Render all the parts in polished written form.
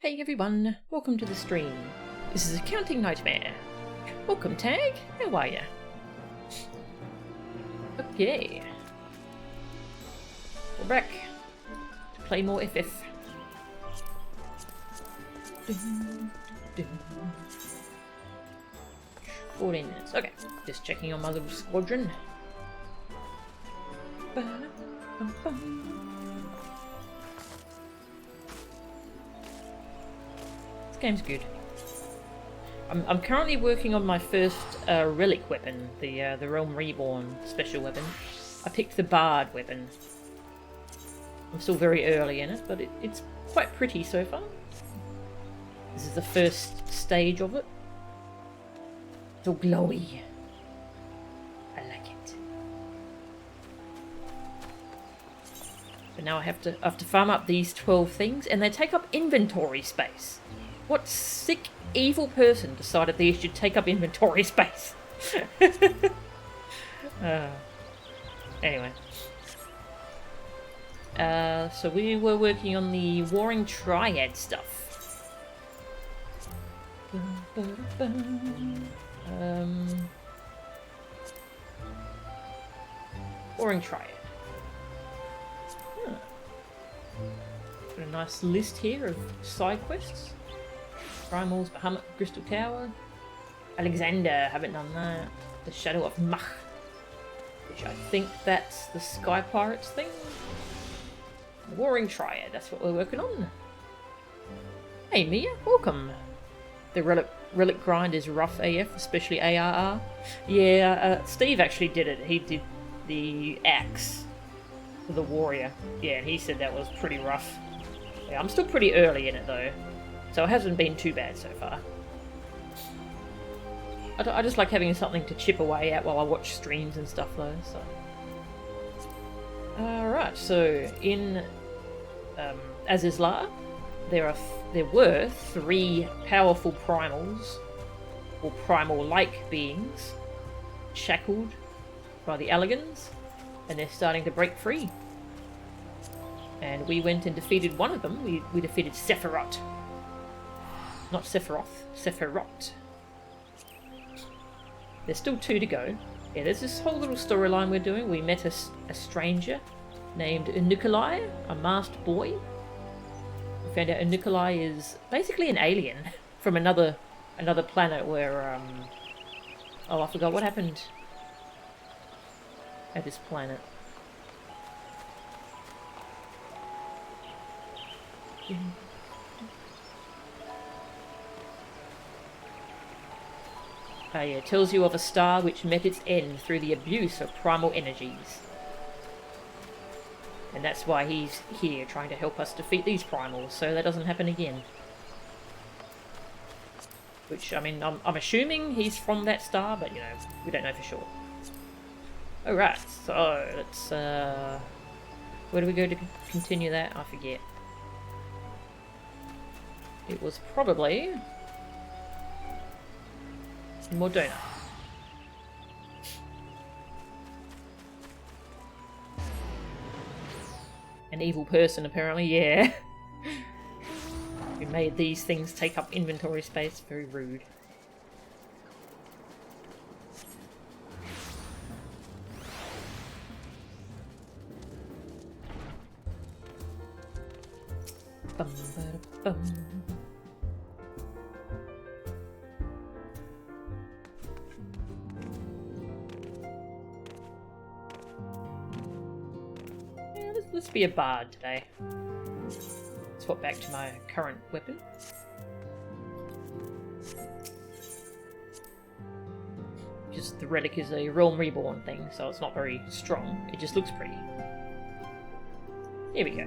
Hey everyone, welcome to the stream. This is Accounting Nightmare. Welcome Tag, how are ya? Okay. We're back to play more FF. 14 minutes, okay. Just checking on my little squadron. This game's good. I'm currently working on my first relic weapon, the Realm Reborn special weapon. I picked the Bard weapon. I'm still very early in it, but it's quite pretty so far. This is the first stage of it. It's all glowy. I like it. But now I have to farm up these 12 things, and they take up inventory space. What sick, evil person decided these should take up inventory space? Anyway. So we were working on the Warring Triad stuff. Warring Triad. Got a nice list here of side quests. Primals, Bahamut, Crystal Tower, Alexander, haven't done that. The Shadow of Mach, which I think that's the Sky Pirates thing. Warring Triad, that's what we're working on. Hey Mia, welcome. The relic grind is rough AF, especially ARR. Yeah, Steve actually did it. He did the axe for the warrior. Yeah, and he said that was pretty rough. Yeah, I'm still pretty early in it though. So it hasn't been too bad so far. I just like having something to chip away at while I watch streams and stuff though, so. Alright, so in Azizlar, there were 3 powerful primals, or primal-like beings, shackled by the Elegans, and they're starting to break free. And we went and defeated one of them. We defeated Sephiroth. Not Sephiroth, Sephiroth. There's still 2 to go. Yeah, there's this whole little storyline we're doing. We met a stranger named Unukalhai, a masked boy. We found out Unukalhai is basically an alien from another planet where, oh, I forgot what happened at this planet. Yeah, it tells you of a star which met its end through the abuse of primal energies. And that's why he's here, trying to help us defeat these primals, so that doesn't happen again. Which, I mean, I'm assuming he's from that star, but, you know, we don't know for sure. Alright, so let's, where do we go to continue that? I forget. It was probably Modena. An evil person, apparently, yeah. We made these things take up inventory space. Very rude. Bum, ba, bum. Let's be a bard today. Swap back to my current weapon. Just the relic is a Realm Reborn thing, so it's not very strong. It just looks pretty. Here we go.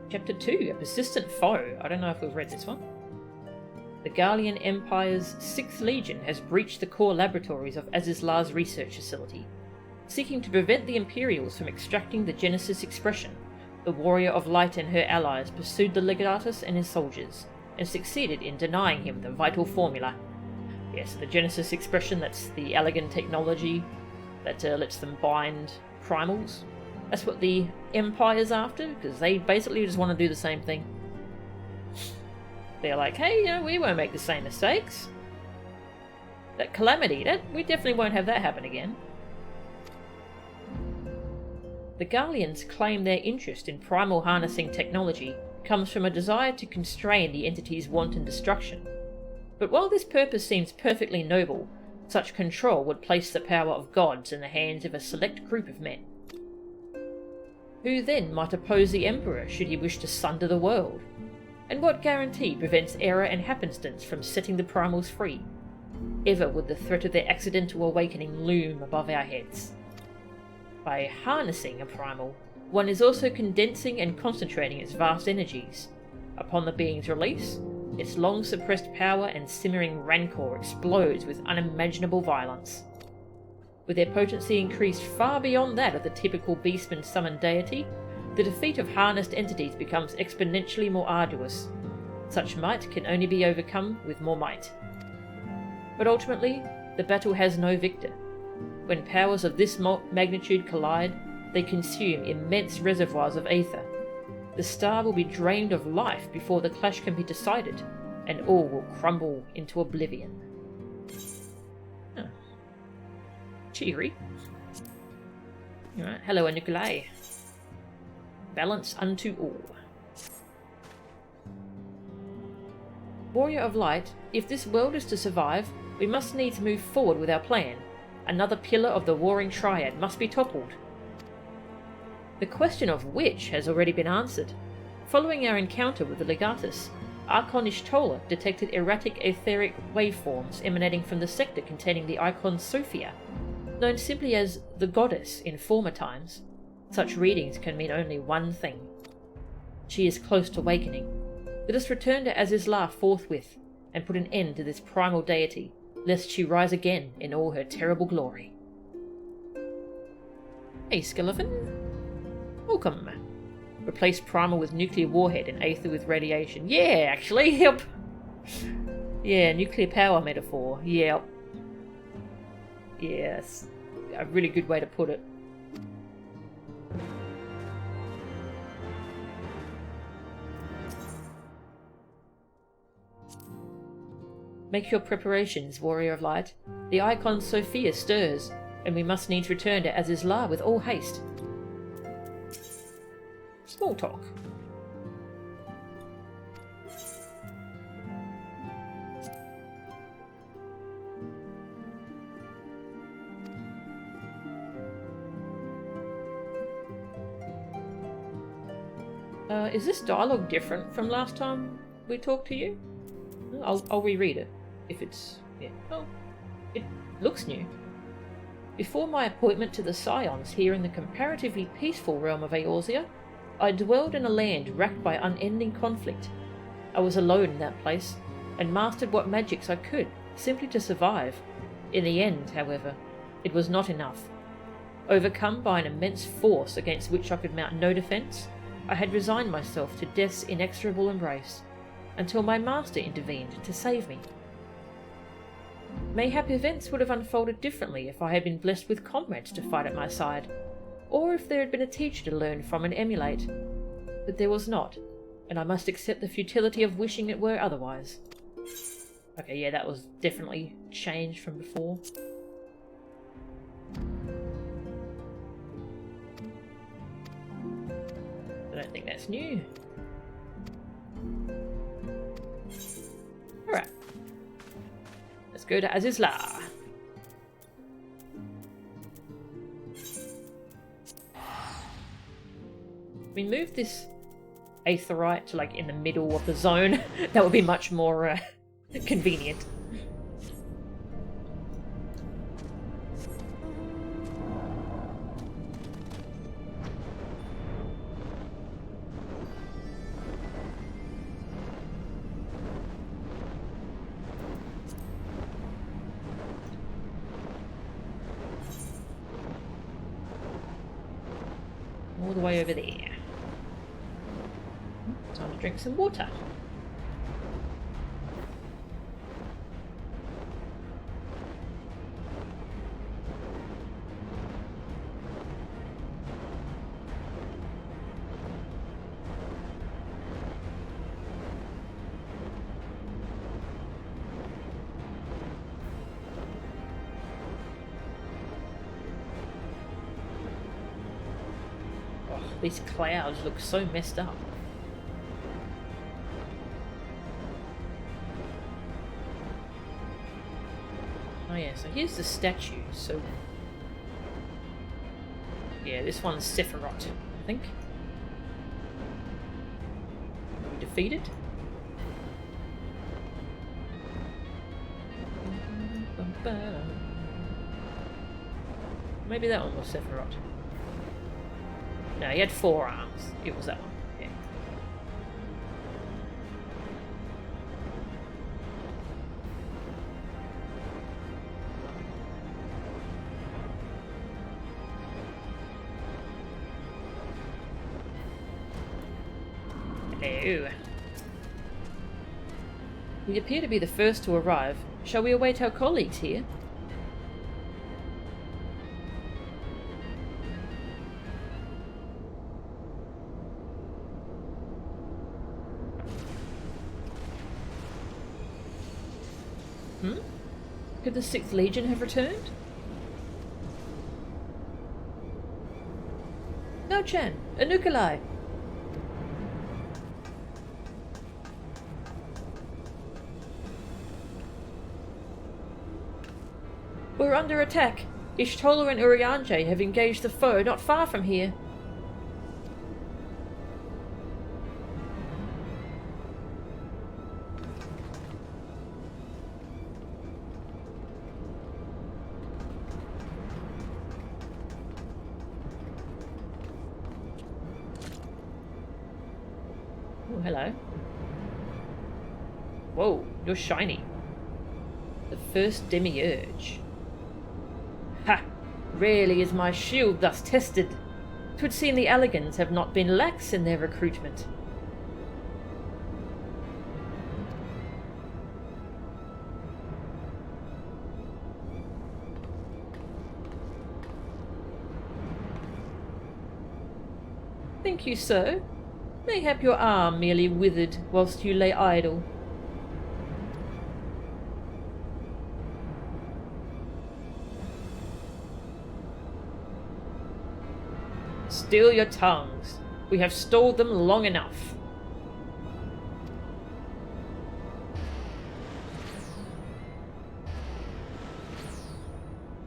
Chapter 2, A Persistent Foe. I don't know if we've read this one. The Garlean Empire's 6th Legion has breached the core laboratories of Azizlar's research facility. Seeking to prevent the Imperials from extracting the Genesis expression, the Warrior of Light and her allies pursued the Legatus and his soldiers, and succeeded in denying him the vital formula. Yes, the Genesis expression, that's the elegant technology that lets them bind primals. That's what the Empire's after, because they basically just want to do the same thing. They're like, hey, you know, we won't make the same mistakes. That calamity, we definitely won't have that happen again. The Garleans claim their interest in primal harnessing technology comes from a desire to constrain the entity's wanton destruction. But while this purpose seems perfectly noble, such control would place the power of gods in the hands of a select group of men. Who then might oppose the Emperor should he wish to sunder the world? And what guarantee prevents error and happenstance from setting the primals free? Ever would the threat of their accidental awakening loom above our heads. By harnessing a primal, one is also condensing and concentrating its vast energies. Upon the being's release, its long-suppressed power and simmering rancor explodes with unimaginable violence. With their potency increased far beyond that of the typical beastman summoned deity, the defeat of harnessed entities becomes exponentially more arduous. Such might can only be overcome with more might. But ultimately, the battle has no victor. When powers of this magnitude collide, they consume immense reservoirs of aether. The star will be drained of life before the clash can be decided, and all will crumble into oblivion. Huh. Cheery. Alright, hello Unukalhai. Balance unto all. Warrior of Light, if this world is to survive, we must needs move forward with our plan. Another pillar of the Warring Triad must be toppled. The question of which has already been answered. Following our encounter with the Legatus, Archon Ishtola detected erratic etheric waveforms emanating from the sector containing the icon Sophia, known simply as the Goddess in former times. Such readings can mean only one thing. She is close to awakening. Let us return to Azizla forthwith, and put an end to this primal deity, lest she rise again in all her terrible glory. Hey, Skeleton. Welcome. Replace primal with nuclear warhead and aether with radiation. Yeah, actually, yep. Yeah, nuclear power metaphor. Yep. Yes. A really good way to put it. Make your preparations, Warrior of Light. The icon Sophia stirs, and we must needs return to Azizla with all haste. Small talk. Is this dialogue different from last time we talked to you? I'll reread it. If it's... yeah. Oh, it looks new. Before my appointment to the Scions here in the comparatively peaceful realm of Eorzea, I dwelled in a land racked by unending conflict. I was alone in that place, and mastered what magics I could, simply to survive. In the end, however, it was not enough. Overcome by an immense force against which I could mount no defence, I had resigned myself to death's inexorable embrace, until my master intervened to save me. Mayhap events would have unfolded differently if I had been blessed with comrades to fight at my side, or if there had been a teacher to learn from and emulate. But there was not, and I must accept the futility of wishing it were otherwise. Okay, yeah, that was definitely changed from before. I don't think that's new. Alright. Let's go to Azizla. We move this aetherite to like in the middle of the zone. That would be much more convenient. All the way over there. Time to drink some water. These clouds look so messed up. Oh yeah, so here's the statue, so... Yeah, this one's Sephiroth, I think. We defeat it. Maybe that one was Sephiroth. No, he had 4 arms. It was that one. Hello. We appear to be the first to arrive. Shall we await our colleagues here? Could the 6th Legion have returned? No, Chan. Unukalhai. We're under attack. Ishtola and Urianger have engaged the foe not far from here. Oh, hello. Whoa, you're shiny. The first Demiurge. Ha! Rarely is my shield thus tested. 'Twould seem the Elegans have not been lax in their recruitment. Think you so? Mayhap your arm merely withered whilst you lay idle. Still your tongues. We have stalled them long enough.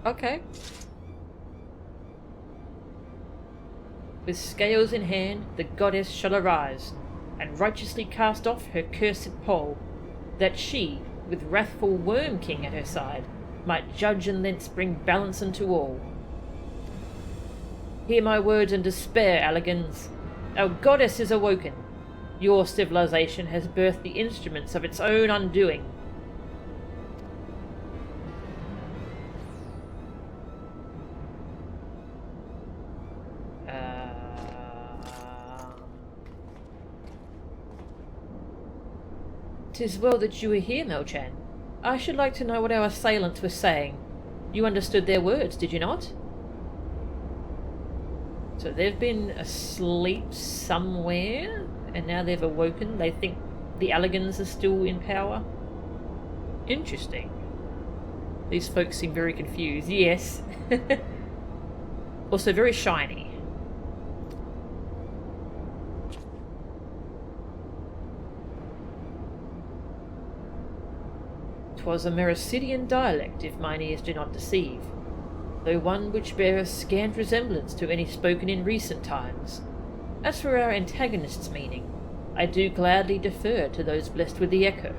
Okay. With scales in hand, the goddess shall arise, and righteously cast off her cursed pole, that she, with wrathful Worm King at her side, might judge and thence bring balance unto all. Hear my words and despair, Elegans. Our goddess is awoken. Your civilization has birthed the instruments of its own undoing. "'Tis well that you are here, Melchan. I should like to know what our assailants were saying. You understood their words, did you not?" So they've been asleep somewhere, and now they've awoken. They think the Elegans are still in power. Interesting. These folks seem very confused. Yes. Also very shiny. 'Twas a Mericidian dialect, if mine ears do not deceive, though one which beareth scant resemblance to any spoken in recent times. As for our antagonist's meaning, I do gladly defer to those blessed with the echo.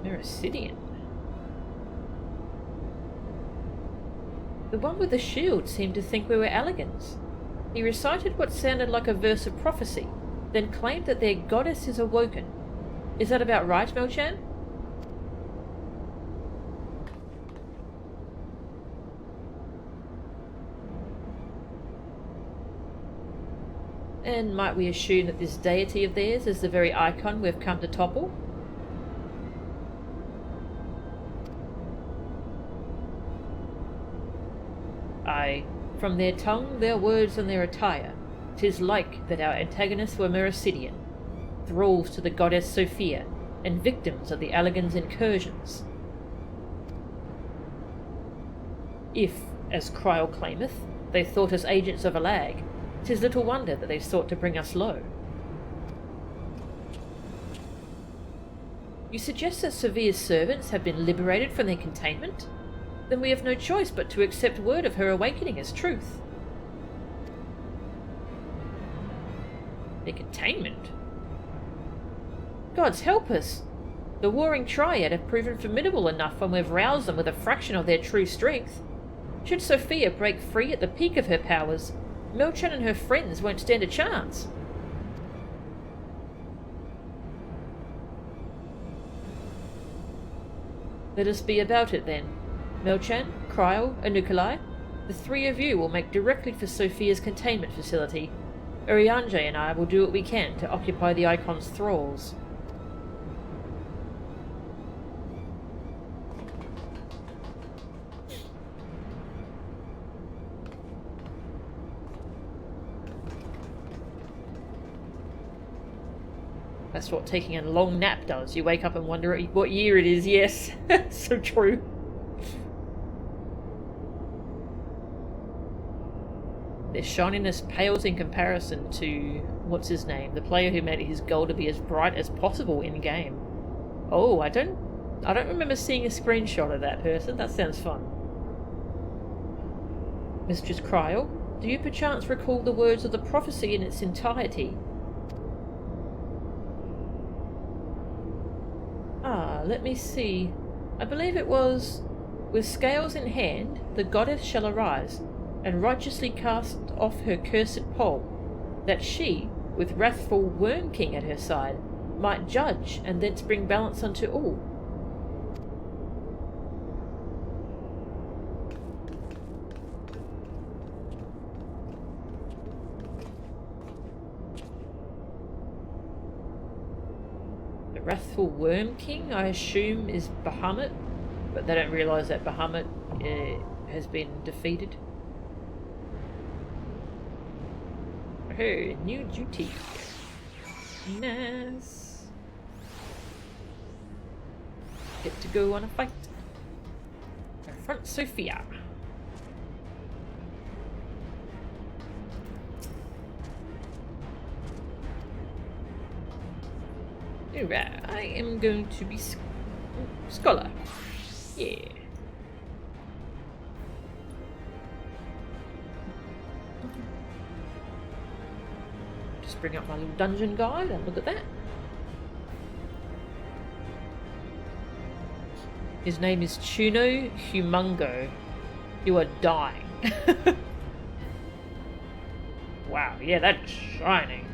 Mericidian. The one with the shield seemed to think we were Elegans. He recited what sounded like a verse of prophecy, then claimed that their goddess is awoken. Is that about right, Melchan? And might we assume that this deity of theirs is the very icon we've come to topple? Aye, from their tongue, their words, and their attire, 'tis like that our antagonists were Mericidian, thralls to the goddess Sophia, and victims of the Elegans' incursions. If, as Kryl claimeth, They thought us agents of a lag. 'Tis little wonder that they sought to bring us low. You suggest that Sevilla's servants have been liberated from their containment? Then we have no choice but to accept word of her awakening as truth. Their containment? Gods help us! The Warring Triad have proven formidable enough when we've roused them with a fraction of their true strength. Should Sophia break free at the peak of her powers, Melchan and her friends won't stand a chance. Let us be about it then. Melchan, Kryl, Unukalhai, the three of you will make directly for Sophia's containment facility. Urianger and I will do what we can to occupy the Icon's thralls. That's what taking a long nap does. You wake up and wonder what year it is. Yes, so true. Their shininess pales in comparison to, what's his name, the player who made it his goal to be as bright as possible in game. Oh, I don't remember seeing a screenshot of that person. That sounds fun. Mistress Kryl, do you perchance recall the words of the prophecy in its entirety? Let me see. I believe it was, with scales in hand, the goddess shall arise, and righteously cast off her cursed pole, that she, with wrathful Worm King at her side, might judge, and thence bring balance unto all. Wrathful Worm King, I assume, is Bahamut, but they don't realise that Bahamut has been defeated. Oh, new duty. Nice. Get to go on a fight. Confront Sophia. Alright, I am going to be scholar. Yeah. Just bring up my little dungeon guide and look at that. His name is Chuno Humungo. You are dying. Wow, yeah, that's shining.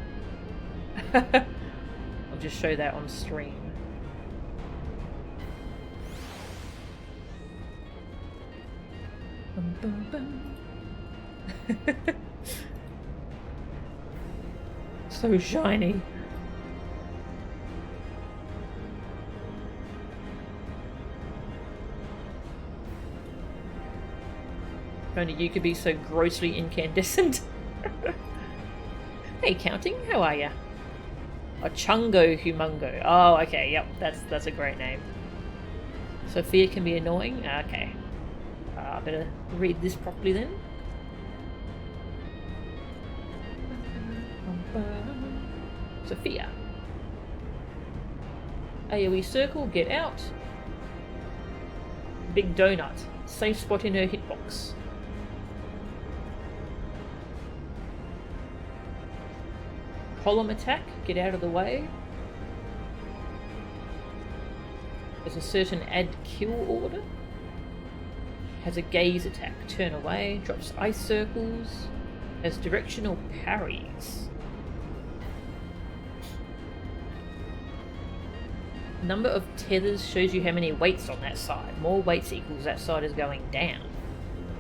I'll just show that on stream. So shiny. If only you could be so grossly incandescent. Hey, Counting, how are ya? A Chungo Humungo. Oh, okay, yep, that's a great name. Sophia can be annoying? Okay. I better read this properly then. Sophia. AoE circle, get out. Big donut. Safe spot in her hitbox. Column attack, get out of the way. There's a certain add kill order. Has a gaze attack, turn away, drops ice circles, has directional parries. Number of tethers shows you how many weights on that side. More weights equals that side is going down.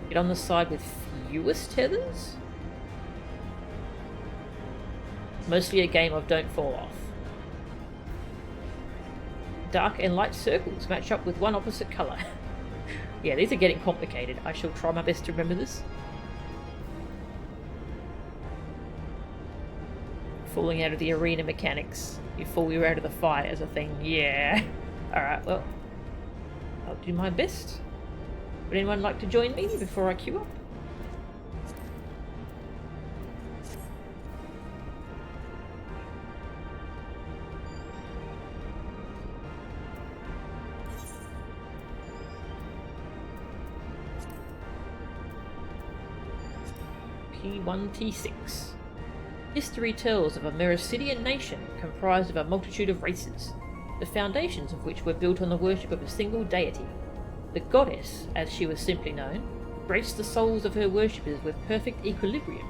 Get on the side with fewest tethers? Mostly a game of don't fall off. Dark and light circles match up with one opposite colour. Yeah, these are getting complicated. I shall try my best to remember this. Falling out of the arena mechanics. You fall, you're out of the fight as a thing. Yeah. Alright, well, I'll do my best. Would anyone like to join me before I queue up? T1, T6. History tells of a Mericidian nation comprised of a multitude of races, the foundations of which were built on the worship of a single deity. The goddess, as she was simply known, graced the souls of her worshippers with perfect equilibrium,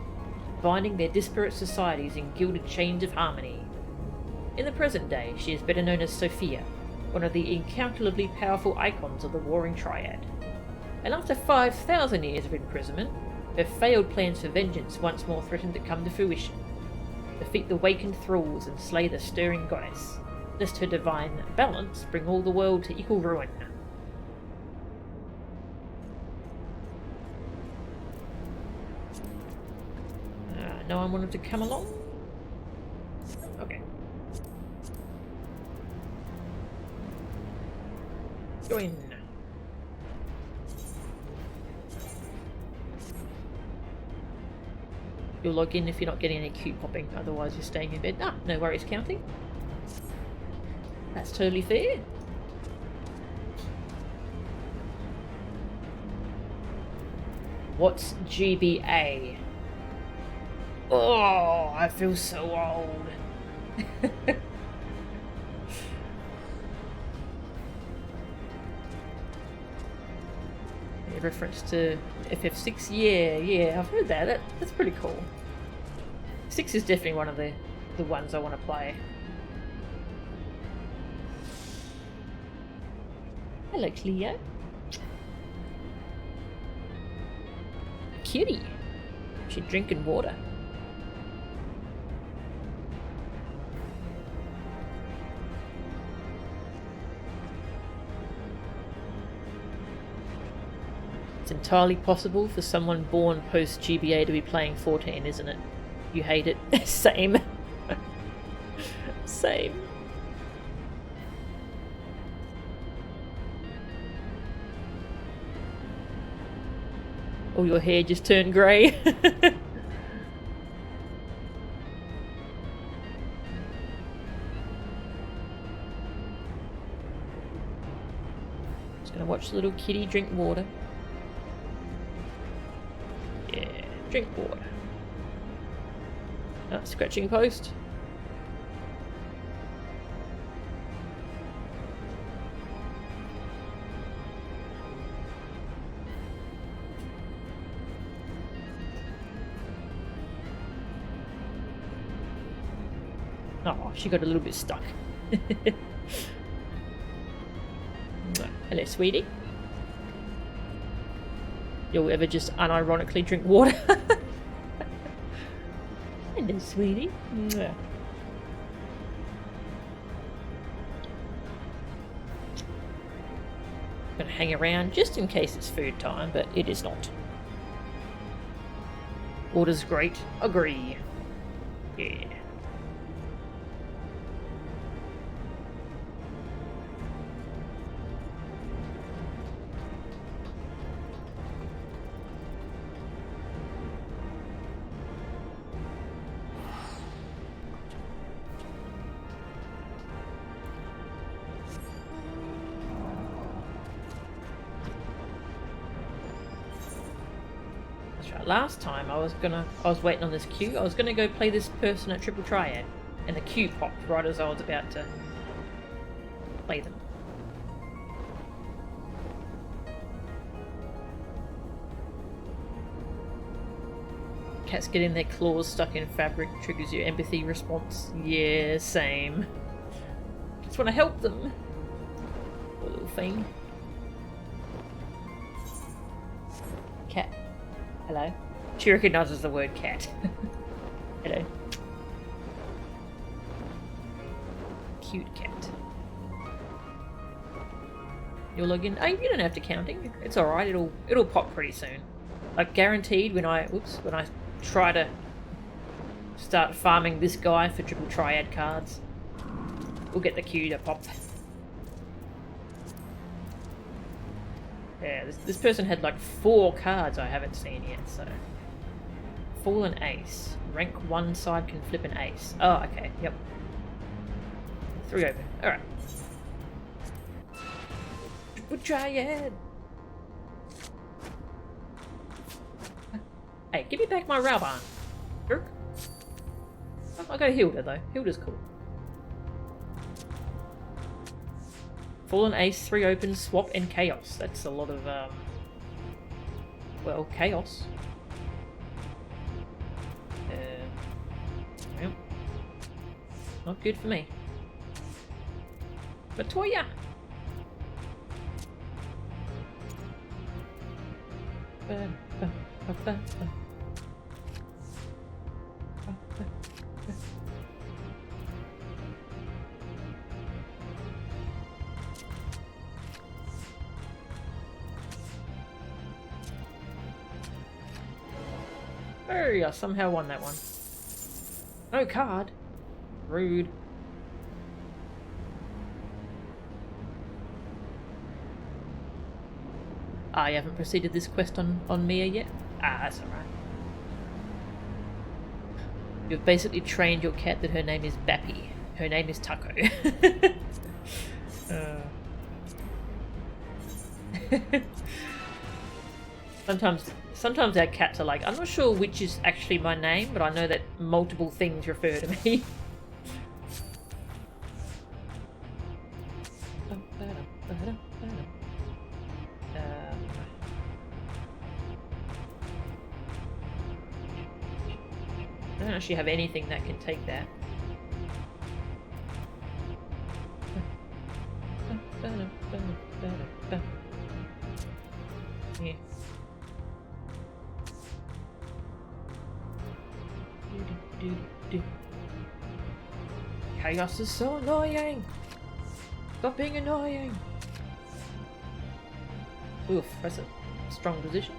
binding their disparate societies in gilded chains of harmony. In the present day, she is better known as Sophia, one of the incalculably powerful icons of the Warring Triad. And after 5,000 years of imprisonment, her failed plans for vengeance once more threatened to come to fruition. Defeat the wakened thralls and slay the stirring goddess, lest her divine balance bring all the world to equal ruin. No one wanted to come along? Okay. Join. You'll log in if you're not getting any queue popping, otherwise you're staying in bed. Ah, no worries counting. That's totally fair. What's GBA? Oh, I feel so old. A reference to FF6? Yeah, I've heard that. That's pretty cool. 6 is definitely one of the ones I want to play. Hello, Cleo. Kitty. She's drinking water. It's entirely possible for someone born post-GBA to be playing 14, isn't it? You hate it? Same. Same. Oh, your hair just turned grey. Just gonna watch the little kitty drink water. Yeah, drink water. Oh, scratching post. Oh, she got a little bit stuck. Hello, sweetie. You'll ever just unironically drink water? Hello, sweetie. Gonna hang around just in case it's food time, but it is not. Water's great. Agree. Yeah. Last time I was waiting on this queue. I was gonna go play this person at Triple Triad, and the queue popped right as I was about to play them. Cats getting their claws stuck in fabric triggers your empathy response. Yeah, same. Just want to help them. Poor little thing. Cat. Hello. She recognises the word cat. Hello. Cute cat. You'll log in. Oh, you don't have to counting. It's alright, it'll pop pretty soon. Like guaranteed when I try to start farming this guy for Triple Triad cards, we'll get the queue to pop. Yeah, this person had like 4 cards I haven't seen yet, so. Fallen Ace. Rank 1 side can flip an ace. Oh, okay, yep. 3 open. Alright. Triple Triad! Hey, give me back my Raubahn. Jerk. Oh, I got a Hilda though. Hilda's cool. Fallen Ace, 3 open, swap, and chaos. That's a lot of, well, chaos. Well, not good for me. But Toya! Oh, I somehow won that one. No card. Rude. Ah, you haven't proceeded this quest on Mia yet? Ah, that's alright. You've basically trained your cat that her name is Bappy. Her name is Taco. Sometimes our cats are like, I'm not sure which is actually my name, but I know that multiple things refer to me. I don't actually have anything that can take that. Yeah. Chaos is so annoying! Stop being annoying! Oof, that's a strong position.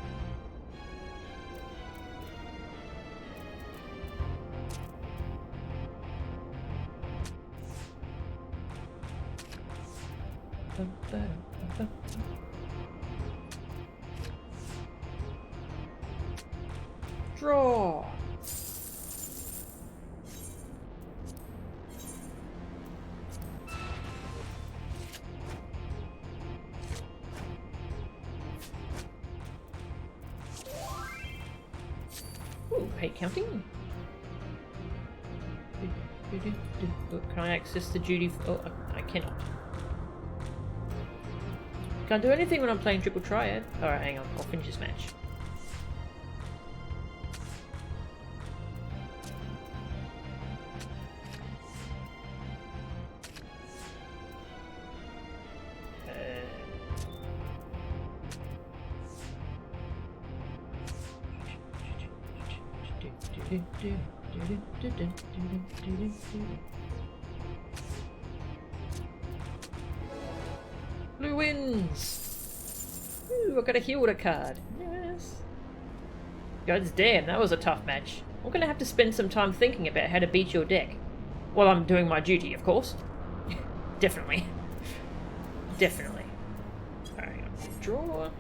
Draw! Ooh, pay counting. Can I access the duty? Oh, I cannot. Can't do anything when I'm playing Triple Triad. Alright, hang on. I'll finish this match. Blue wins! Ooh, I got a Hilda card. Yes. God damn, that was a tough match. I'm gonna have to spend some time thinking about how to beat your deck. While I'm doing my duty, of course. Definitely. Definitely. Alright, draw.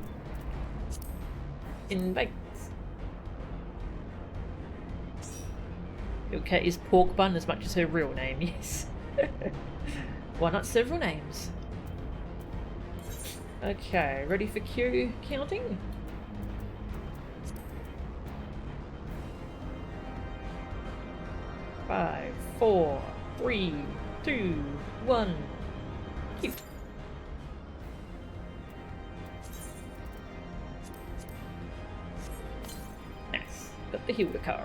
Invite. Your cat is Pork Bun as much as her real name, yes. Why not several names? Okay, ready for Q counting? Five, 4, 3, 2, 1. Q. Nice. Got the Hilda card.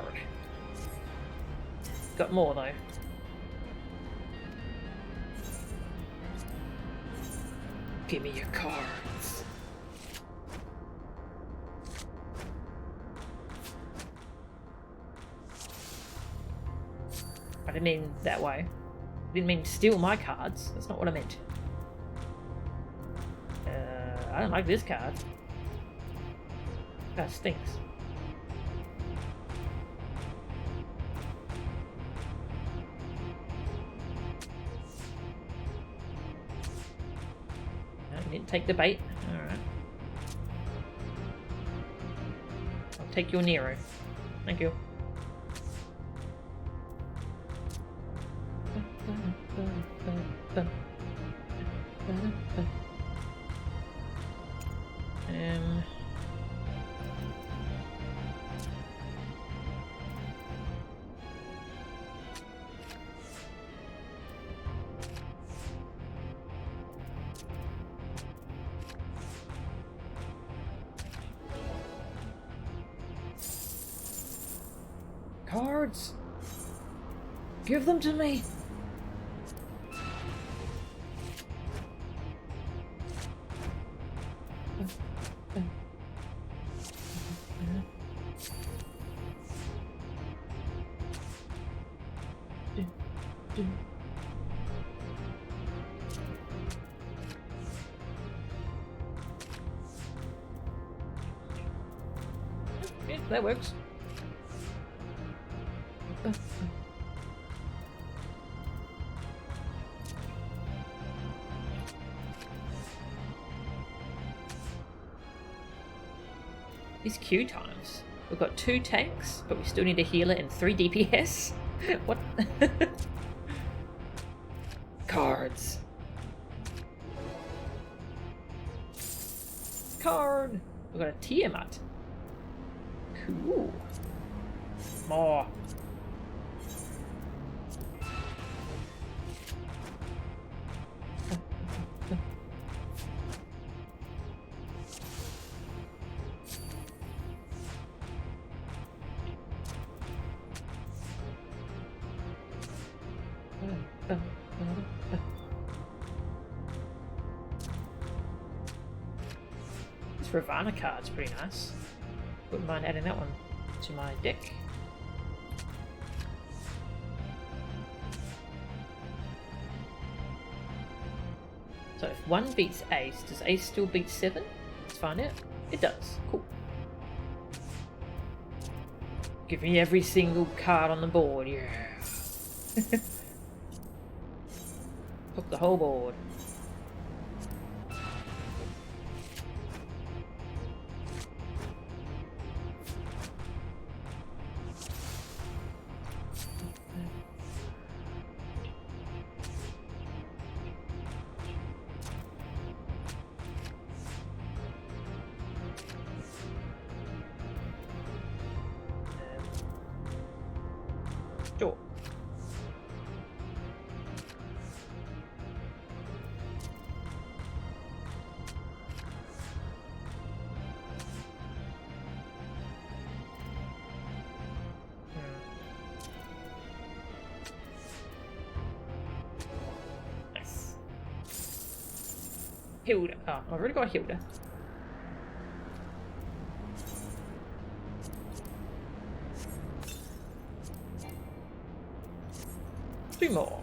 Got more though. Give me your cards. I didn't mean that way. I didn't mean steal my cards. That's not what I meant. I don't like this card. That stinks. Didn't take the bait. Alright. I'll take your Nero. Thank you. cards! Give them to me! Yeah, that works. These queue times. We've got 2 tanks, but we still need a healer and 3 DPS. What? Cards. Card. We've got a Tiamat. Cool. More. This Ravana card's pretty nice. Wouldn't mind adding that one to my deck. So if 1 beats Ace, does Ace still beat 7? Let's find out. It does. Cool. Give me every single card on the board, yeah. Took the whole board. Sure. Nice. Hilda. Oh, I've already got Hilda. Three more.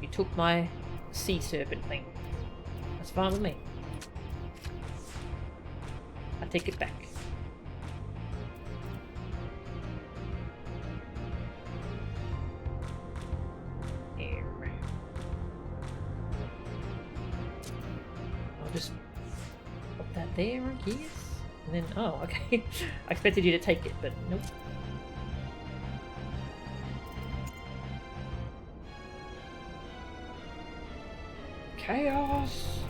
You took my sea serpent thing. That's fine with me. I take it back. I'll just put that there, I guess. And then, oh, okay. I expected you to take it, but nope. Chaos!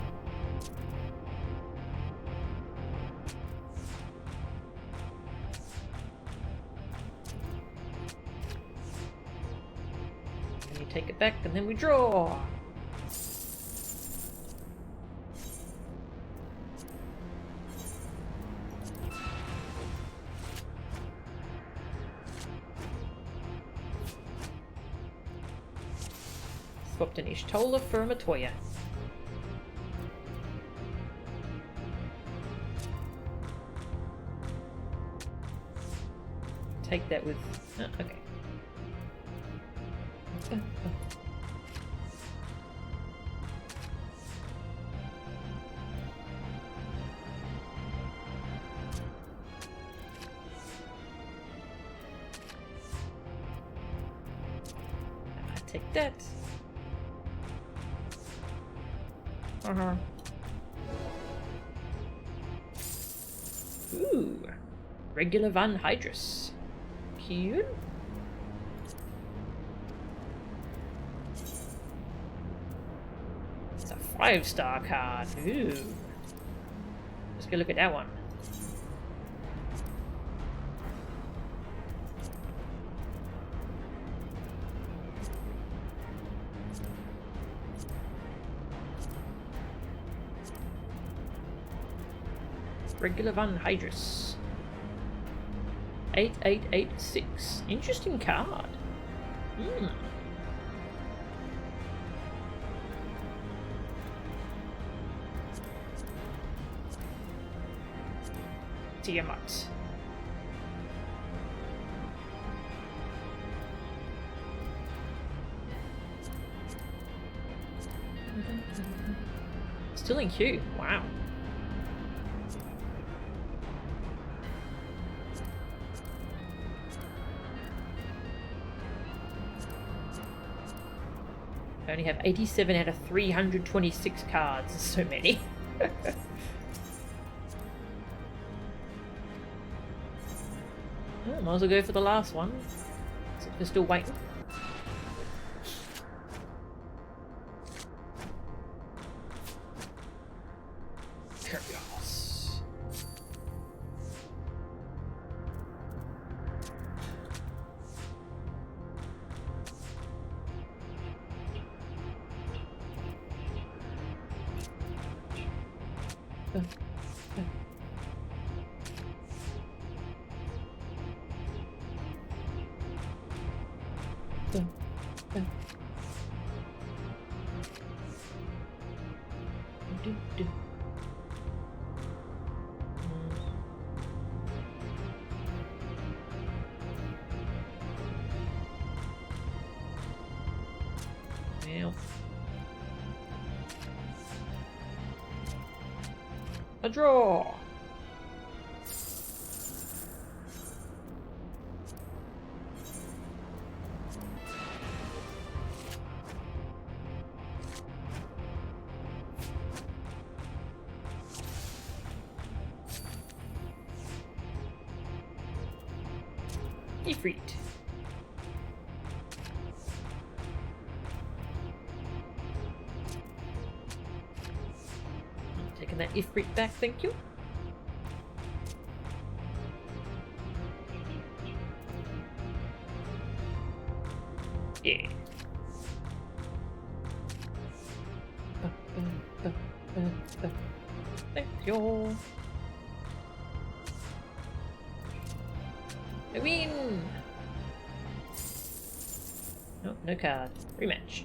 And you take it back, and then we draw! Swapped an Ishtola for a Matoya. Take that with... okay. Take that. Ooh. Regular Van Hydrus. Cute. It's a 5-star card. Ooh. Let's go look at that one. Regular Van Hydrus. 8886. Interesting card. Hmm. Tiamat. Still in queue. Wow. I only have 87 out of 326 cards. There's so many. Oh, might as well go for the last one. So we're still waiting. Curious. A draw. Ifrit. Taking that Ifrit back, thank you. Yeah. Thank you. I win! Nope, no card. Rematch.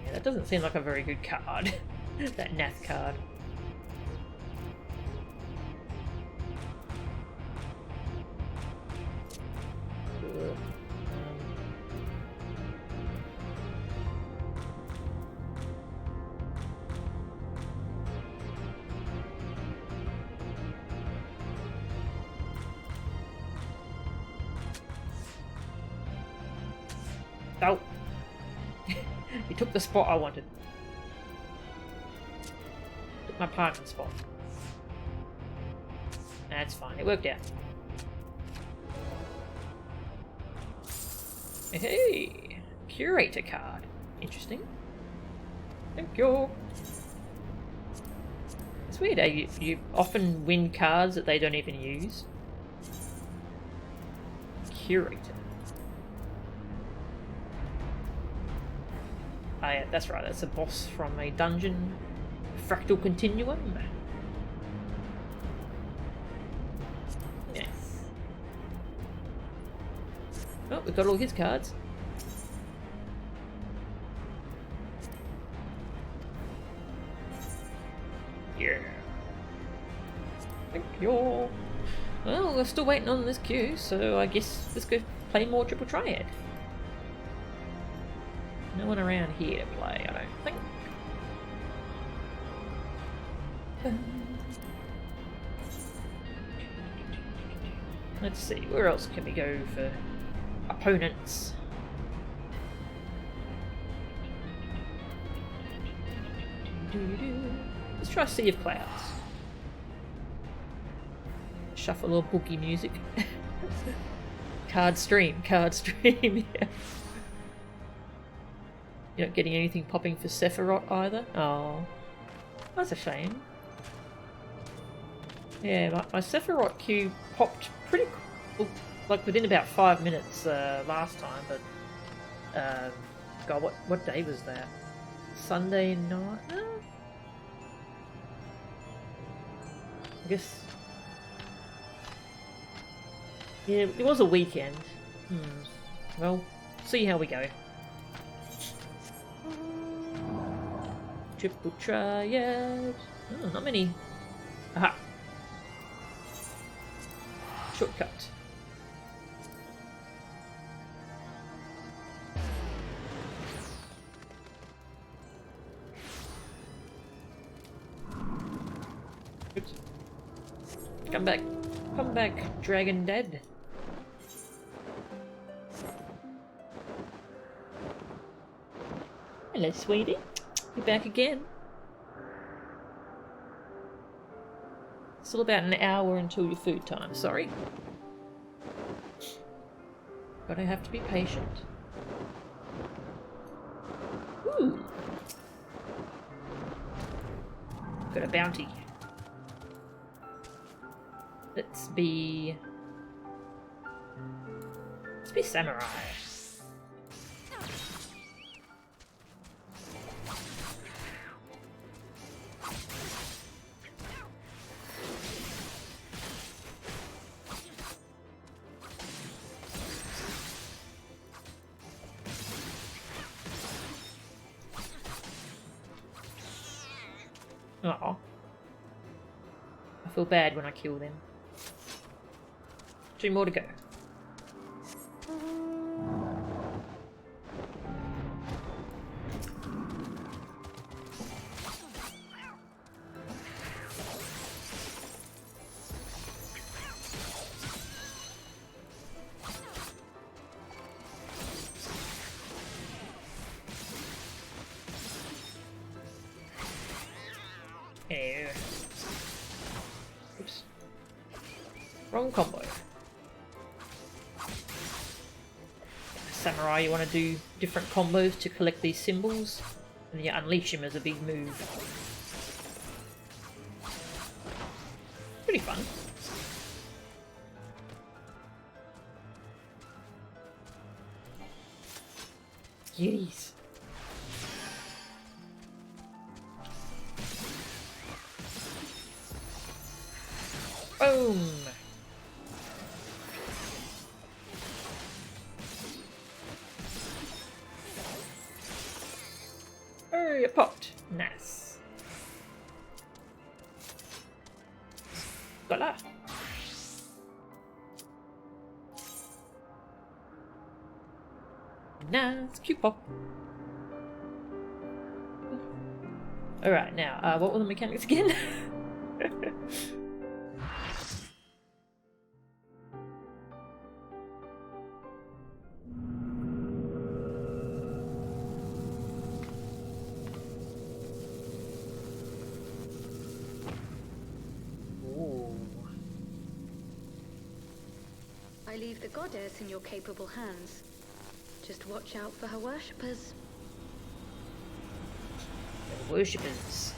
Yeah, that doesn't seem like a very good card. That Nath card. Oh! You took the spot I wanted. Took my parking spot. That's fine, it worked out. Hey! Curator card. Interesting. Thank you. It's weird, eh? You often win cards that they don't even use. Curator. Ah, yeah, that's right, that's a boss from a dungeon. Fractal Continuum. Yes. Oh, we've got all his cards. Yeah. Thank you. Well, we're still waiting on this queue, so I guess let's go play more Triple Triad. No one around here to play, I don't think. Let's see, where else can we go for opponents? Let's try Sea of Clouds. Shuffle or boogie music. Card stream, yeah. You're not getting anything popping for Sephiroth either? Oh, that's a shame. Yeah, my Sephiroth queue popped pretty like within about 5 minutes last time, but God, what day was that? Sunday night? I guess. Yeah, it was a weekend. Well, see how we go. Triple Triad. Oh, not many. Aha. Shortcut. Oops. Come back. Come back, Dragon Dead. Hello, sweetie. You're back again. Still about an hour until your food time, sorry. But I have to be patient. Ooh. Got a bounty. Let's be samurai. Oh, I feel bad when I kill them. 2 more to go. Ew. Oops. Wrong combo. Samurai, you want to do different combos to collect these symbols, and you unleash him as a big move. Pretty fun. Yeeties. Boom! Oh, it popped. Nice. Voila. Nice, cute pop. Alright, now, what were the mechanics again? I leave the goddess in your capable hands. Just watch out for her worshippers. The worshippers.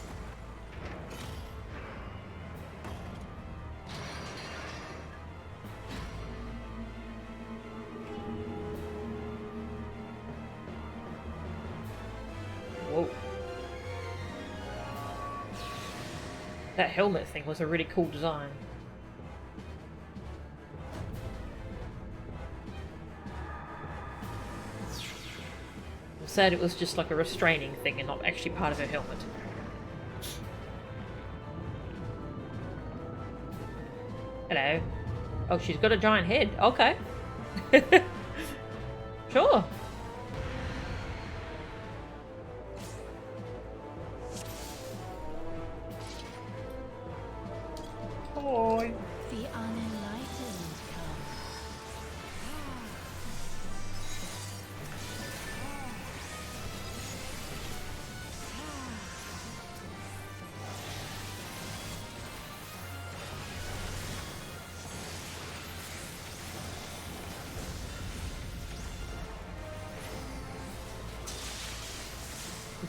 Whoa. That helmet thing was a really cool design. Sad it was just like a restraining thing and not actually part of her helmet. Hello. Oh, she's got a giant head. Okay. Sure. Hi. The unenlightened come.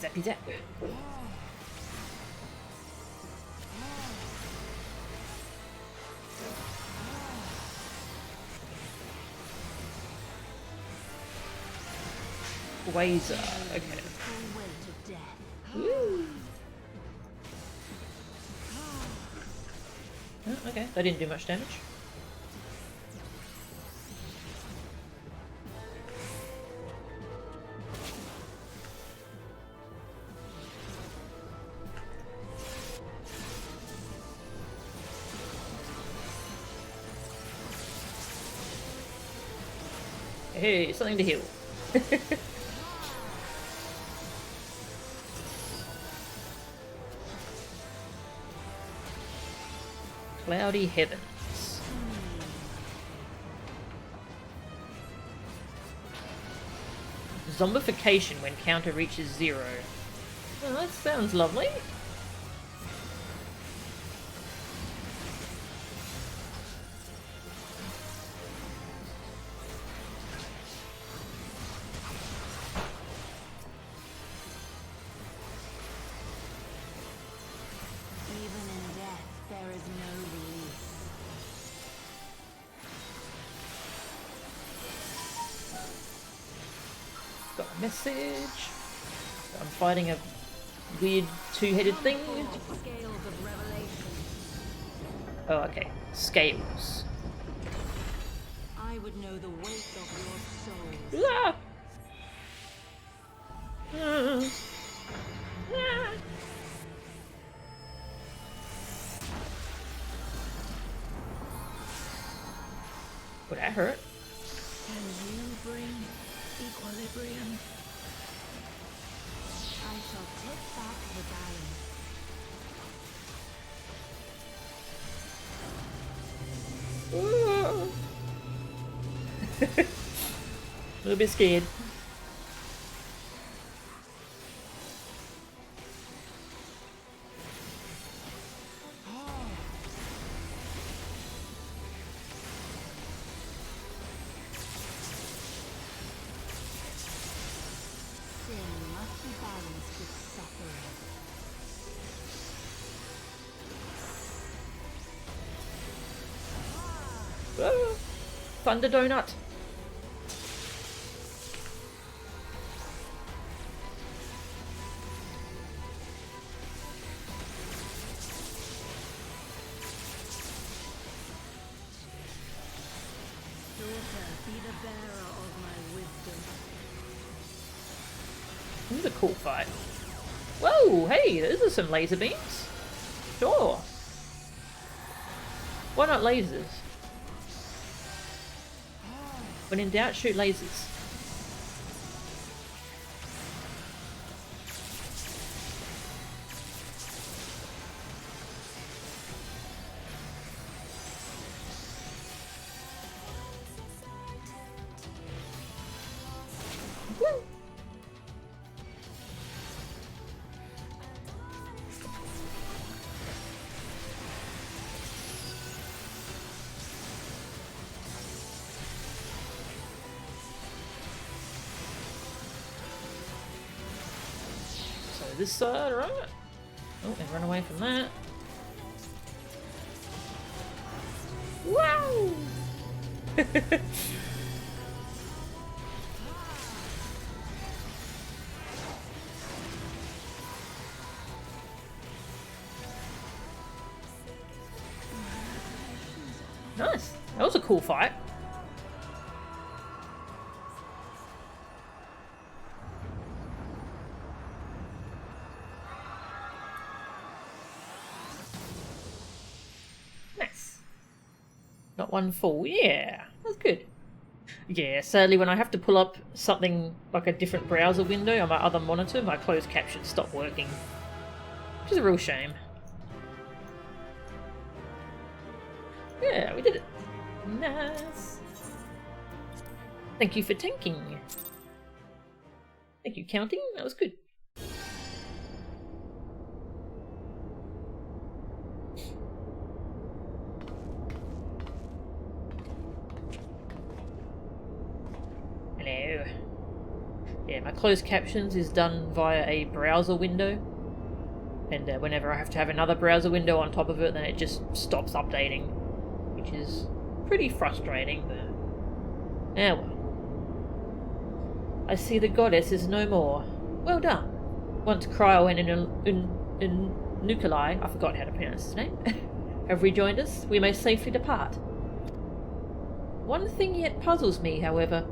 Zappy zap. Wazer, okay. Woo. Oh, okay, that didn't do much damage. Hey, something to heal. Cloudy Heavens. Zombification when counter reaches 0. Well, that sounds lovely. Got a message. I'm fighting a weird two-headed thing. Oh, okay. Scales. I would know the weight of your soul. Ah! Ah! Ah! Would that hurt? Can you bring equilibrium? I shall tip back the balance. A little bit scared. Ah, Thunder Donut. Daughter, be the bearer of my wisdom. This is a cool fight. Whoa, hey, those are some laser beams. Sure. Why not lasers? When in doubt, shoot lasers. Woo. This side, right? Oh, and run away from that. Wow! Nice. That was a cool fight. Not one full. Yeah, that's good. Yeah, sadly when I have to pull up something like a different browser window on my other monitor, my closed captions stop working. Which is a real shame. Yeah, we did it. Nice. Thank you for tanking. Thank you, counting. That was good. Yeah, my closed captions is done via a browser window. And whenever I have to have another browser window on top of it, then it just stops updating. Which is pretty frustrating, but... ah well. I see the goddess is no more. Well done. Once Cryo and Unukalhai, I forgot how to pronounce his name, have rejoined us, we may safely depart. One thing yet puzzles me, however.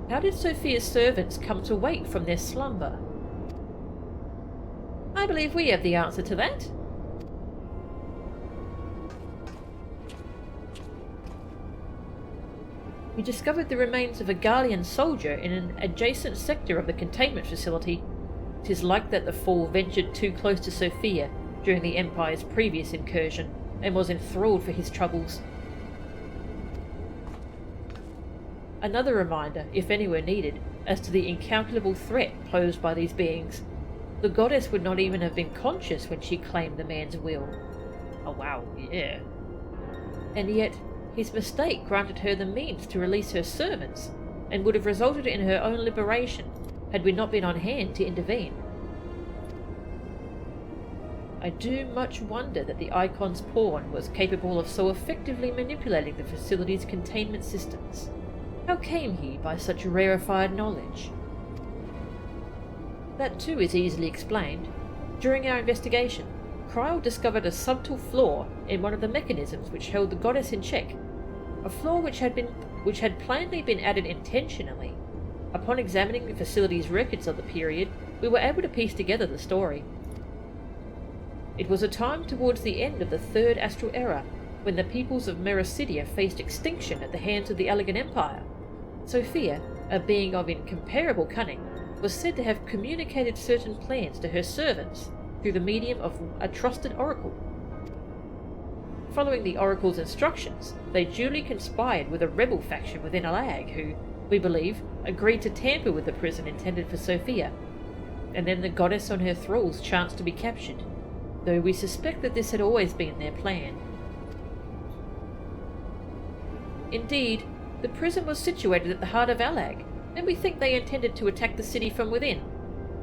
How did Sophia's servants come to wake from their slumber? I believe we have the answer to that. We discovered the remains of a Gallian soldier in an adjacent sector of the containment facility. It is like that the Fool ventured too close to Sophia during the Empire's previous incursion, and was enthralled for his troubles. Another reminder, if anywhere needed, as to the incalculable threat posed by these beings. The goddess would not even have been conscious when she claimed the man's will. Oh wow, yeah. And yet, his mistake granted her the means to release her servants, and would have resulted in her own liberation, had we not been on hand to intervene. I do much wonder that the Icon's pawn was capable of so effectively manipulating the facility's containment systems. How came he by such rarefied knowledge? That too is easily explained. During our investigation, Cryo discovered a subtle flaw in one of the mechanisms which held the goddess in check. A flaw which had plainly been added intentionally. Upon examining the facility's records of the period, we were able to piece together the story. It was a time towards the end of the Third Astral Era, when the peoples of Mericidia faced extinction at the hands of the Elegant Empire. Sophia, a being of incomparable cunning, was said to have communicated certain plans to her servants through the medium of a trusted oracle. Following the oracle's instructions, they duly conspired with a rebel faction within Alag who, we believe, agreed to tamper with the prison intended for Sophia, and then the goddess on her thralls chanced to be captured, though we suspect that this had always been their plan. Indeed, the prison was situated at the heart of Alag, and we think they intended to attack the city from within.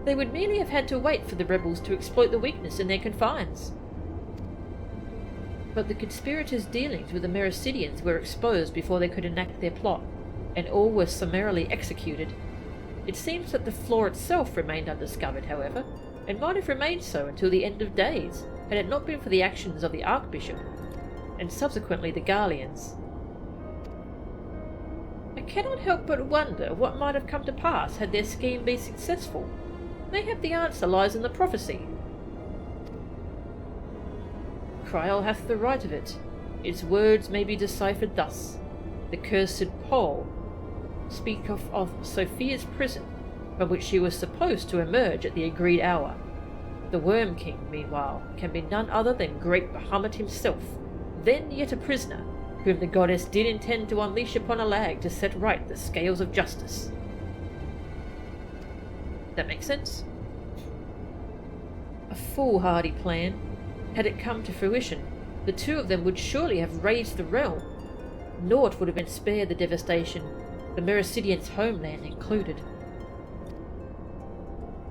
They would merely have had to wait for the rebels to exploit the weakness in their confines. But the conspirators' dealings with the Mericidians were exposed before they could enact their plot, and all were summarily executed. It seems that the flaw itself remained undiscovered, however, and might have remained so until the end of days, had it not been for the actions of the Archbishop, and subsequently the Garleans. I cannot help but wonder what might have come to pass had their scheme been successful. Mayhap the answer lies in the prophecy. Cryo hath the right of it. Its words may be deciphered thus. The cursed Pole speak of Sophia's prison, from which she was supposed to emerge at the agreed hour. The Worm King, meanwhile, can be none other than great Bahamut himself, then yet a prisoner, whom the goddess did intend to unleash upon Alag to set right the scales of justice. That makes sense? A foolhardy plan. Had it come to fruition, the two of them would surely have razed the realm. Naught would have been spared the devastation, the Mericidians' homeland included.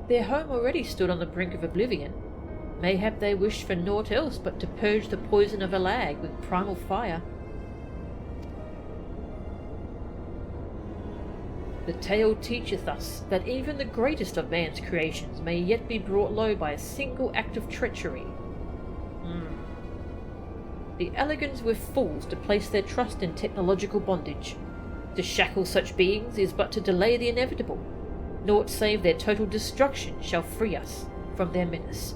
Their home already stood on the brink of oblivion. Mayhap they wished for naught else but to purge the poison of Alag with primal fire. The tale teacheth us that even the greatest of man's creations may yet be brought low by a single act of treachery. The Elegans were fools to place their trust in technological bondage. To shackle such beings is but to delay the inevitable. Naught save their total destruction shall free us from their menace.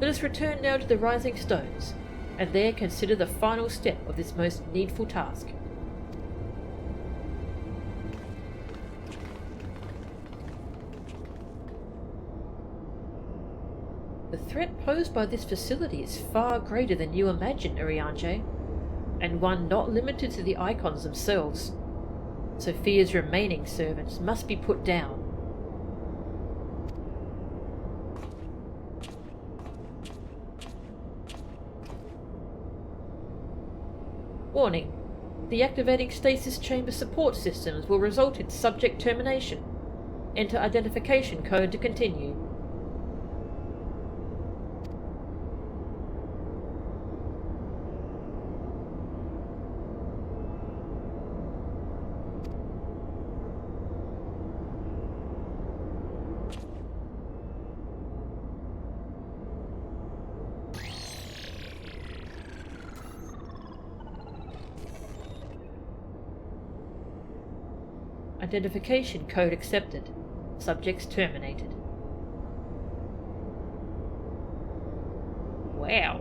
Let us return now to the Rising Stones, and there consider the final step of this most needful task. The threat posed by this facility is far greater than you imagine, Urianger, and one not limited to the Icons themselves. Sophia's remaining servants must be put down. Warning. Deactivating stasis chamber support systems will result in subject termination. Enter identification code to continue. Identification code accepted. Subjects terminated. Wow.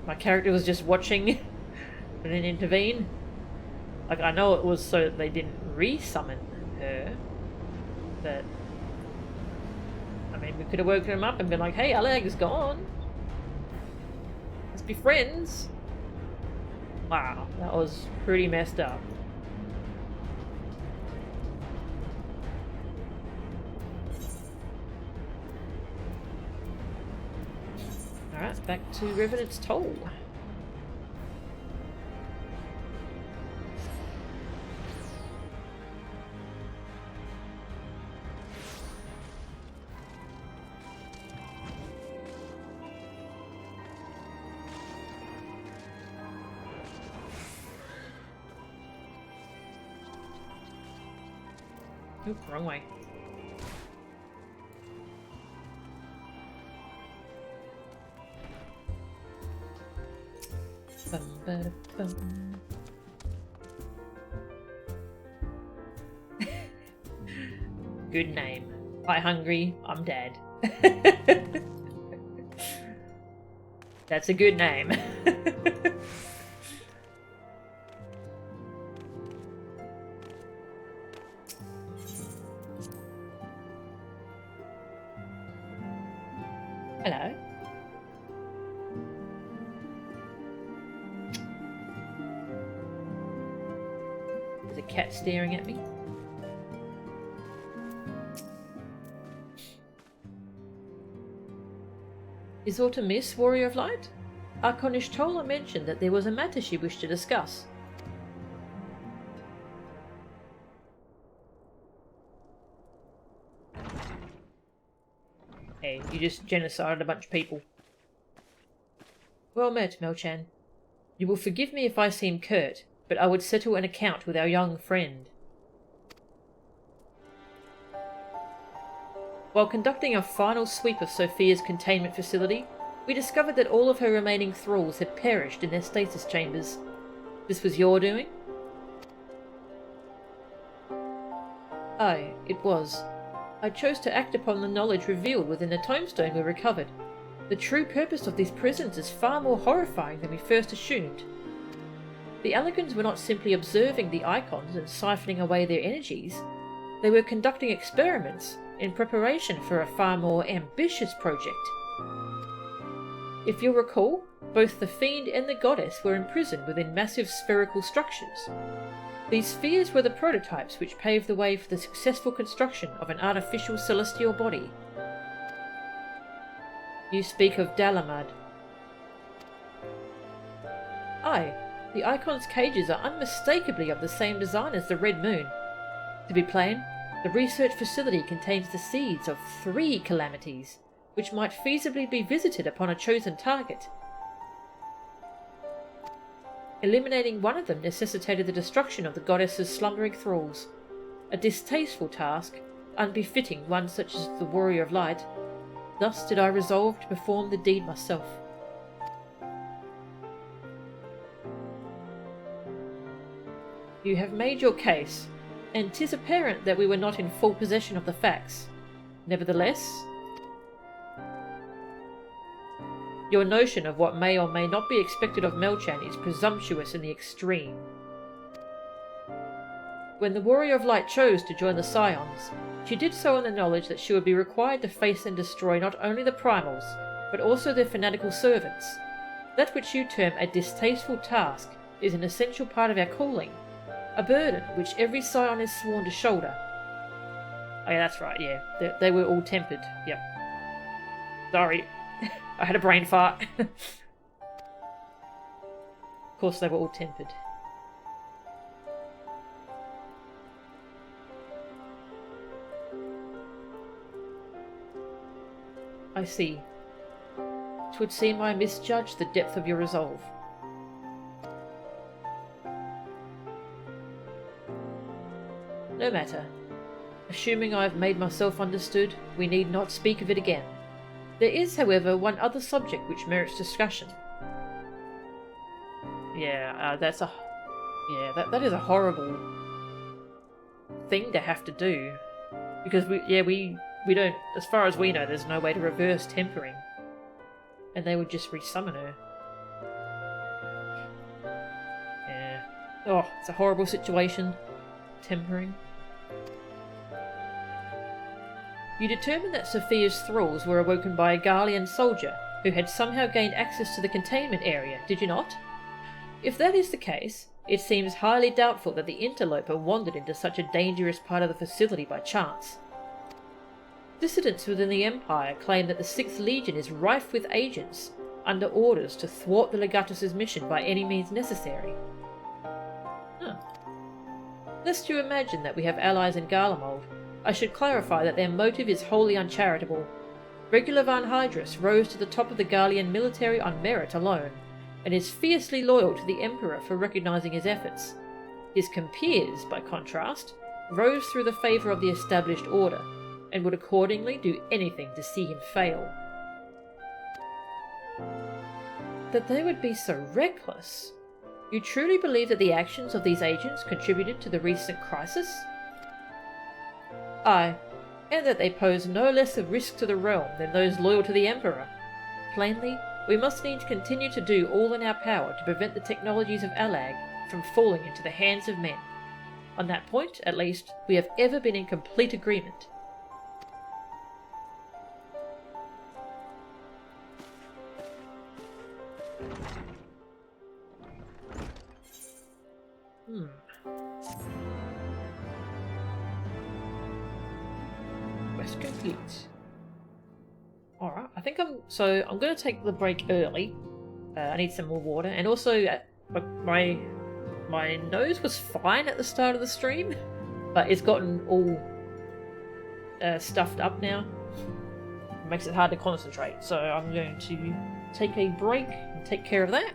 My character was just watching and didn't intervene. Like, I know it was so that they didn't re-summon her, but I mean, we could have woken him up and been like, hey, Oleg's gone. Let's be friends. Wow, that was pretty messed up. Alright, back to Revenant's Toll. Oop, wrong way. Bum. Good name. Hi hungry, I'm dead. That's a good name. Hello. There's a cat staring at me. Is aught amiss, Warrior of Light? Archonish Tola mentioned that there was a matter she wished to discuss. Hey, you just genocided a bunch of people. Well met, Melchan. You will forgive me if I seem curt, but I would settle an account with our young friend. While conducting our final sweep of Sophia's containment facility, we discovered that all of her remaining thralls had perished in their stasis chambers. This was your doing? Aye, it was. I chose to act upon the knowledge revealed within the tombstone we recovered. The true purpose of these prisons is far more horrifying than we first assumed. The Elegans were not simply observing the icons and siphoning away their energies. They were conducting experiments in preparation for a far more ambitious project. If you'll recall, both the Fiend and the Goddess were imprisoned within massive spherical structures. These spheres were the prototypes which paved the way for the successful construction of an artificial celestial body. You speak of Dalamad. Aye, the Icon's cages are unmistakably of the same design as the Red Moon. To be plain, the research facility contains the seeds of 3 calamities, which might feasibly be visited upon a chosen target. Eliminating one of them necessitated the destruction of the goddess's slumbering thralls, a distasteful task, unbefitting one such as the Warrior of Light. Thus did I resolve to perform the deed myself. You have made your case, and 'tis apparent that we were not in full possession of the facts. Nevertheless, your notion of what may or may not be expected of Melchan is presumptuous in the extreme. When the Warrior of Light chose to join the Scions, she did so in the knowledge that she would be required to face and destroy not only the primals, but also their fanatical servants. That which you term a distasteful task is an essential part of our calling. A burden which every Scion is sworn to shoulder. Oh yeah, that's right, yeah. They were all tempered. Yep. Sorry. I had a brain fart. Of course they were all tempered. I see. 'Twould seem I misjudged the depth of your resolve. No matter. Assuming I have made myself understood, we need not speak of it again. There is, however, one other subject which merits discussion. Yeah, that is a horrible thing to have to do. Because we don't, as far as we know, there's no way to reverse tempering. And they would just resummon her. Yeah. Oh, it's a horrible situation. Tempering. You determined that Sophia's thralls were awoken by a Garlean soldier who had somehow gained access to the containment area, did you not? If that is the case, it seems highly doubtful that the interloper wandered into such a dangerous part of the facility by chance. Dissidents within the Empire claim that the 6th Legion is rife with agents under orders to thwart the Legatus' mission by any means necessary. Huh. Lest you imagine that we have allies in Garlemald, I should clarify that their motive is wholly uncharitable. Regular Van Hydrus rose to the top of the Garlean military on merit alone, and is fiercely loyal to the Emperor for recognising his efforts. His compeers, by contrast, rose through the favour of the established order, and would accordingly do anything to see him fail. That they would be so reckless? You truly believe that the actions of these agents contributed to the recent crisis? Aye, and that they pose no less of risk to the realm than those loyal to the Emperor. Plainly, we must needs continue to do all in our power to prevent the technologies of Alag from falling into the hands of men. On that point, at least, we have ever been in complete agreement. Quest complete. Alright, I think I'm going to take the break early. I need some more water, and also my nose was fine at the start of the stream, but it's gotten all stuffed up now. It makes it hard to concentrate, so I'm going to take a break and take care of that,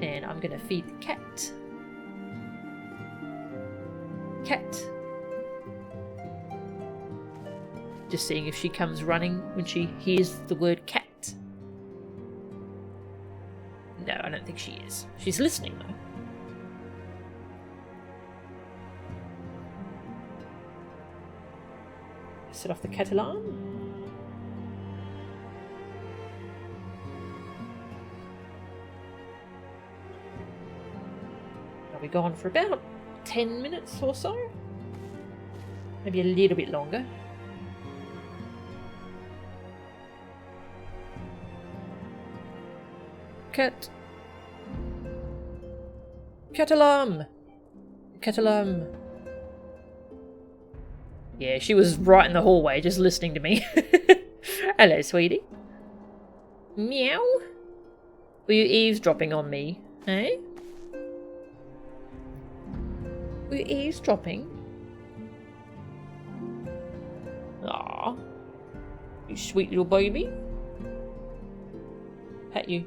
and I'm going to feed the cat. Just seeing if she comes running when she hears the word cat. No, I don't think she is. She's listening though. Set off the cat alarm. I'll be gone for about 10 minutes or so. Maybe a little bit longer. Cat. Cat alarm. Cat alarm. Yeah, she was right in the hallway just listening to me. Hello, sweetie. Meow. Were you eavesdropping on me, eh? Were you eavesdropping? Aw. You sweet little baby. Pet you.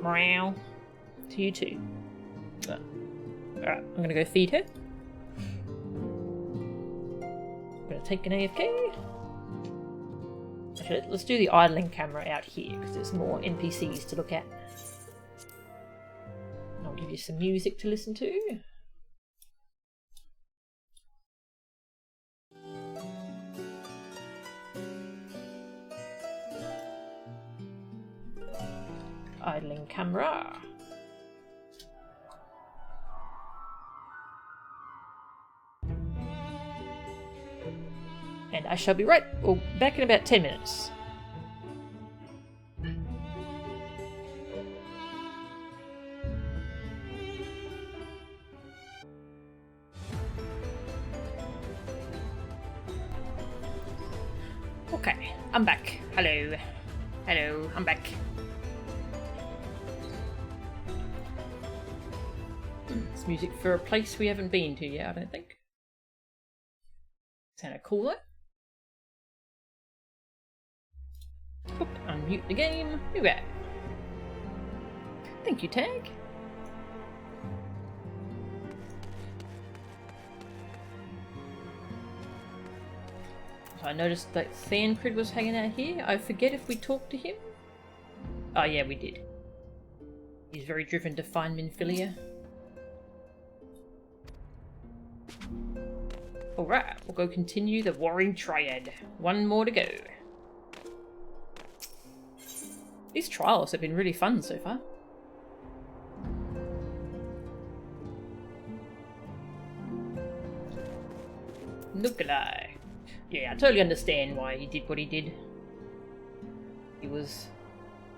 Meow. To you too. Alright, I'm gonna go feed her. I'm gonna take an AFK. Actually, let's do the idling camera out here because there's more NPCs to look at. I'll give you some music to listen to. Idling camera. And I shall be back in about 10 minutes. Okay, I'm back. Hello. Hello, I'm back. It's music for a place we haven't been to yet, I don't think. Sounded cool though. Oop, unmute the game. You're back. Thank you, Tag. I noticed that Thancred was hanging out here. I forget if we talked to him. Oh yeah, we did. He's very driven to find Minfilia. Alright, we'll go continue the Warring Triad. One more to go. These trials have been really fun so far. Unukalhai. Yeah, I totally understand why he did what he did. He was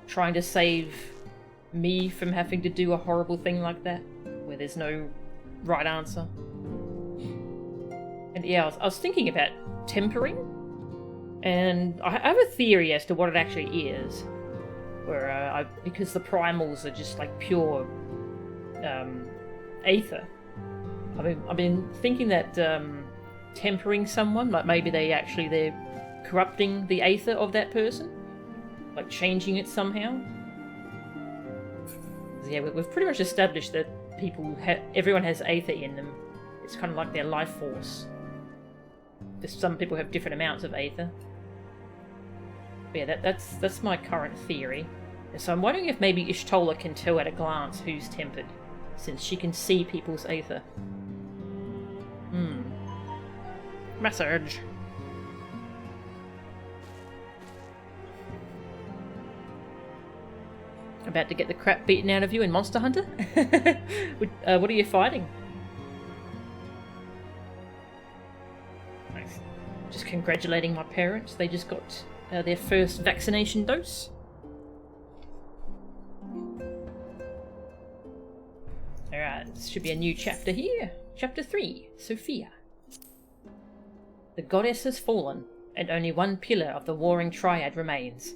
trying to save me from having to do a horrible thing like that, where there's no right answer. And yeah, I was thinking about tempering, and I have a theory as to what it actually is. Where because the primals are just like pure aether. I've been thinking that tempering someone, like maybe they're corrupting the aether of that person, like changing it somehow. Yeah, we've pretty much established that everyone has aether in them. It's kind of like their life force. Just some people have different amounts of aether. But yeah, that's my current theory. And so I'm wondering if maybe Y'shtola can tell at a glance who's tempered, since she can see people's aether. Message. About to get the crap beaten out of you in Monster Hunter? What are you fighting? Nice. Just congratulating my parents. They just got their first vaccination dose. Alright, this should be a new chapter here. Chapter 3, Sophia. The goddess has fallen, and only one pillar of the Warring Triad remains.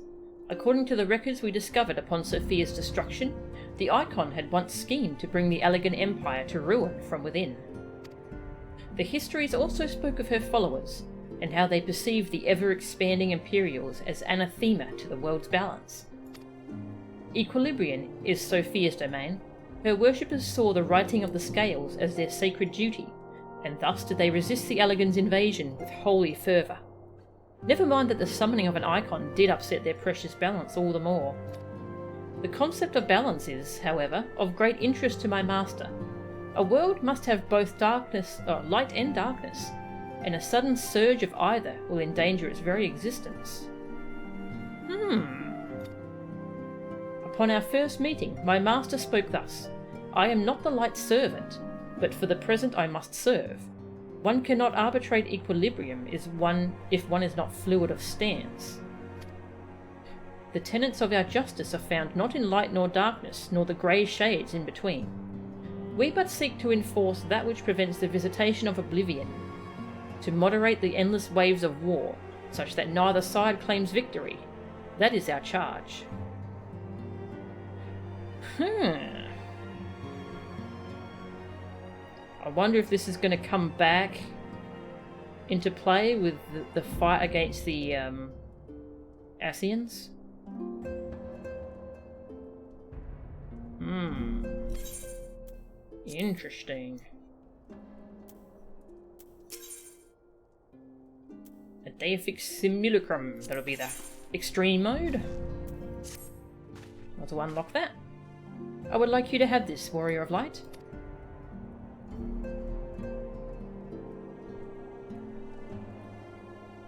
According to the records we discovered upon Sophia's destruction, the Icon had once schemed to bring the Elegant Empire to ruin from within. The histories also spoke of her followers, and how they perceived the ever-expanding Imperials as anathema to the world's balance. Equilibrium is Sophia's domain. Her worshippers saw the righting of the scales as their sacred duty, and thus did they resist the Elegans' invasion with holy fervour. Never mind that the summoning of an icon did upset their precious balance all the more. The concept of balance is, however, of great interest to my master. A world must have both light and darkness, and a sudden surge of either will endanger its very existence. Upon our first meeting, my master spoke thus: I am not the light's servant, but for the present I must serve. One cannot arbitrate equilibrium if one is not fluid of stance. The tenets of our justice are found not in light nor darkness, nor the grey shades in between. We but seek to enforce that which prevents the visitation of oblivion, to moderate the endless waves of war, such that neither side claims victory. That is our charge. I wonder if this is going to come back into play with the fight against the Scions. Interesting. A Deific Simulacrum. That'll be the extreme mode. Want to unlock that? I would like you to have this, Warrior of Light.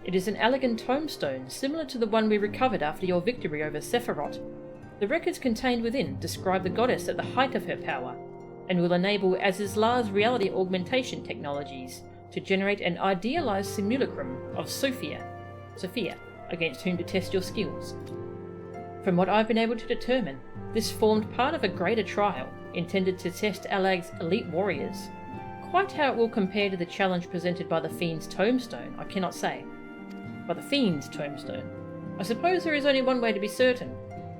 It is an elegant tombstone, similar to the one we recovered after your victory over Sephiroth. The records contained within describe the goddess at the height of her power, and will enable Azizlar's reality augmentation technologies to generate an idealized simulacrum of Sophia, against whom to test your skills. From what I've been able to determine, this formed part of a greater trial intended to test Alag's elite warriors. Quite how it will compare to the challenge presented by the Fiend's tombstone, I cannot say. by the Fiend's tombstone. I suppose there is only one way to be certain.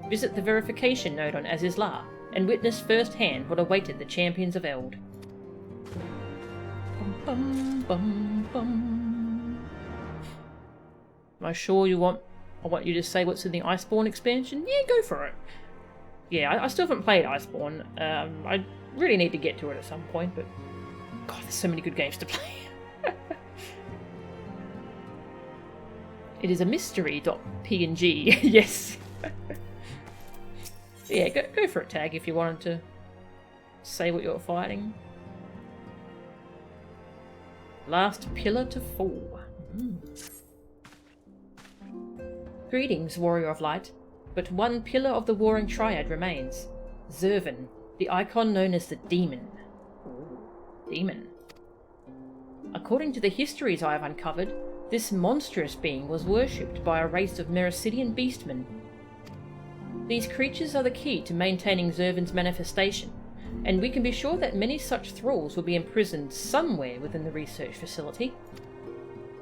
Visit the verification node on Azizlar and witness firsthand what awaited the champions of Eld. Bum, bum, bum, bum. Am I sure I want you to say what's in the Iceborne expansion? Yeah, go for it. Yeah, I still haven't played Iceborne. I really need to get to it at some point, but God, there's so many good games to play. It is a mystery.png. Yes. Yeah, go for it, Tag, if you wanted to say what you're fighting. Last pillar to fall. Greetings, Warrior of Light. But one pillar of the Warring Triad remains. Zervan, the icon known as the Demon. Ooh, Demon. According to the histories I have uncovered, this monstrous being was worshipped by a race of Mericidian beastmen. These creatures are the key to maintaining Zervan's manifestation, and we can be sure that many such thralls will be imprisoned somewhere within the research facility.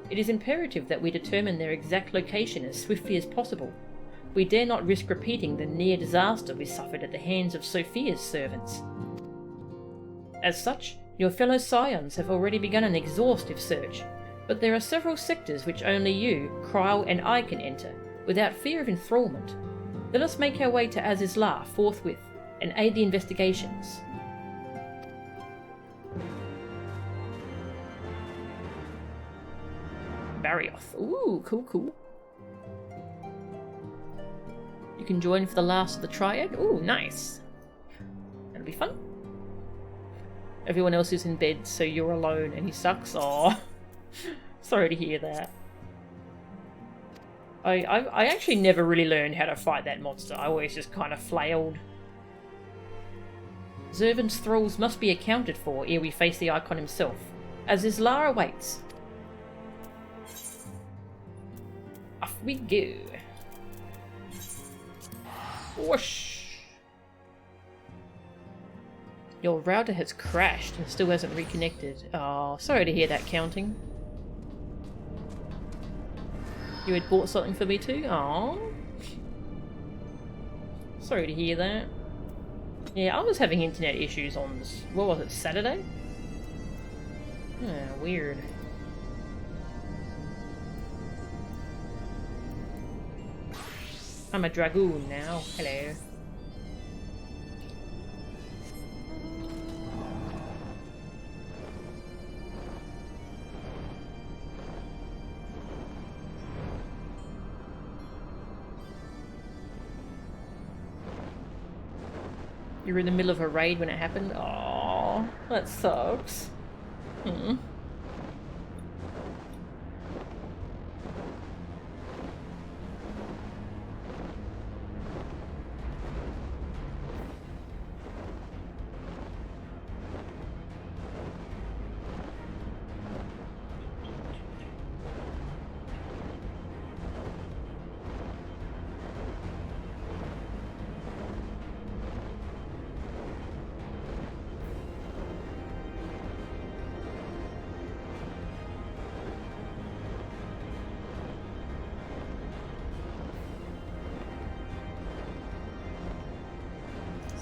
It is imperative that we determine their exact location as swiftly as possible. We dare not risk repeating the near disaster we suffered at the hands of Sophia's servants. As such, your fellow Scions have already begun an exhaustive search, but there are several sectors which only you, Kryl, and I can enter, without fear of enthrallment. Let us make our way to Azizlar forthwith, and aid the investigations. Barioth. Ooh, cool. You can join for the last of the Triad. Ooh, nice. That'll be fun. Everyone else is in bed, so you're alone and he sucks. Aw. Sorry to hear that. I actually never really learned how to fight that monster. I always just kind of flailed. Zervan's thralls must be accounted for ere we face the icon himself, as Azizlar awaits. Off we go. Whoosh! Your router has crashed and still hasn't reconnected. Oh, sorry to hear that, Counting. You had bought something for me too? Aww. Sorry to hear that. Yeah, I was having internet issues on, what was it, Saturday? Weird. I'm a dragoon now. Hello. You were in the middle of a raid when it happened? Aww, that sucks.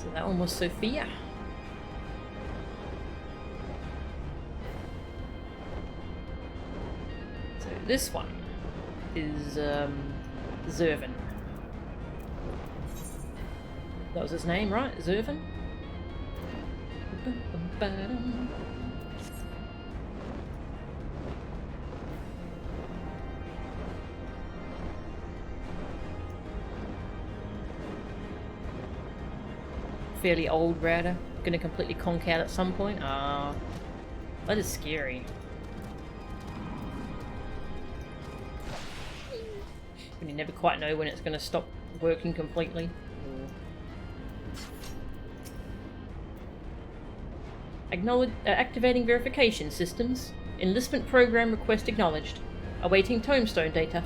So that one was Sophia. So this one is Zervan. That was his name, right? Zervan? Fairly old router. Gonna completely conk out at some point. Ah, that is scary. When you never quite know when it's gonna stop working completely. Activating verification systems. Enlistment program request acknowledged. Awaiting tombstone data.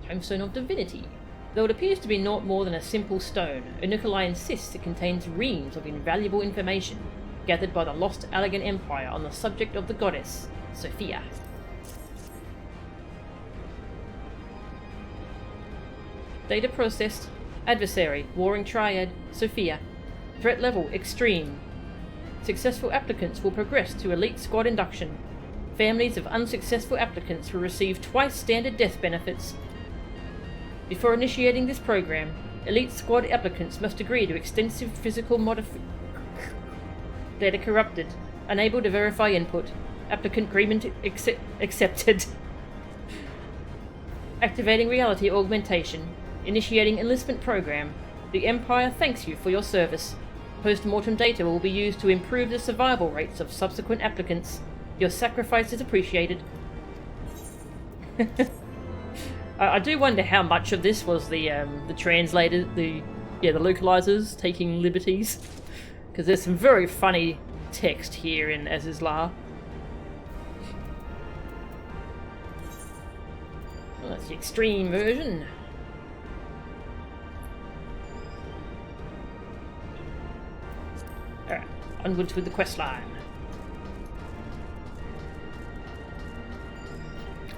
Tombstone of Divinity. Though it appears to be naught more than a simple stone, Unukalhai insists it contains reams of invaluable information gathered by the lost Allegan Empire on the subject of the goddess, Sophia. Data processed. Adversary, Warring Triad, Sophia. Threat level, extreme. Successful applicants will progress to Elite Squad induction. Families of unsuccessful applicants will receive twice standard death benefits. Before initiating this program, Elite Squad applicants must agree to extensive physical Data corrupted. Unable to verify input. Applicant agreement accepted. Activating reality augmentation. Initiating enlistment program. The Empire thanks you for your service. Post-mortem data will be used to improve the survival rates of subsequent applicants. Your sacrifice is appreciated. I do wonder how much of this was the translators, the localizers taking liberties, because there's some very funny text here in Azizlar. Well, that's the extreme version. Alright, onwards with the quest line.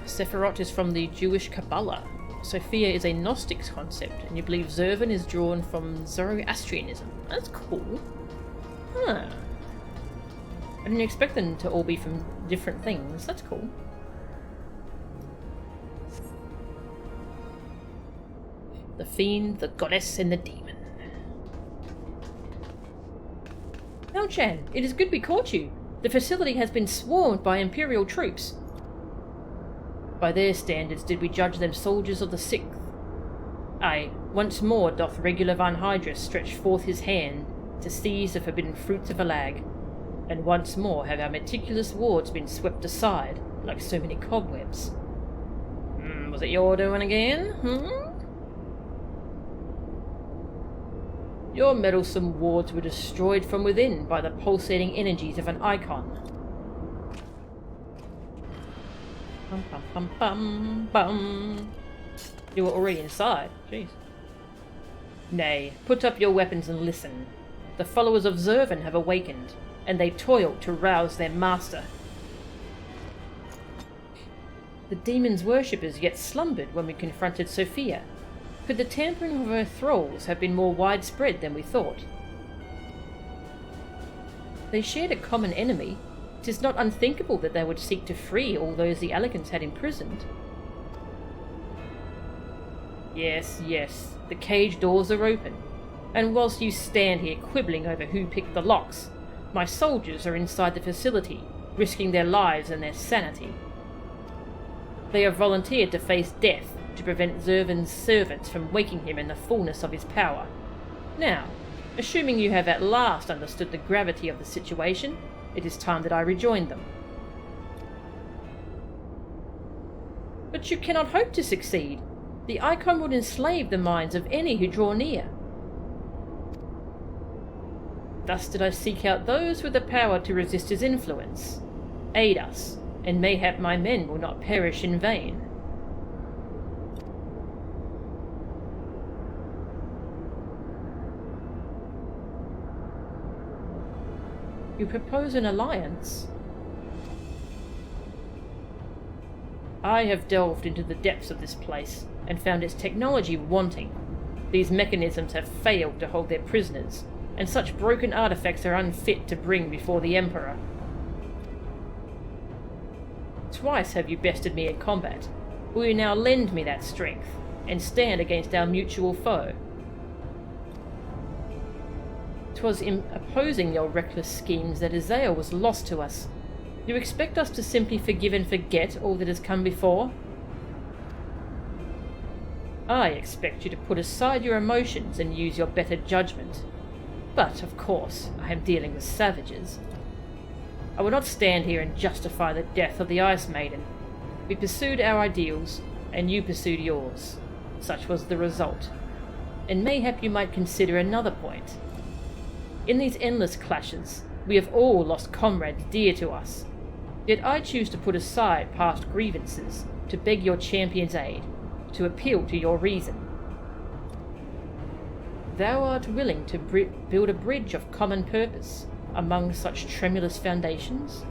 Sephiroth is from the Jewish Kabbalah. Sophia is a Gnostic concept, and you believe Zervan is drawn from Zoroastrianism. That's cool. Huh. I didn't expect them to all be from different things. That's cool. The Fiend, the Goddess, and the Demon. Mao-chan, it is good we caught you. The facility has been swarmed by Imperial troops. By their standards did we judge them soldiers of the 6th. Aye, once more doth regular Van Hydrus stretch forth his hand to seize the forbidden fruits of Alag, and once more have our meticulous wards been swept aside like so many cobwebs. Was it your doing again? Your meddlesome wards were destroyed from within by the pulsating energies of an icon. Bum, bum, bum, bum, bum. You were already inside. Jeez. Nay, put up your weapons and listen. The followers of Zervan have awakened, and they toil to rouse their master. The demon's worshippers yet slumbered when we confronted Sophia. Could the tampering of her thralls have been more widespread than we thought? They shared a common enemy. 'Tis not unthinkable that they would seek to free all those the elegants had imprisoned. Yes, yes, the cage doors are open, and whilst you stand here quibbling over who picked the locks, my soldiers are inside the facility, risking their lives and their sanity. They have volunteered to face death to prevent Zervan's servants from waking him in the fullness of his power. Now, assuming you have at last understood the gravity of the situation, it is time that I rejoin them. But you cannot hope to succeed. The icon would enslave the minds of any who draw near. Thus did I seek out those with the power to resist his influence. Aid us, and mayhap my men will not perish in vain. You propose an alliance? I have delved into the depths of this place, and found its technology wanting. These mechanisms have failed to hold their prisoners, and such broken artifacts are unfit to bring before the Emperor. Twice have you bested me in combat. Will you now lend me that strength, and stand against our mutual foe? 'Twas in opposing your reckless schemes that Azael was lost to us. You expect us to simply forgive and forget all that has come before? I expect you to put aside your emotions and use your better judgment. But, of course, I am dealing with savages. I will not stand here and justify the death of the Ice Maiden. We pursued our ideals, and you pursued yours. Such was the result. And mayhap you might consider another point. In these endless clashes, we have all lost comrades dear to us. Yet I choose to put aside past grievances, to beg your champion's aid, to appeal to your reason. Thou art willing to build a bridge of common purpose among such tremulous foundations?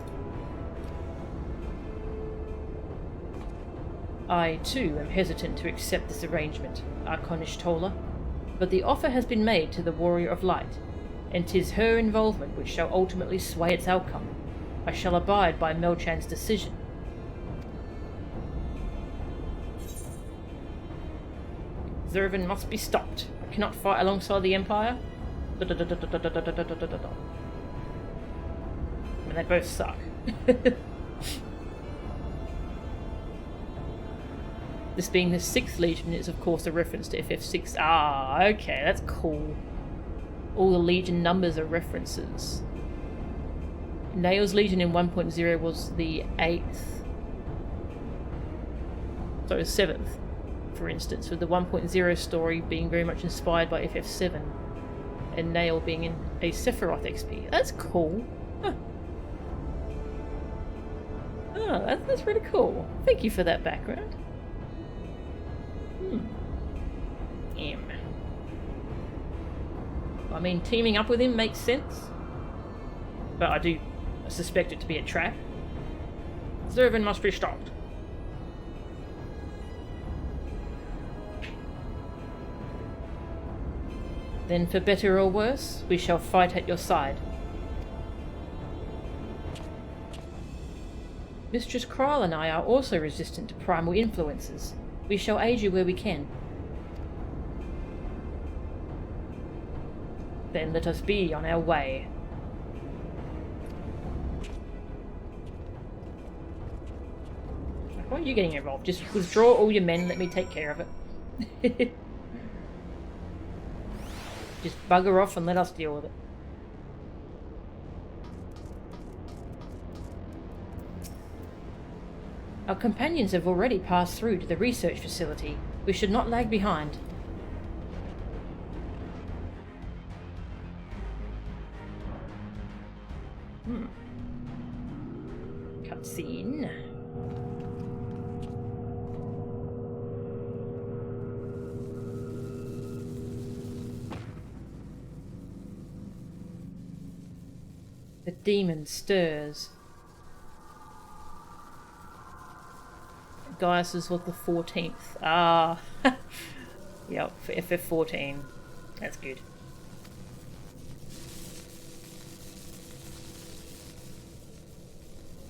I, too, am hesitant to accept this arrangement, Archonish Tola, but the offer has been made to the Warrior of Light, and 'tis her involvement which shall ultimately sway its outcome. I shall abide by Melchan's decision. Zervin must be stopped. I cannot fight alongside the Empire. I mean, they both suck. This being the 6th Legion is of course a reference to FF6. Ah, okay, that's cool. All the Legion numbers are references. Nail's Legion in 1.0 was the 8th. So 7th, for instance, with the 1.0 story being very much inspired by FF7, and Nail being in a Sephiroth XP. That's cool. Huh. Oh, that's really cool. Thank you for that background. I mean, teaming up with him makes sense, but I suspect it to be a trap. Zervin must be stopped. Then, for better or worse, we shall fight at your side. Mistress Kral and I are also resistant to primal influences. We shall aid you where we can. Then let us be on our way. Why are you getting involved? Just withdraw all your men, let me take care of it. Just bugger off and let us deal with it. Our companions have already passed through to the research facility. We should not lag behind. Cutscene. The demon stirs. Gaius was the 14th. Ah. Yep, for FF14. That's good.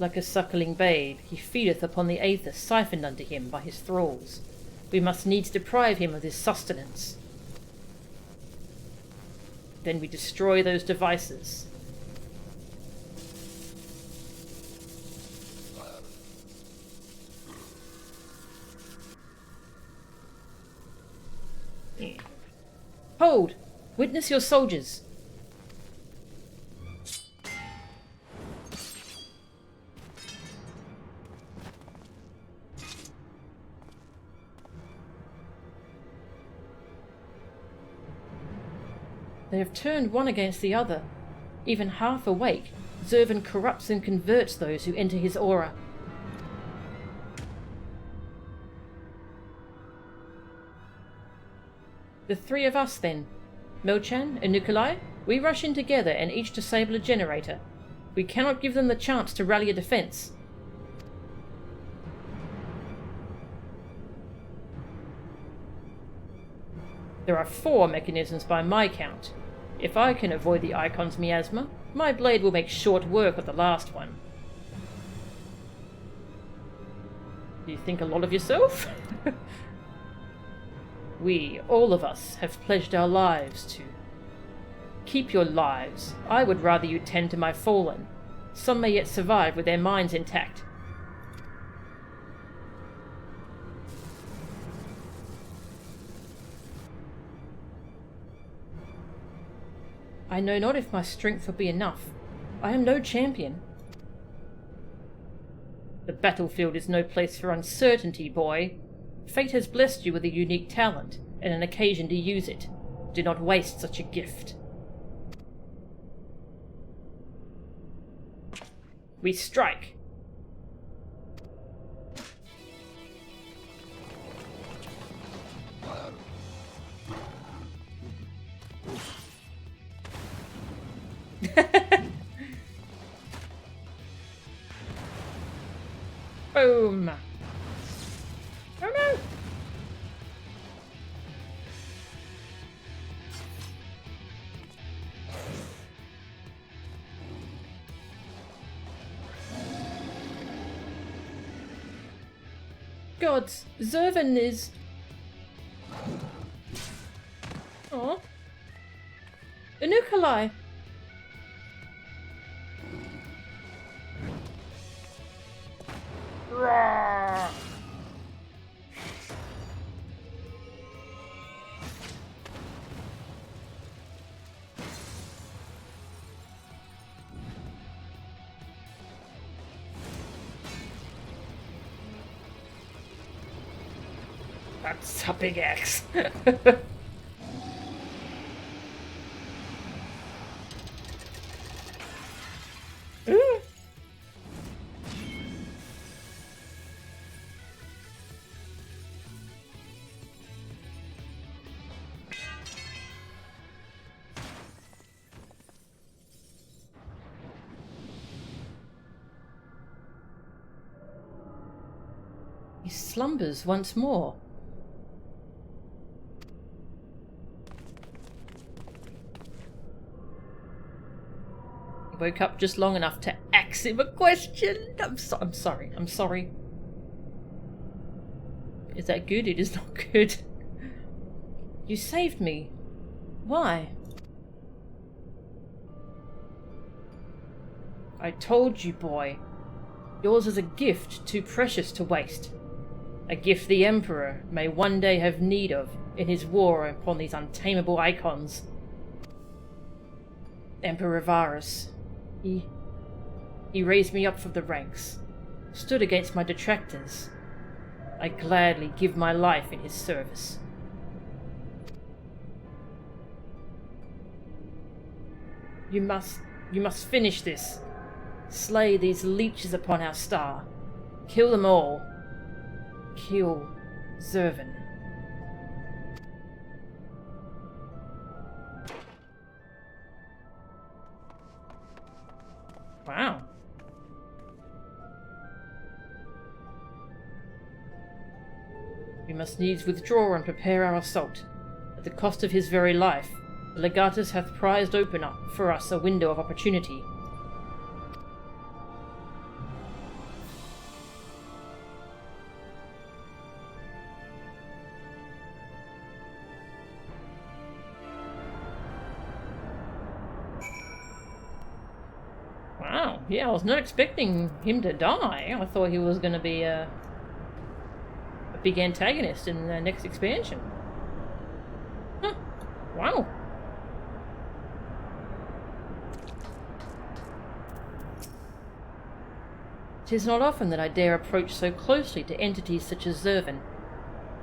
Like a suckling babe, he feedeth upon the aether siphoned unto him by his thralls. We must needs deprive him of his sustenance. Then we destroy those devices. Hold! Witness your soldiers! They have turned one against the other. Even half awake, Zervin corrupts and converts those who enter his aura. The 3 of us, then. Melchan and Unukalhai, we rush in together and each disable a generator. We cannot give them the chance to rally a defense. There are 4 mechanisms by my count. If I can avoid the Icon's miasma, my blade will make short work of the last one. Do you think a lot of yourself? We, all of us, have pledged our lives to... Keep your lives. I would rather you tend to my fallen. Some may yet survive with their minds intact. I know not if my strength will be enough. I am no champion. The battlefield is no place for uncertainty, boy. Fate has blessed you with a unique talent, and an occasion to use it. Do not waste such a gift. We strike! Boom! God, Zervan is... Oh. Unukalhai. That's a big axe. He slumbers once more. He woke up just long enough to ask him a question. I'm sorry. I'm sorry. Is that good? It is not good. You saved me. Why? I told you, boy. Yours is a gift too precious to waste. A gift the Emperor may one day have need of in his war upon these untamable icons. Emperor Varus. He raised me up from the ranks, stood against my detractors. I gladly give my life in his service. You must finish this. Slay these leeches upon our star. Kill them all. Kill Zervan. Wow. We must needs withdraw and prepare our assault. At the cost of his very life, the legatus hath prized open up for us a window of opportunity. Wow, yeah, I was not expecting him to die. I thought he was going to be a big antagonist in the next expansion. Huh. Wow. It is not often that I dare approach so closely to entities such as Zervan.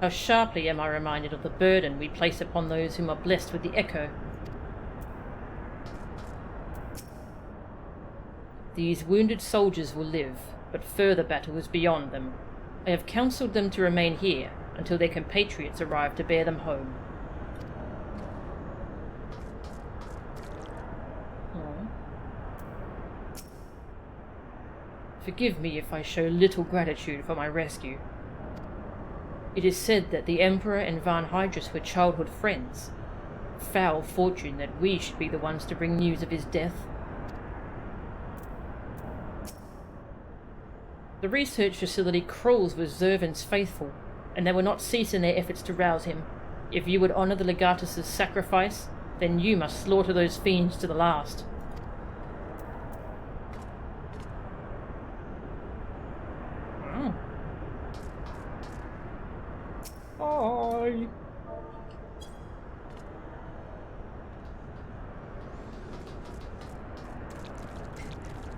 How sharply am I reminded of the burden we place upon those whom are blessed with the Echo. These wounded soldiers will live, but further battle is beyond them. I have counselled them to remain here until their compatriots arrive to bear them home. Forgive me if I show little gratitude for my rescue. It is said that the Emperor and Van Hydrus were childhood friends. Foul fortune that we should be the ones to bring news of his death. The research facility crawls with Zervan's faithful, and they will not cease in their efforts to rouse him. If you would honour the Legatus' sacrifice, then you must slaughter those fiends to the last. Wow. Bye.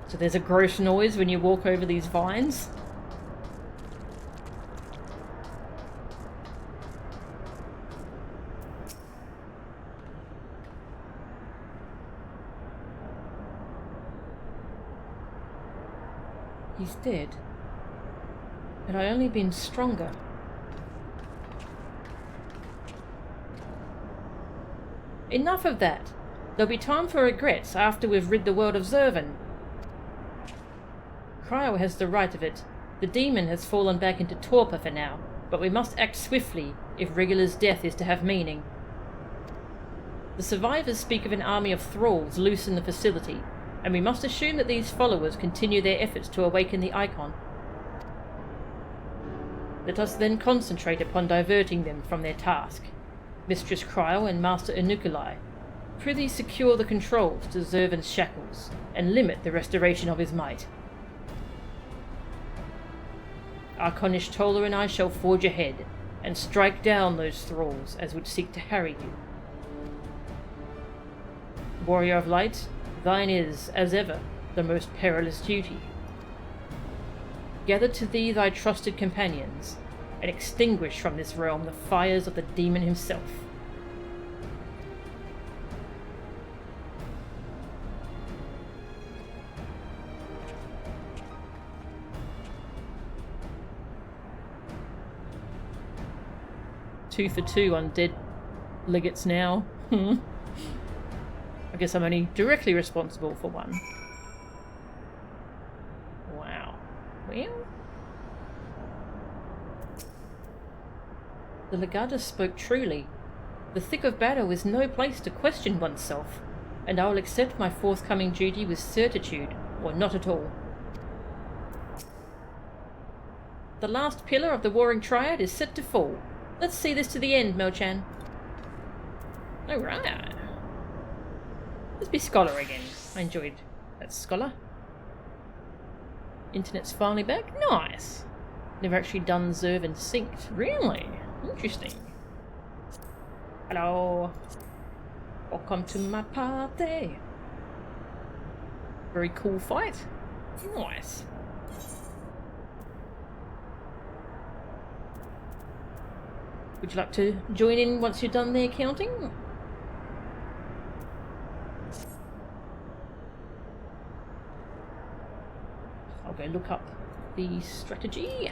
So there's a gross noise when you walk over these vines. He's dead. Had I only been stronger. Enough of that. There'll be time for regrets after we've rid the world of Zervan. Cryo has the right of it. The demon has fallen back into torpor for now, but we must act swiftly if Regular's death is to have meaning. The survivors speak of an army of thralls loose in the facility, and we must assume that these followers continue their efforts to awaken the icon. Let us then concentrate upon diverting them from their task. Mistress Cryle and Master Unukalhai, prithee secure the controls to Zervan's shackles, and limit the restoration of his might. Archonish Tola and I shall forge ahead, and strike down those thralls as would seek to harry you. Warrior of Light, thine is, as ever, the most perilous duty. Gather to thee thy trusted companions, and extinguish from this realm the fires of the demon himself. Two for two on dead legates now. I guess I'm only directly responsible for one. Wow. Well, the Legata spoke truly. The thick of battle is no place to question oneself, and I will accept my forthcoming duty with certitude, or not at all. The last pillar of the Warring Triad is set to fall. Let's see this to the end, Melchan. Alright. Let's be Scholar again. I enjoyed that Scholar. Internet's finally back? Nice. Never actually done Zervan synced. Really? Interesting. Hello. Welcome to my party. Very cool fight. Nice. Would you like to join in once you're done there counting? I'll go look up the strategy.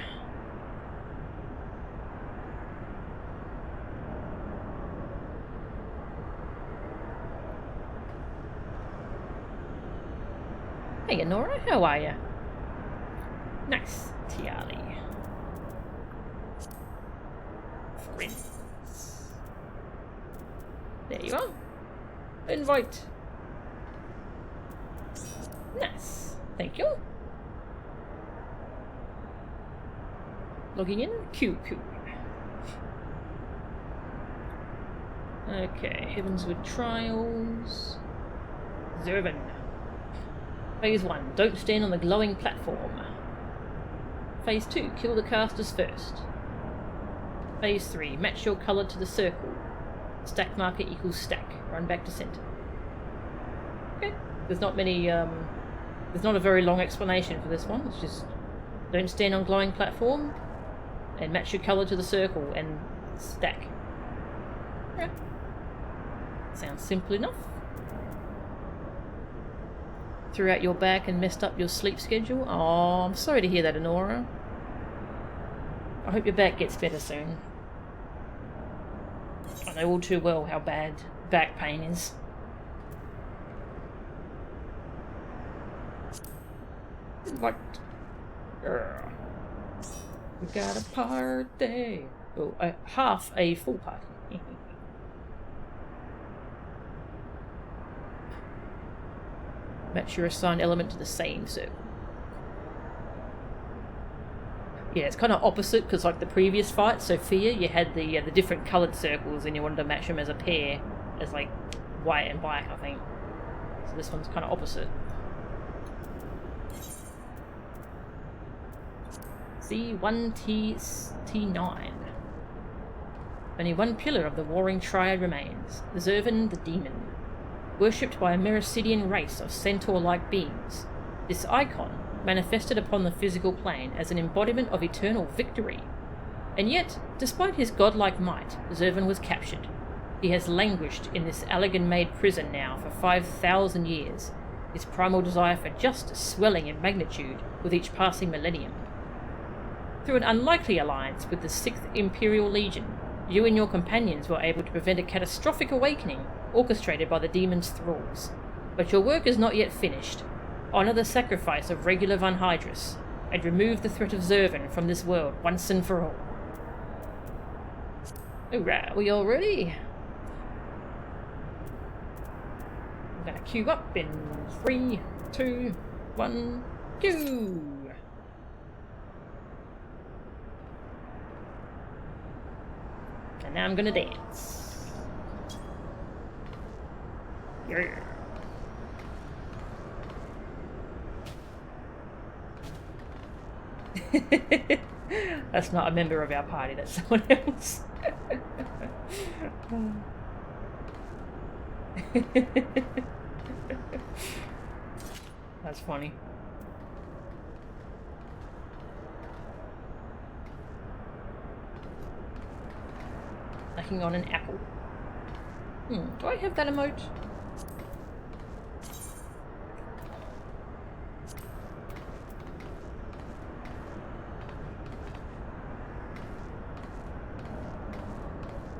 Hey Nora, how are you? Nice, Tiali. Friends. There you are. Invite. Nice. Thank you. Logging in. Q. Okay. Heavensward Trials. Zervan. Phase 1. Don't stand on the glowing platform. Phase 2. Kill the casters first. Phase 3. Match your colour to the circle. Stack marker equals stack. Run back to centre. Okay. There's not many, there's not a very long explanation for this one. It's just don't stand on glowing platform and match your colour to the circle and stack. Yeah. Sounds simple enough. Threw out your back and messed up your sleep schedule? Oh, I'm sorry to hear that, Honora. I hope your back gets better soon. I know all too well how bad back pain is. What? We got a party. Oh, half a full party. Match your assigned element to the same circle. Yeah, it's kind of opposite because, like the previous fight, Sophia, you had the different coloured circles and you wanted to match them as a pair, as like white and black, I think. So this one's kind of opposite. C1T9. Only one pillar of the Warring Triad remains, Zervan the Demon. Worshipped by a Mericidian race of centaur-like beings, this icon manifested upon the physical plane as an embodiment of eternal victory. And yet, despite his godlike might, Zervan was captured. He has languished in this Allagan-made prison now for 5,000 years, his primal desire for justice swelling in magnitude with each passing millennium. Through an unlikely alliance with the 6th Imperial Legion, you and your companions were able to prevent a catastrophic awakening orchestrated by the demon's thralls. But your work is not yet finished. Honour the sacrifice of regular Van Hydrus, and remove the threat of Zervan from this world once and for all. Alright, we all ready? I'm gonna queue up in 3, 2, 1, go! And now I'm gonna dance. Yeah. That's not a member of our party, that's someone else. That's funny. Snacking on an apple. Do I have that emote?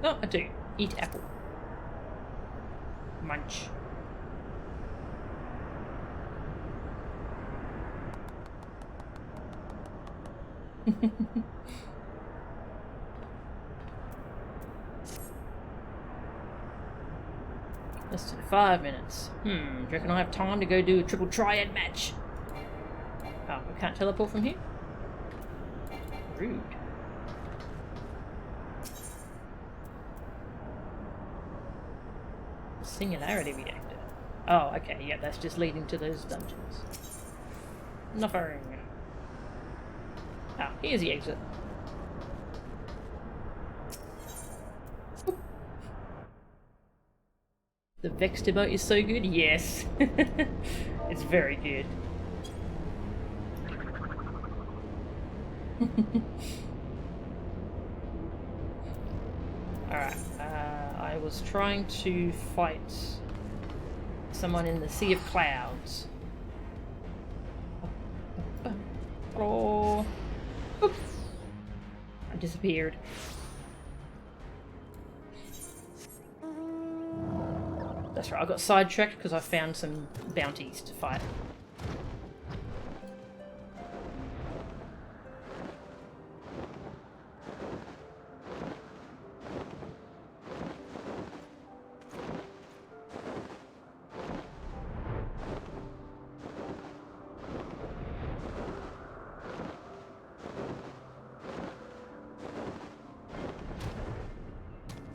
Oh, I do. Eat apple. Munch. Less than 5 minutes. Do you reckon I have time to go do a triple triad match? Oh, I can't teleport from here? Rude. Singularity reactor. Oh, okay, yeah, that's just leading to those dungeons. Nothing. Ah, here's the exit. Oop. The Vexed emote is so good? Yes. It's very good. Alright, I was trying to fight someone in the Sea of Clouds. Oh. Oops. I disappeared. That's right, I got sidetracked because I found some bounties to fight.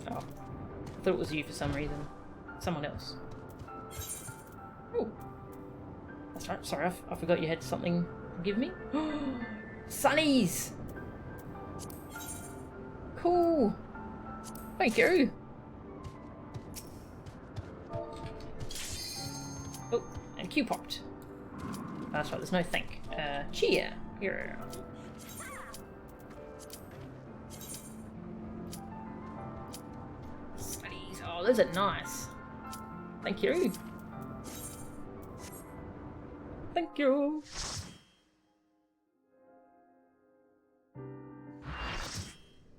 I thought it was you for some reason. Someone else. Oh, that's right. Sorry, I forgot you had something to give me. Sunnies! Cool! Thank you! Oh, and Q popped. That's right, there's no thank. Cheer! Here. Sunnies! Oh, those are nice. Thank you. Thank you.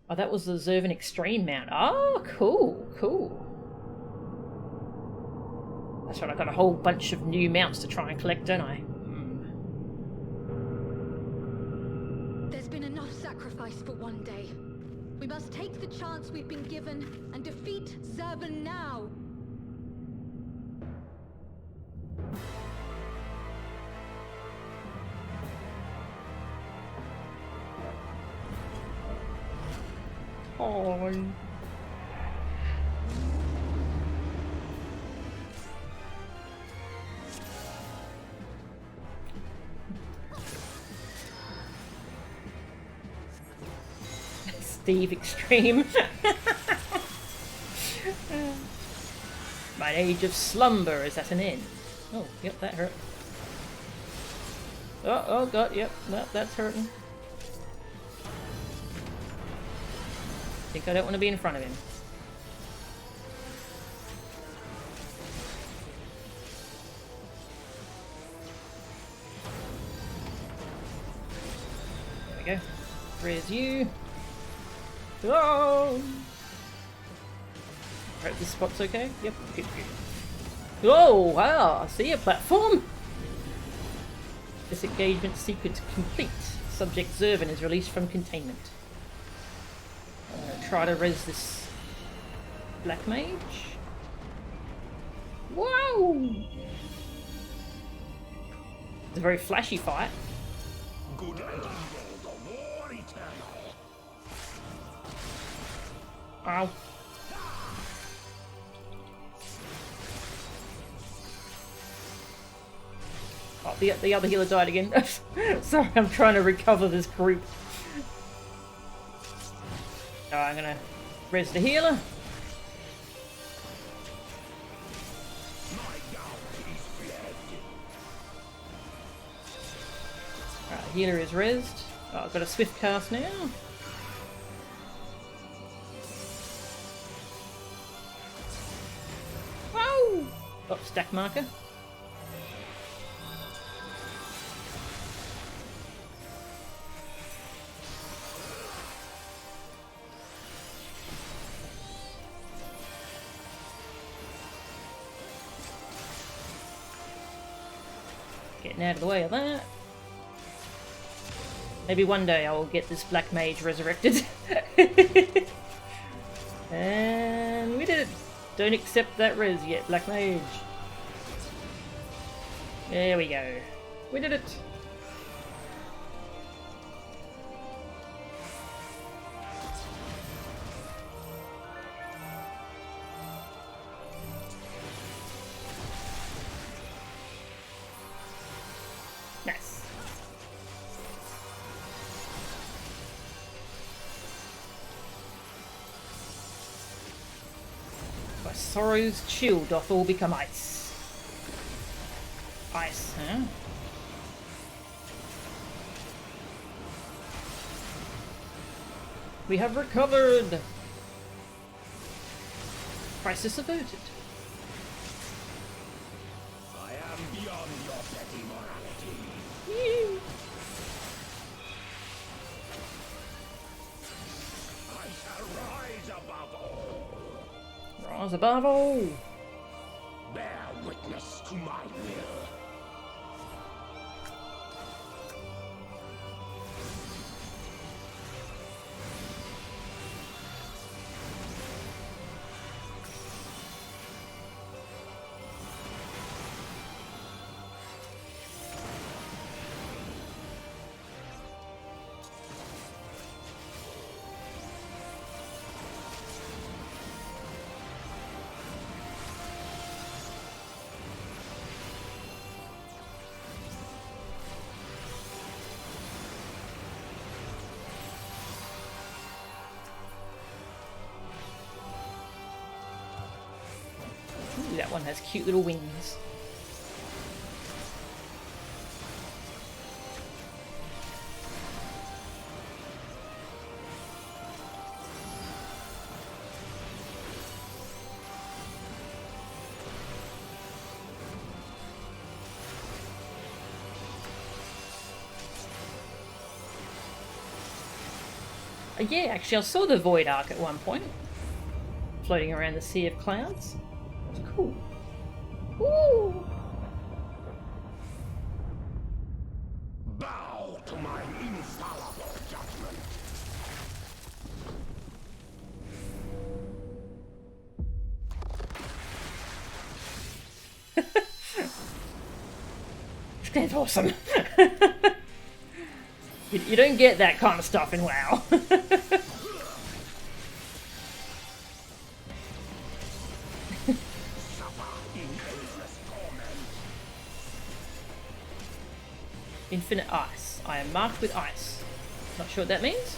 Oh, that was the Zervan Extreme mount. Oh, cool, cool. That's right, I got a whole bunch of new mounts to try and collect, don't I? There's been enough sacrifice for one day. We must take the chance we've been given and defeat Zervan now. Oh. Steve Extreme. My age of slumber is at an end. Oh, yep, that hurt. Oh god, yep, that's hurting. I think I don't want to be in front of him. There we go. Where's you? Oh! Hope this spot's okay. Yep, good. Oh, wow! I see a platform! Disengagement sequence complete. Subject Zervan is released from containment. Try to res this black mage. Whoa! It's a very flashy fight. Good and evil, the war eternal. Ow. Oh, the other healer died again. Sorry, I'm trying to recover this group. Alright, I'm gonna res the healer. Alright, healer is resed. Oh, I've got a swift cast now. Whoa! Oh, stack marker. Getting out of the way of that. Maybe one day I will get this black mage resurrected. And we did it. Don't accept that res yet, black mage. There we go. We did it. Nice. By sorrow's chill doth all become ice. Ice, huh? We have recovered! Crisis averted. I am beyond your petty morality. Yee. I shall rise above all. Rise above all! Bear witness to my will. Ooh, that one has cute little wings. Yeah, actually I saw the Void Arc at one point. Floating around the sea of clouds. It's cool. Ooh! Bow to my infallible judgment. That's awesome. You don't get that kind of stuff in WoW. Infinite ice. I am marked with ice. Not sure what that means.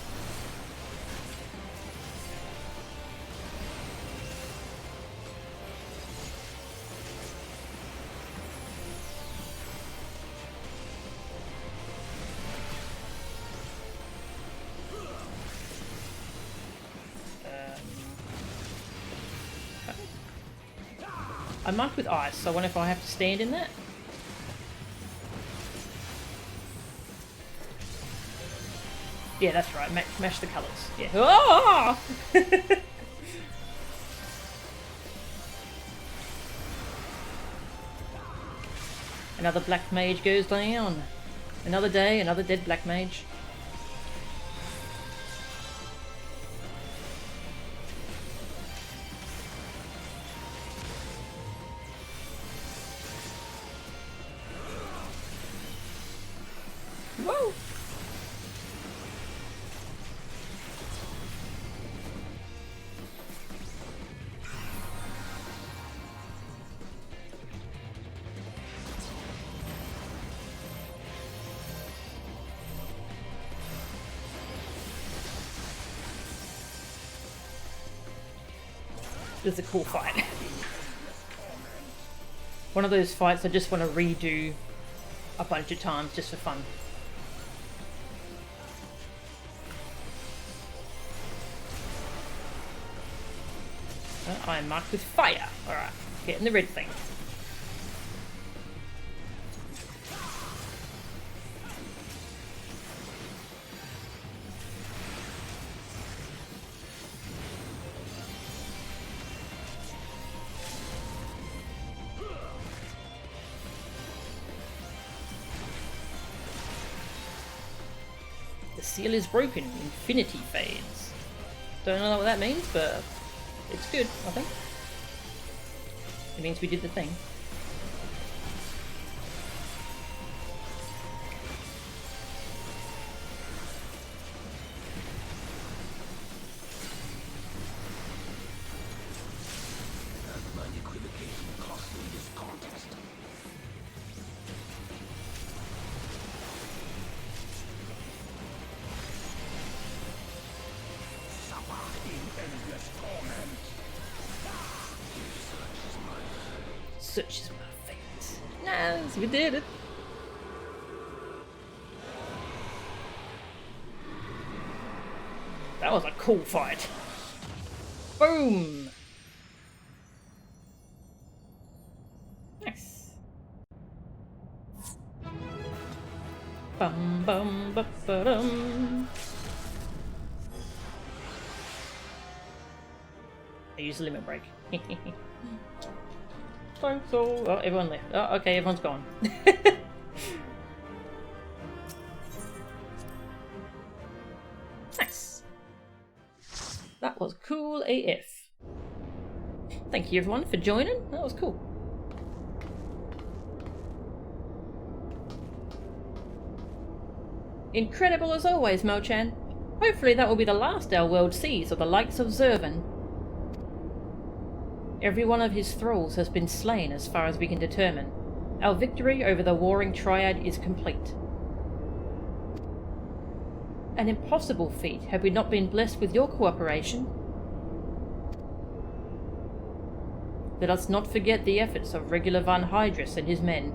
I'm marked with ice, so I wonder if I have to stand in that. Yeah, that's right. Mash the colours. Yeah. Oh! Another black mage goes down. Another day, another dead black mage. Whoa! It was a cool fight. One of those fights I just want to redo a bunch of times just for fun. I'm marked with fire. Alright, getting the red thing. The seal is broken. Infinity fades. Don't know what that means, but it's good, I think. It means we did the thing. My equivocation cost me this contest. Suffer in endless torment. Such is my fate. Nice, we did it. That was a cool fight. Boom. Nice. Bum bum ba ba dum. I use the limit break. Thanks all. Oh, everyone left. Oh, okay, everyone's gone. Nice. That was cool AF. Thank you everyone for joining. That was cool. Incredible as always, Mo-chan. Hopefully that will be the last our world sees of the likes of Zervan. Every one of his thralls has been slain as far as we can determine. Our victory over the Warring Triad is complete. An impossible feat had we not been blessed with your cooperation. Let us not forget the efforts of regular Van Hydrus and his men.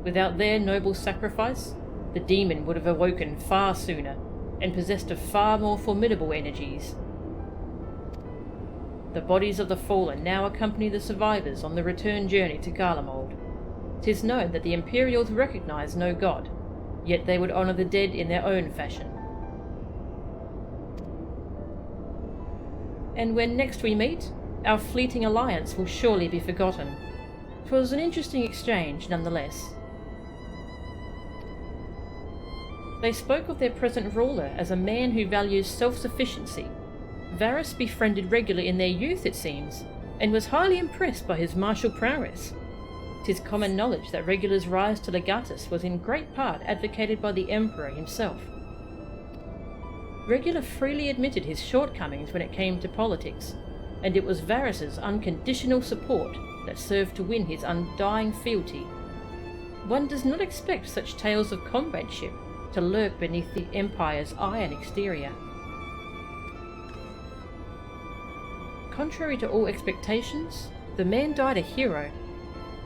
Without their noble sacrifice, the demon would have awoken far sooner, and possessed of far more formidable energies. The bodies of the fallen now accompany the survivors on the return journey to Garlemald. 'Tis known that the Imperials recognize no god, yet they would honor the dead in their own fashion. And when next we meet, our fleeting alliance will surely be forgotten. 'Twas an interesting exchange, nonetheless. They spoke of their present ruler as a man who values self-sufficiency. Varys befriended regular in their youth, it seems, and was highly impressed by his martial prowess. 'Tis common knowledge that Regular's rise to Legatus was in great part advocated by the Emperor himself. Regular freely admitted his shortcomings when it came to politics, and it was Varys's unconditional support that served to win his undying fealty. One does not expect such tales of comradeship to lurk beneath the Empire's iron exterior. Contrary to all expectations, the man died a hero.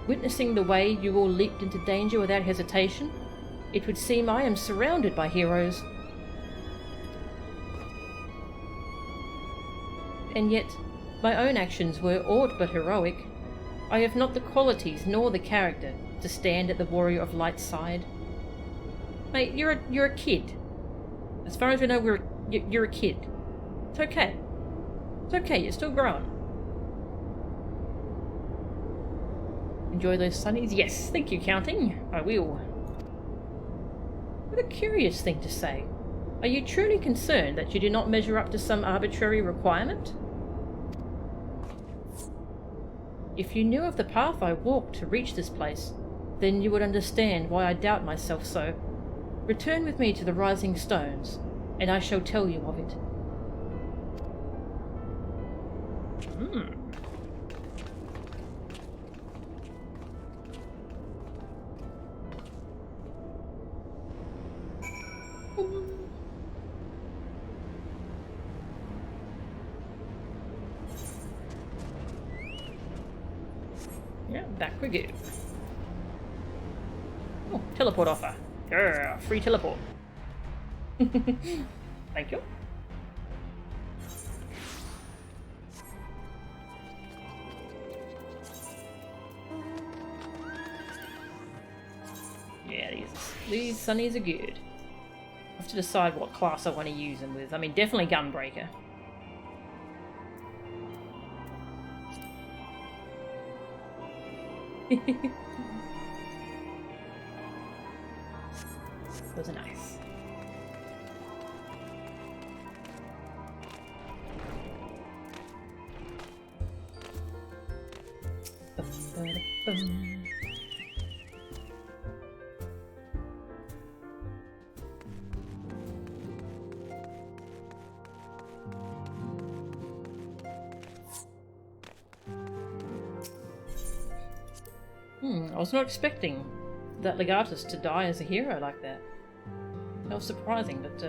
Witnessing the way you all leaped into danger without hesitation, it would seem I am surrounded by heroes. And yet, my own actions were aught but heroic. I have not the qualities nor the character to stand at the Warrior of Light's side. Mate, you're a kid. As far as we know, you're a kid. It's okay. It's okay, you're still growing. Enjoy those sunnies? Yes, thank you, Counting. I will. What a curious thing to say. Are you truly concerned that you do not measure up to some arbitrary requirement? If you knew of the path I walked to reach this place, then you would understand why I doubt myself so. Return with me to the Rising Stones, and I shall tell you of it. back we go. Oh, teleport offer. Grr, free teleport. Thank you. Yeah, these sunnies are good. I have to decide what class I want to use them with. I mean, definitely Gunbreaker. Those are nice. I was not expecting that Legatus to die as a hero like that. That was surprising, but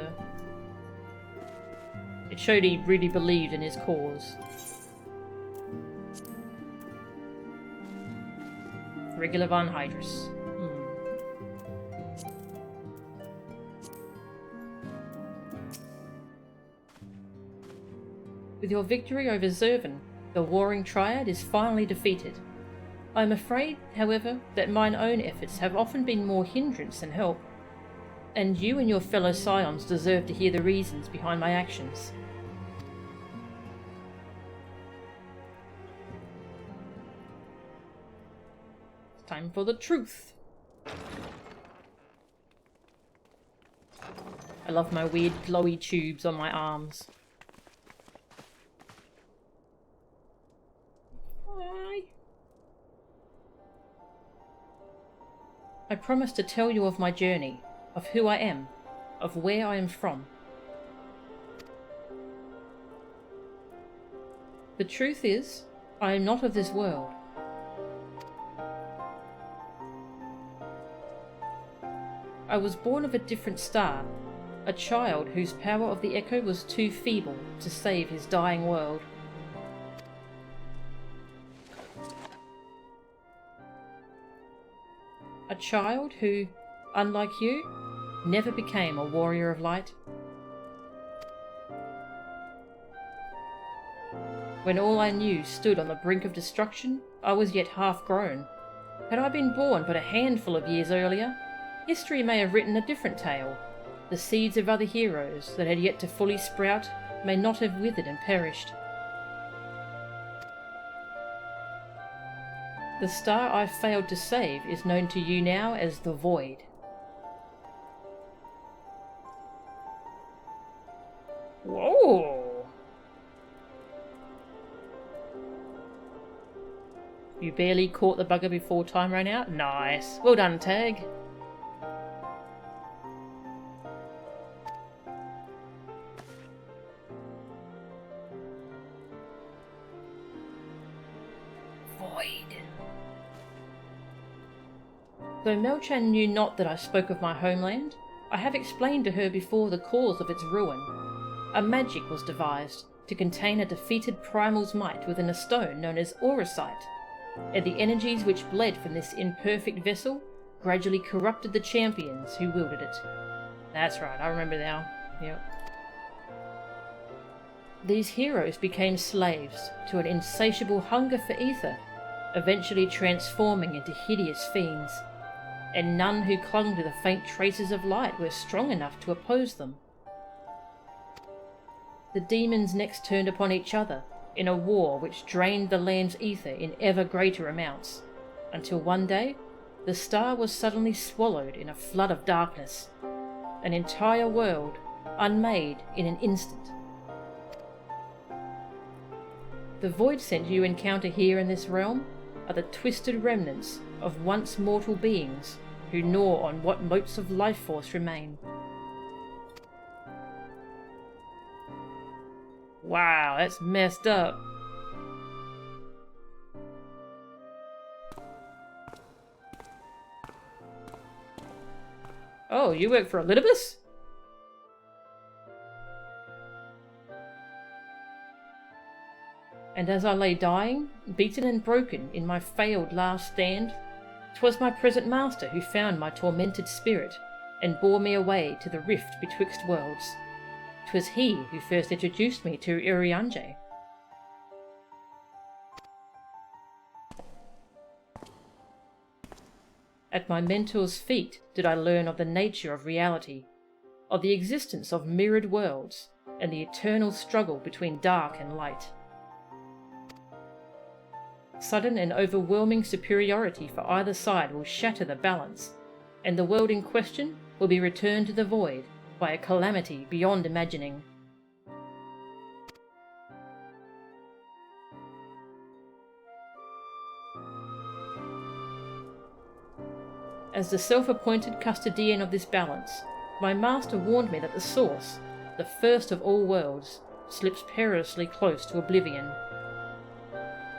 it showed he really believed in his cause. Regular Von Hydrus. With your victory over Zervan, the Warring Triad is finally defeated. I am afraid, however, that mine own efforts have often been more hindrance than help, and you and your fellow Scions deserve to hear the reasons behind my actions. It's time for the truth. I love my weird glowy tubes on my arms. I promise to tell you of my journey, of who I am, of where I am from. The truth is, I am not of this world. I was born of a different star, a child whose power of the echo was too feeble to save his dying world. A child who, unlike you, never became a warrior of light. When all I knew stood on the brink of destruction, I was yet half grown. Had I been born but a handful of years earlier, history may have written a different tale. The seeds of other heroes that had yet to fully sprout may not have withered and perished. The star I failed to save is known to you now as the Void. Whoa! You barely caught the bugger before time ran out? Nice. Well done, Tag. Though Melchan knew not that I spoke of my homeland, I have explained to her before the cause of its ruin. A magic was devised to contain a defeated primal's might within a stone known as Auracite, and the energies which bled from this imperfect vessel gradually corrupted the champions who wielded it. That's right, I remember now. Yep. These heroes became slaves to an insatiable hunger for ether, eventually transforming into hideous fiends. And none who clung to the faint traces of light were strong enough to oppose them. The demons next turned upon each other in a war which drained the land's ether in ever greater amounts, until one day the star was suddenly swallowed in a flood of darkness, an entire world unmade in an instant. The void scent you encounter here in this realm are the twisted remnants of once mortal beings who gnaw on what motes of life force remain. Wow, that's messed up. Oh, you work for Elidibus? And as I lay dying, beaten and broken in my failed last stand, 'twas my present master who found my tormented spirit, and bore me away to the rift betwixt worlds. 'Twas he who first introduced me to Urianger. At my mentor's feet did I learn of the nature of reality, of the existence of mirrored worlds, and the eternal struggle between dark and light. Sudden and overwhelming superiority for either side will shatter the balance, and the world in question will be returned to the void by a calamity beyond imagining. As the self-appointed custodian of this balance, my master warned me that the source, the first of all worlds, slips perilously close to oblivion.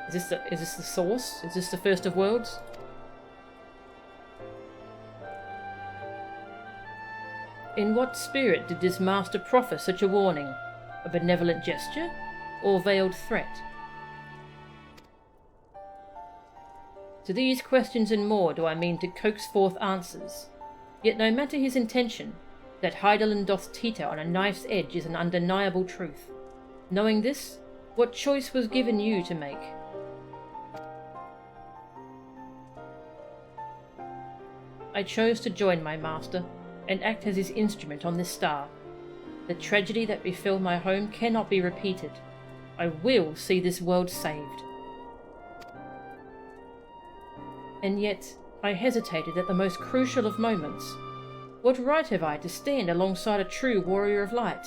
Is this the source? Is this the first of worlds? In what spirit did this master proffer such a warning? A benevolent gesture, or veiled threat? To these questions and more do I mean to coax forth answers. Yet no matter his intention, that Heidelin doth teeter on a knife's edge is an undeniable truth. Knowing this, what choice was given you to make? I chose to join my master, and act as his instrument on this star. The tragedy that befell my home cannot be repeated. I will see this world saved. And yet, I hesitated at the most crucial of moments. What right have I to stand alongside a true warrior of light?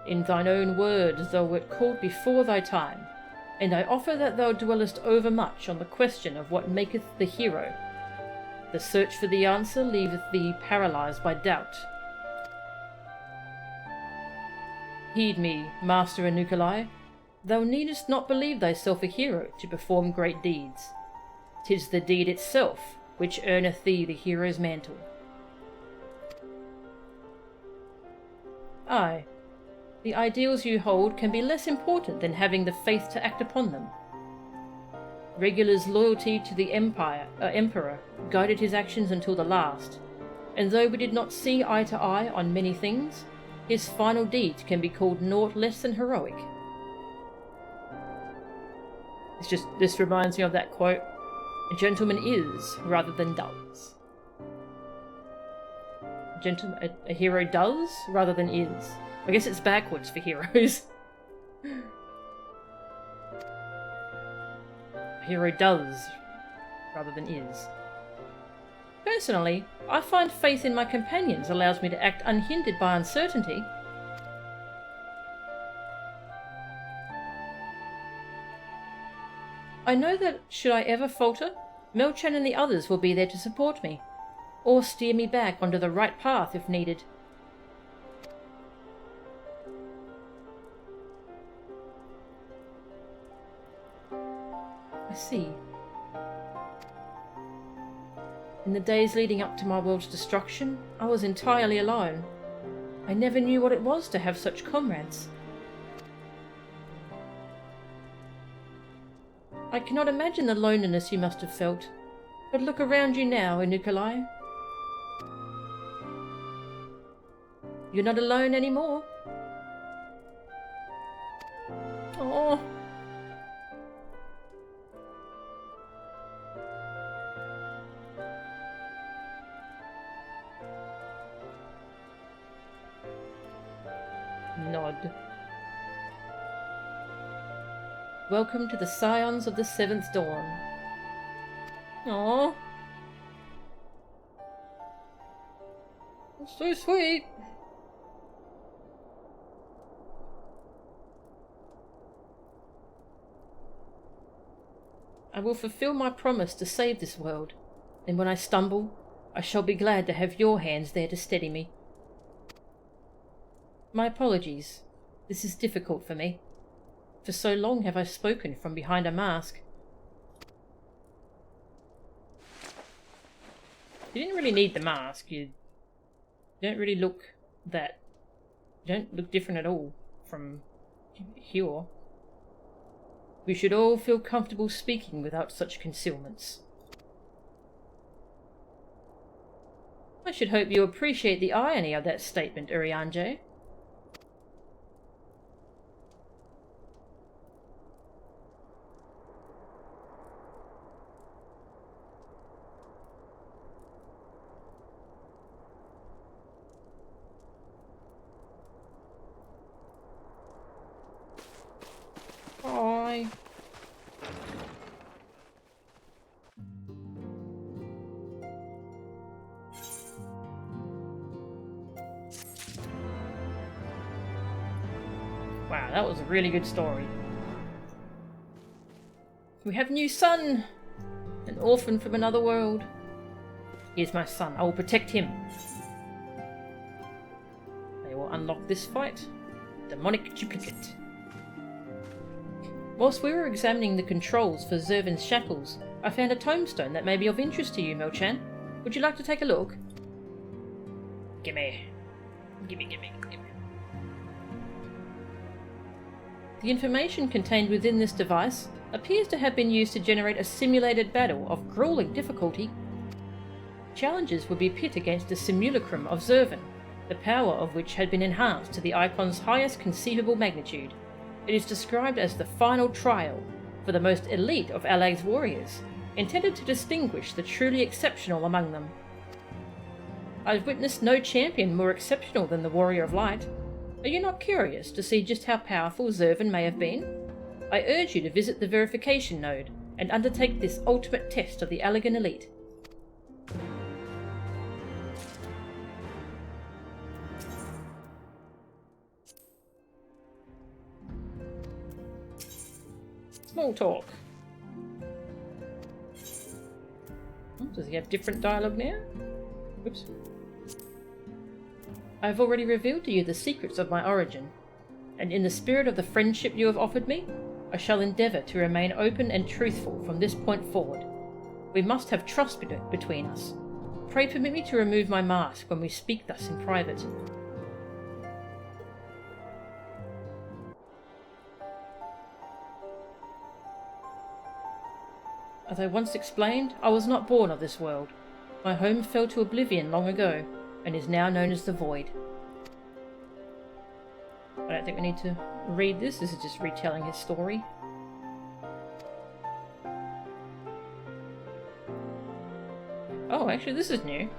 In thine own words thou wert called before thy time, and I offer that thou dwellest overmuch on the question of what maketh the hero. The search for the answer leaveth thee paralysed by doubt. Heed me, Master Unukalhai. Thou needest not believe thyself a hero to perform great deeds. 'Tis the deed itself which earneth thee the hero's mantle. Aye, the ideals you hold can be less important than having the faith to act upon them. Regular's loyalty to the Emperor guided his actions until the last, and though we did not see eye to eye on many things, his final deed can be called naught less than heroic. This reminds me of that quote, "A gentleman is rather than does." A hero does rather than is. I guess it's backwards for heroes. A hero does rather than is. Personally, I find faith in my companions allows me to act unhindered by uncertainty. I know that, should I ever falter, Melchan and the others will be there to support me, or steer me back onto the right path if needed. I see. In the days leading up to my world's destruction, I was entirely alone. I never knew what it was to have such comrades. I cannot imagine the loneliness you must have felt, but look around you now, Unukalhai. You're not alone anymore. Oh. Nod. Welcome to the Scions of the Seventh Dawn. Aww. That's so sweet. I will fulfill my promise to save this world, and when I stumble, I shall be glad to have your hands there to steady me. My apologies. This is difficult for me. For so long have I spoken from behind a mask. You didn't really need the mask. You don't really look that you don't look different at all from here. We should all feel comfortable speaking without such concealments. I should hope you appreciate the irony of that statement, Urianger. Bye. Wow, that was a really good story. We have a new son! An orphan from another world. He is my son. I will protect him. They will unlock this fight. Demonic duplicate. Whilst we were examining the controls for Zervan's shackles, I found a tombstone that may be of interest to you, Melchan. Would you like to take a look? Gimme. Gimme. The information contained within this device appears to have been used to generate a simulated battle of grueling difficulty. Challenges would be pit against a simulacrum of Zervan, the power of which had been enhanced to the icon's highest conceivable magnitude. It is described as the final trial for the most elite of Alag's warriors, intended to distinguish the truly exceptional among them. I've witnessed no champion more exceptional than the Warrior of Light. Are you not curious to see just how powerful Zervan may have been? I urge you to visit the verification node and undertake this ultimate test of the Allagan elite. Small talk. Oh, does he have different dialogue now? Oops. I have already revealed to you the secrets of my origin, and in the spirit of the friendship you have offered me, I shall endeavour to remain open and truthful from this point forward. We must have trust between us. Pray permit me to remove my mask when we speak thus in private. As I once explained, I was not born of this world. My home fell to oblivion long ago, and is now known as the Void. I don't think we need to read this. This is just retelling his story. Oh, actually this is new.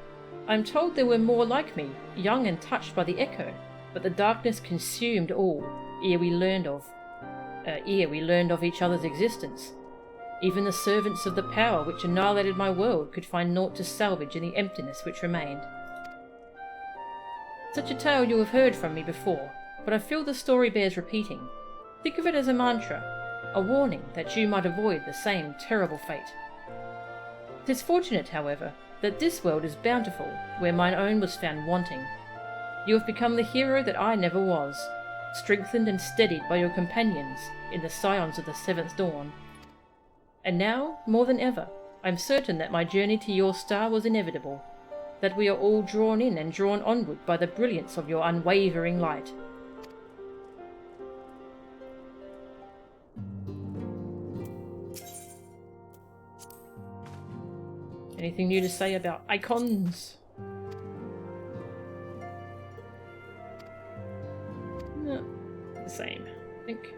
I'm told there were more like me, young and touched by the echo, but the darkness consumed all, ere we learned of each other's existence. Even the servants of the power which annihilated my world could find naught to salvage in the emptiness which remained. Such a tale you have heard from me before, but I feel the story bears repeating. Think of it as a mantra, a warning that you might avoid the same terrible fate. 'Tis fortunate, however, that this world is bountiful, where mine own was found wanting. You have become the hero that I never was, strengthened and steadied by your companions in the Scions of the Seventh Dawn. And now, more than ever, I am certain that my journey to your star was inevitable, that we are all drawn in and drawn onward by the brilliance of your unwavering light. Anything new to say about icons? No, the same, I think.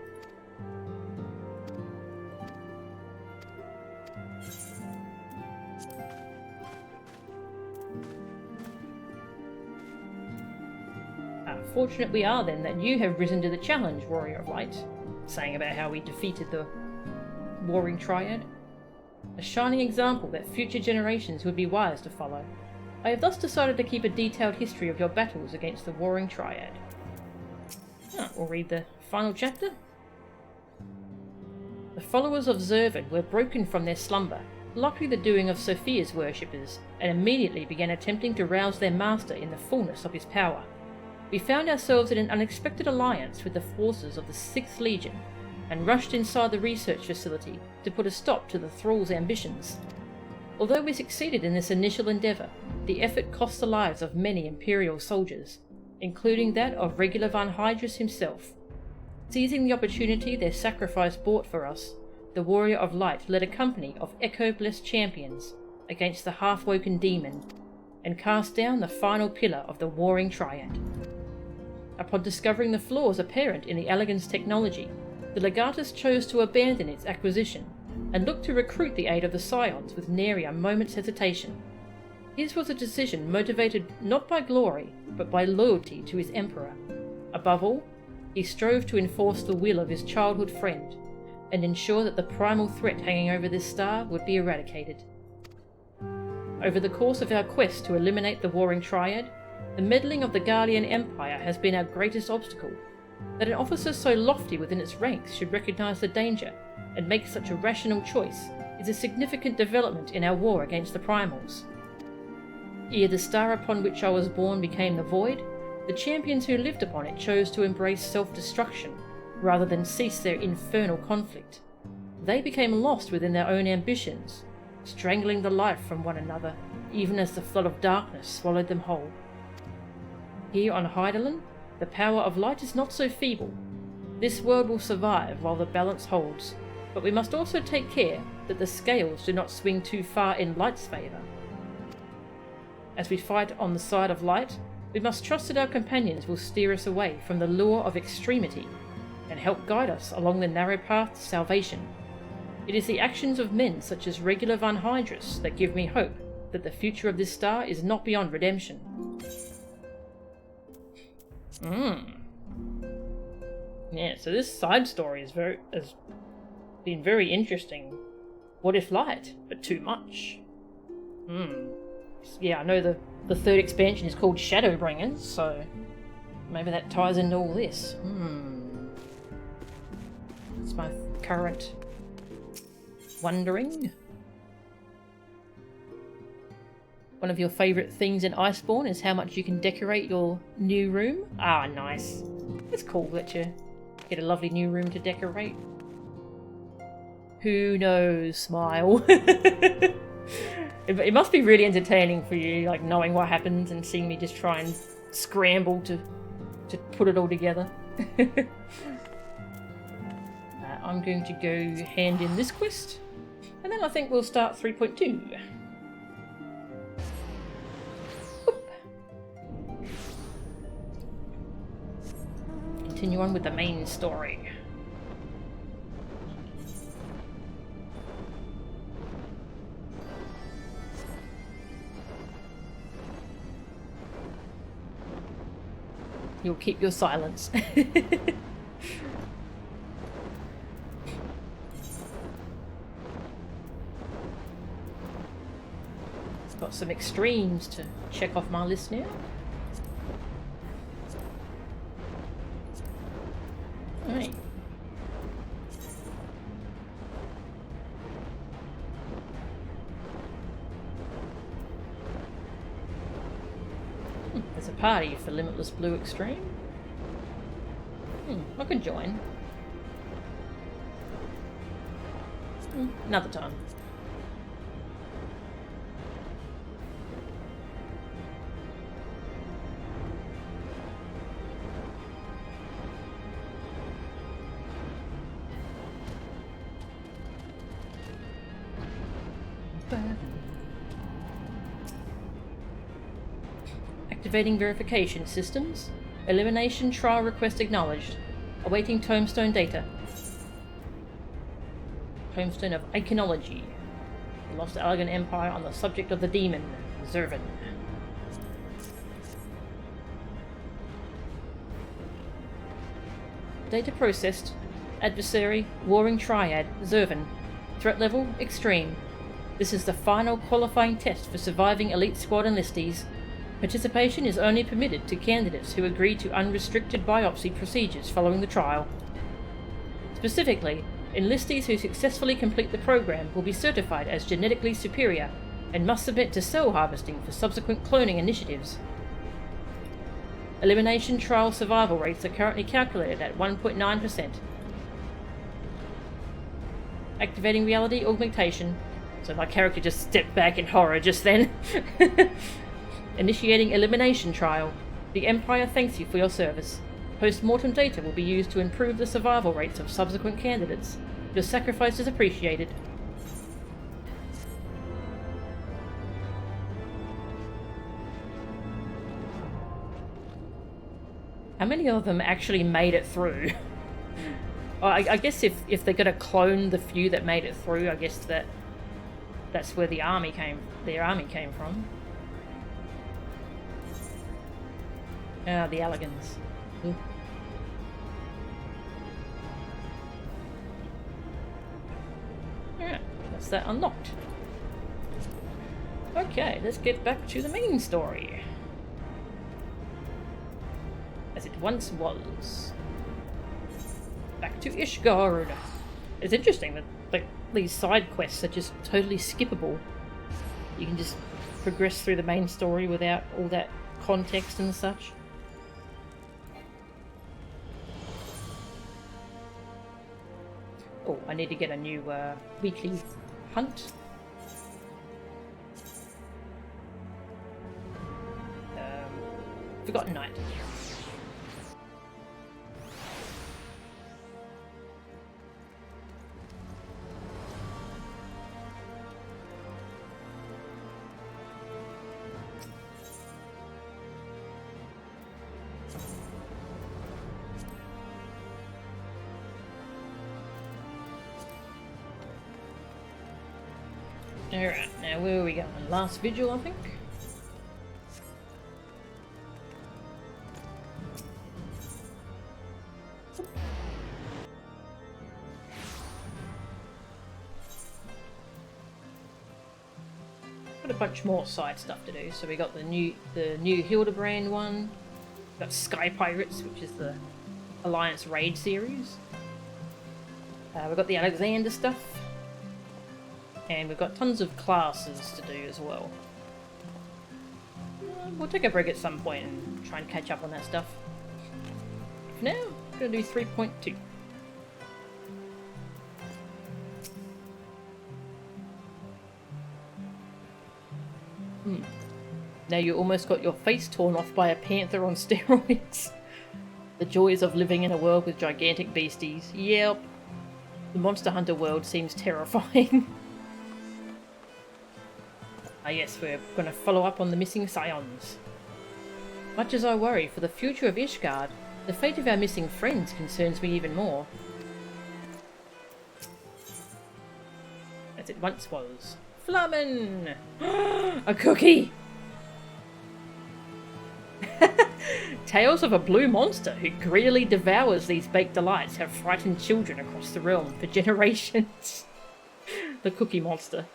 Fortunate we are then that you have risen to the challenge, Warrior of Light, saying about how we defeated the Warring Triad. A shining example that future generations would be wise to follow. I have thus decided to keep a detailed history of your battles against the Warring Triad. We'll read the final chapter. The followers of Zervan were broken from their slumber, likely the doing of Sophia's worshippers, and immediately began attempting to rouse their master in the fullness of his power. We found ourselves in an unexpected alliance with the forces of the 6th Legion, and rushed inside the research facility to put a stop to the thrall's ambitions. Although we succeeded in this initial endeavour, the effort cost the lives of many Imperial soldiers, including that of regular Van Hydrus himself. Seizing the opportunity their sacrifice bought for us, the Warrior of Light led a company of echo-blessed champions against the half-woken demon, and cast down the final pillar of the Warring Triad. Upon discovering the flaws apparent in the Elegans technology, the Legatus chose to abandon its acquisition, and looked to recruit the aid of the Scions with nary a moment's hesitation. His was a decision motivated not by glory, but by loyalty to his Emperor. Above all, he strove to enforce the will of his childhood friend, and ensure that the primal threat hanging over this star would be eradicated. Over the course of our quest to eliminate the Warring Triad, the meddling of the Guardian Empire has been our greatest obstacle. That an officer so lofty within its ranks should recognise the danger and make such a rational choice is a significant development in our war against the primals. Ere the star upon which I was born became the Void, the champions who lived upon it chose to embrace self-destruction rather than cease their infernal conflict. They became lost within their own ambitions, strangling the life from one another even as the flood of darkness swallowed them whole. Here on Hydaelyn, the power of light is not so feeble. This world will survive while the balance holds, but we must also take care that the scales do not swing too far in light's favour. As we fight on the side of light, we must trust that our companions will steer us away from the lure of extremity and help guide us along the narrow path to salvation. It is the actions of men such as regular Van Hydrus that give me hope that the future of this star is not beyond redemption. Yeah, so this side story has been very interesting. What if light, but too much? Yeah, I know the third expansion is called Shadowbringers, so maybe that ties into all this. It's my current wondering. One of your favourite things in Iceborne is how much you can decorate your new room. Ah, nice. It's cool that you get a lovely new room to decorate. Who knows? Smile. It must be really entertaining for you, like knowing what happens and seeing me just try and scramble to put it all together. I'm going to go hand in this quest, and then I think we'll start 3.2. Continue on with the main story. You'll keep your silence. It's got some extremes to check off my list now. Alright. There's a party for Limitless Blue Extreme. I could join. Another time. Activating verification systems. Elimination Trial request acknowledged. Awaiting tombstone data. Tombstone of Iconology. The Lost Allegan Empire on the subject of the demon, Zervan. Data processed. Adversary, Warring Triad, Zervan. Threat level, extreme. This is the final qualifying test for surviving elite squad enlistees. Participation is only permitted to candidates who agree to unrestricted biopsy procedures following the trial. Specifically, enlistees who successfully complete the program will be certified as genetically superior and must submit to cell harvesting for subsequent cloning initiatives. Elimination Trial survival rates are currently calculated at 1.9%. Activating reality augmentation. So my character just stepped back in horror just then. Initiating Elimination Trial. The Empire thanks you for your service. Post-mortem data will be used to improve the survival rates of subsequent candidates. Your sacrifice is appreciated. How many of them actually made it through? I guess if they're gonna clone the few that made it through, I guess that's where their army came from. Ah, the Alligans. Ooh. Alright, that's that unlocked. Okay, let's get back to the main story. As it once was. Back to Ishgard. It's interesting that like these side quests are just totally skippable. You can just progress through the main story without all that context and such. Oh, I need to get a new weekly hunt. Forgotten Night. Alright, now where are we going? Last Vigil, I think? Got a bunch more side stuff to do. So we got the new Hildebrand one. We've got Sky Pirates, which is the Alliance Raid series. We've got the Alexander stuff. And we've got tons of classes to do as well. We'll take a break at some point and try and catch up on that stuff. For now, I'm going to do 3.2. Now you almost got your face torn off by a panther on steroids. The joys of living in a world with gigantic beasties. Yep. The Monster Hunter world seems terrifying. Ah yes, we're going to follow up on the missing Scions. Much as I worry for the future of Ishgard, the fate of our missing friends concerns me even more. As it once was. Flamen! A cookie! Tales of a blue monster who greedily devours these baked delights have frightened children across the realm for generations. The cookie monster.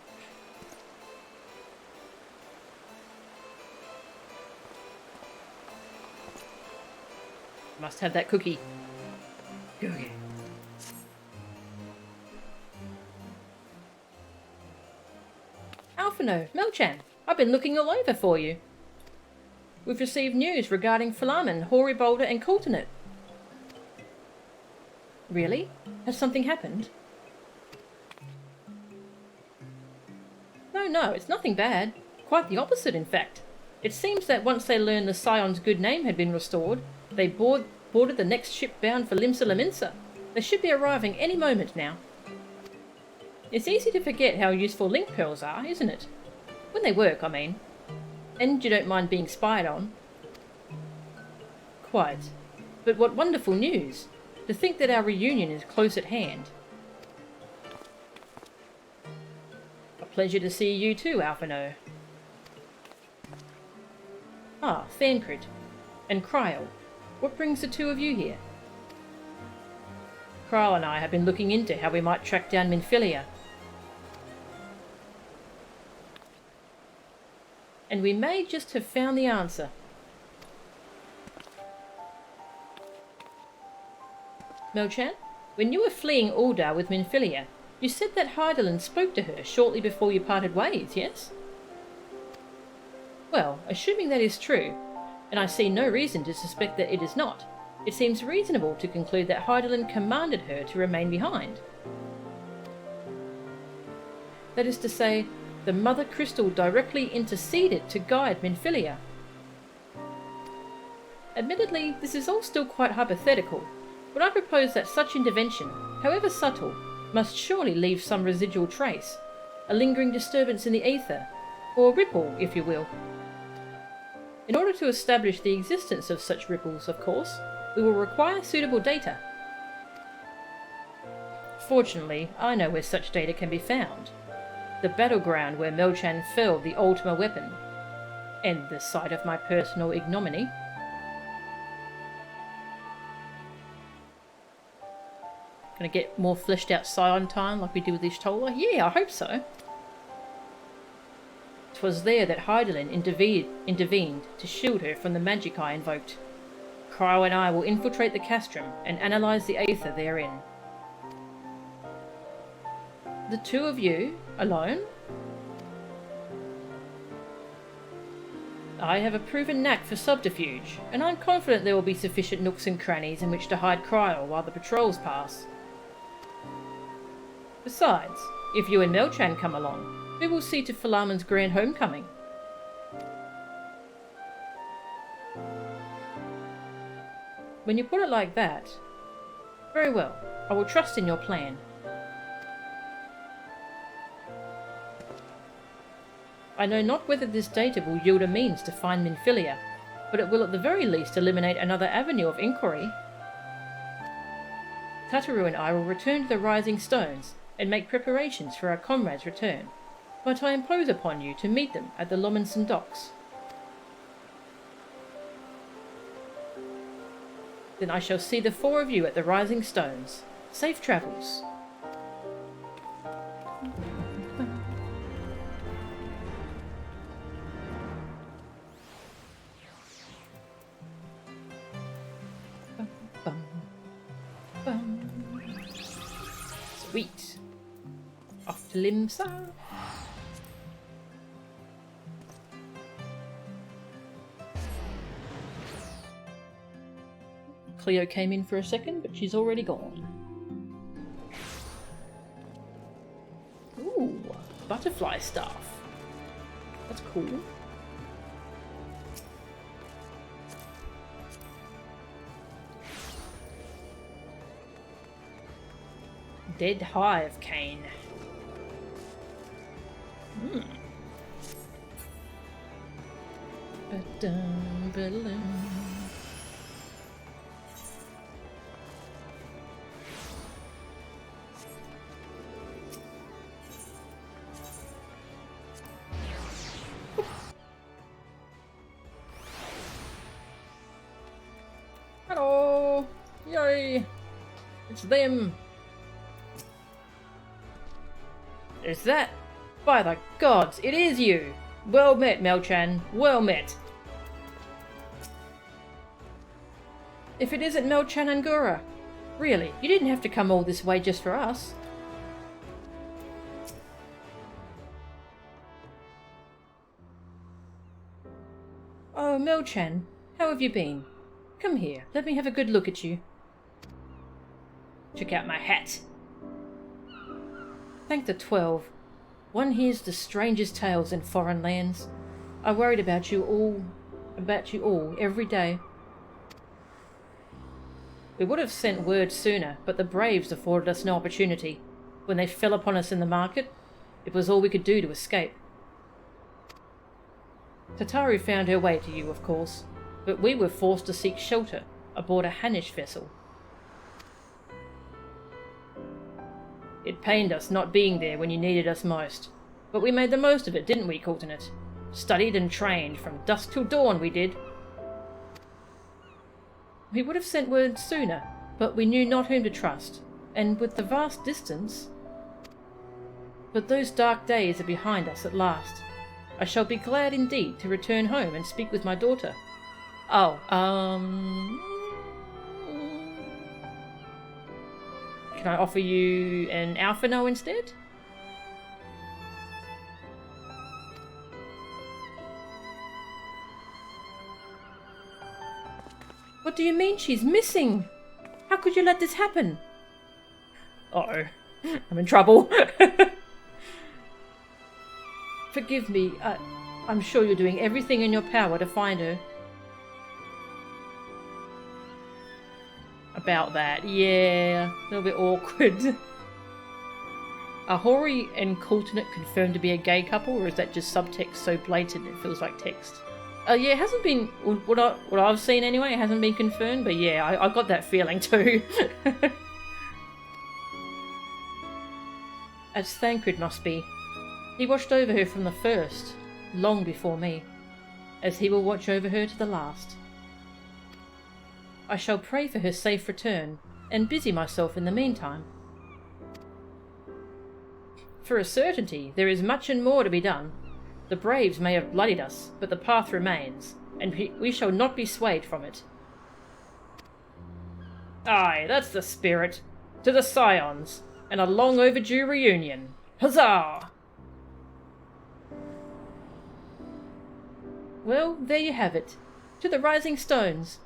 Must have that cookie. Cookie. Alphino, Melchan, I've been looking all over for you. We've received news regarding Flamen, Horibolder and Coulternet. Really? Has something happened? No, it's nothing bad. Quite the opposite, in fact. It seems that once they learned the Scion's good name had been restored, they boarded the next ship bound for Limsa Laminsa. They should be arriving any moment now. It's easy to forget how useful link pearls are, isn't it? When they work, I mean. And you don't mind being spied on. Quite. But what wonderful news! To think that our reunion is close at hand. A pleasure to see you too, Alphino. Ah, Thancred. And Kryl. What brings the two of you here? Kryl and I have been looking into how we might track down Minfilia. And we may just have found the answer. Melchan, when you were fleeing Ul'dah with Minfilia, you said that Hydaelyn spoke to her shortly before you parted ways, yes? Well, assuming that is true, and I see no reason to suspect that it is not, it seems reasonable to conclude that Hydaelyn commanded her to remain behind. That is to say, the Mother Crystal directly interceded to guide Minfilia. Admittedly, this is all still quite hypothetical, but I propose that such intervention, however subtle, must surely leave some residual trace, a lingering disturbance in the ether, or ripple, if you will. In order to establish the existence of such ripples, of course, we will require suitable data. Fortunately, I know where such data can be found. The battleground where Melchan fell the Ultima weapon, and the site of my personal ignominy. Gonna get more fleshed out Scion time like we did with Ishtola? Yeah, I hope so. 'Twas there that Hydaelyn intervened to shield her from the magic I invoked. Cryo and I will infiltrate the castrum and analyse the aether therein. The two of you, alone? I have a proven knack for subterfuge, and I'm confident there will be sufficient nooks and crannies in which to hide Cryo while the patrols pass. Besides, if you and Melchan come along, we will see to Philarmon's grand homecoming. When you put it like that, very well, I will trust in your plan. I know not whether this data will yield a means to find Minfilia, but it will at the very least eliminate another avenue of inquiry. Tataru and I will return to the Rising Stones and make preparations for our comrades' return, but I impose upon you to meet them at the Lominson docks. Then I shall see the four of you at the Rising Stones. Safe travels. Sweet. Off to Limsa. Cleo came in for a second, but she's already gone. Ooh, butterfly staff. That's cool. Dead hive cane. Hello! Yay! It's them! Is that? By the gods, it is you! Well met, Melchan. Well met. If it isn't Melchan Angura. Really, you didn't have to come all this way just for us. Oh, Melchan, how have you been? Come here, let me have a good look at you. Check out my hat. Thank the 12. One hears the strangest tales in foreign lands. I worried about you all every day. We would have sent word sooner, but the Braves afforded us no opportunity. When they fell upon us in the market, it was all we could do to escape. Tataru found her way to you, of course, but we were forced to seek shelter aboard a Hanish vessel. It pained us not being there when you needed us most, but we made the most of it, didn't we, Coulternate? Studied and trained from dusk till dawn, we did. We would have sent word sooner, but we knew not whom to trust, and with the vast distance... But those dark days are behind us at last. I shall be glad indeed to return home and speak with my daughter. Oh, can I offer you an Alphino instead? What do you mean she's missing? How could you let this happen? Uh-oh. I'm in trouble. Forgive me. I'm sure you're doing everything in your power to find her. about that. Yeah, a little bit awkward. Are Hori and Coultonate confirmed to be a gay couple, or is that just subtext so blatant it feels like text? Yeah, it hasn't been, what I've seen anyway, it hasn't been confirmed, but yeah, I got that feeling too. As Thancred must be. He watched over her from the first, long before me, as he will watch over her to the last. I shall pray for her safe return, and busy myself in the meantime. For a certainty, there is much and more to be done. The braves may have bloodied us, but the path remains, and we shall not be swayed from it. Aye, that's the spirit. To the Scions, and a long overdue reunion. Huzzah! Well, there you have it. To the Rising Stones.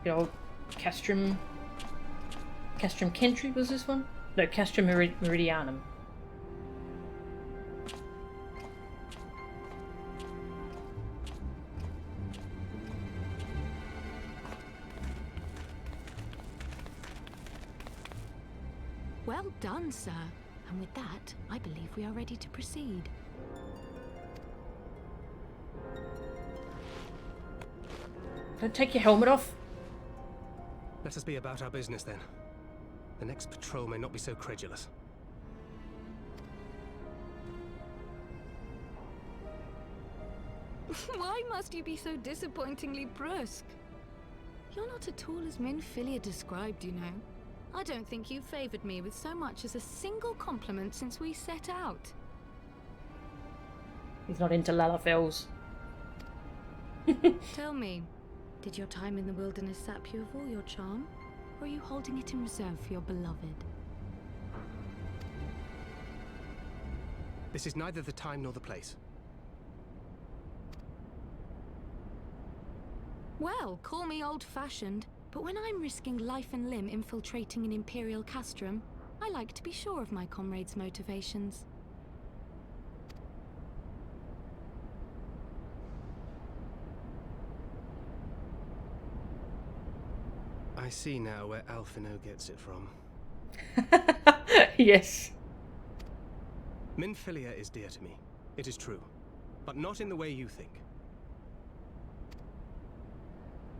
Good old Castrum Kentry was this one? No, Castrum Meridianum. Well done, sir. And with that, I believe we are ready to proceed. Don't take your helmet off. Let us be about our business then. The next patrol may not be so credulous. Why must you be so disappointingly brusque? You're not at all as Minfilia described, you know. I don't think you've favored me with so much as a single compliment since we set out. He's not into Lalafels. Tell me, did your time in the wilderness sap you of all your charm? Or are you holding it in reserve for your beloved? This is neither the time nor the place. Well, call me old-fashioned, but when I'm risking life and limb infiltrating an Imperial castrum, I like to be sure of my comrades' motivations. I see now where Alphino gets it from. Yes. Minfilia is dear to me. It is true. But not in the way you think.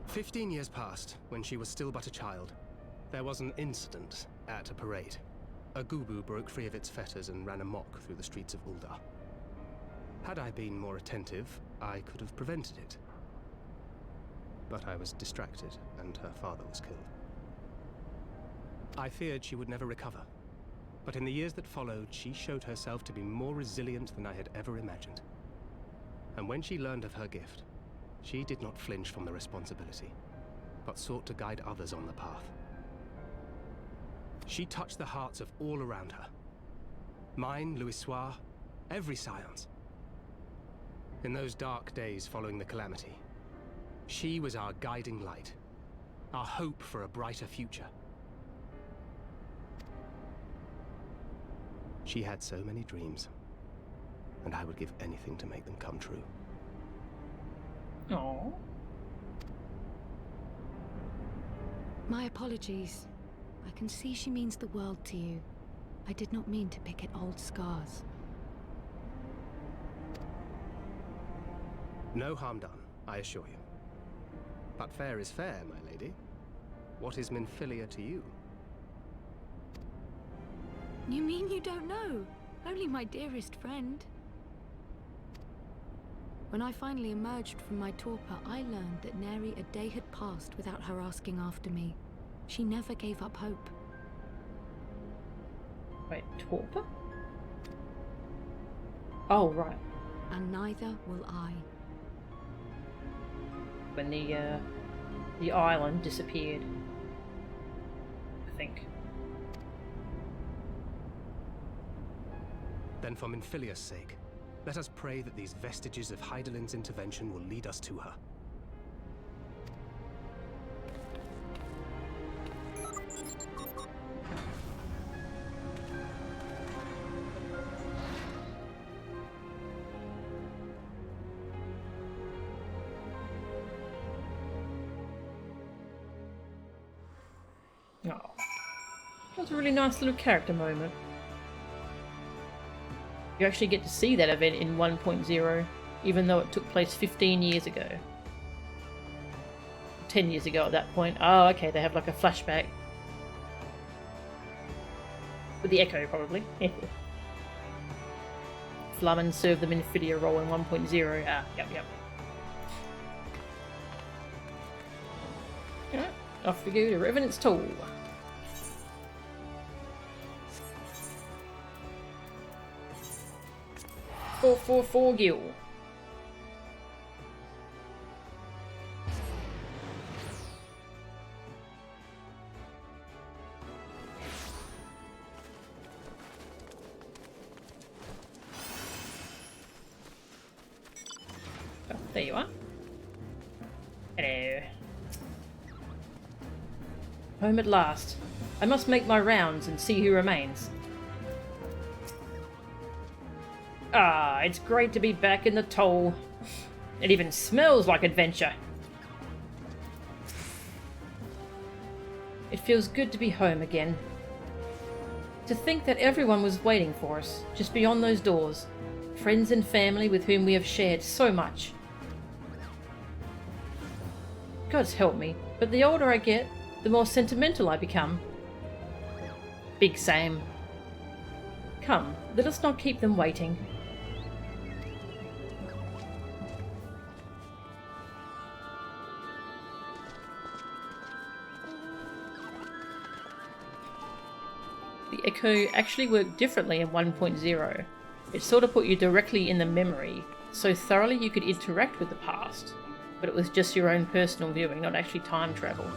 15 years passed, when she was still but a child. There was an incident at a parade. A Gubu broke free of its fetters and ran amok through the streets of Uldar. Had I been more attentive, I could have prevented it. But I was distracted, and her father was killed. I feared she would never recover. But in the years that followed, she showed herself to be more resilient than I had ever imagined. And when she learned of her gift, she did not flinch from the responsibility, but sought to guide others on the path. She touched the hearts of all around her. Mine, Louisoire, every Scions. In those dark days following the calamity, she was our guiding light, our hope for a brighter future. She had so many dreams, and I would give anything to make them come true. Aww. My apologies. I can see she means the world to you. I did not mean to pick at old scars. No harm done, I assure you. But fair is fair, my lady. What is Minfilia to you? You mean you don't know? Only my dearest friend. When I finally emerged from my torpor, I learned that nary a day had passed without her asking after me. She never gave up hope. Wait, torpor? Oh, right. And neither will I. When the island disappeared, I think. Then for Minfilia's sake, let us pray that these vestiges of Hydaelyn's intervention will lead us to her. Oh. That was a really nice little character moment. You actually get to see that event in 1.0, even though it took place 15 years ago. 10 years ago at that point. Oh, okay, they have like a flashback. With the Echo, probably. Flamen served the Minfidia role in 1.0. Ah, yep. Alright, off we go to Revenant's Toll. 444 Gil. Oh, there you are. Hello. Home at last. I must make my rounds and see who remains. Ah, it's great to be back in the toll. It even smells like adventure. It feels good to be home again. To think that everyone was waiting for us, just beyond those doors. Friends and family with whom we have shared so much. God's help me, but the older I get, the more sentimental I become. Big same. Come, let us not keep them waiting. The Echo actually worked differently in 1.0. It sort of put you directly in the memory, so thoroughly you could interact with the past, but it was just your own personal viewing, not actually time travel.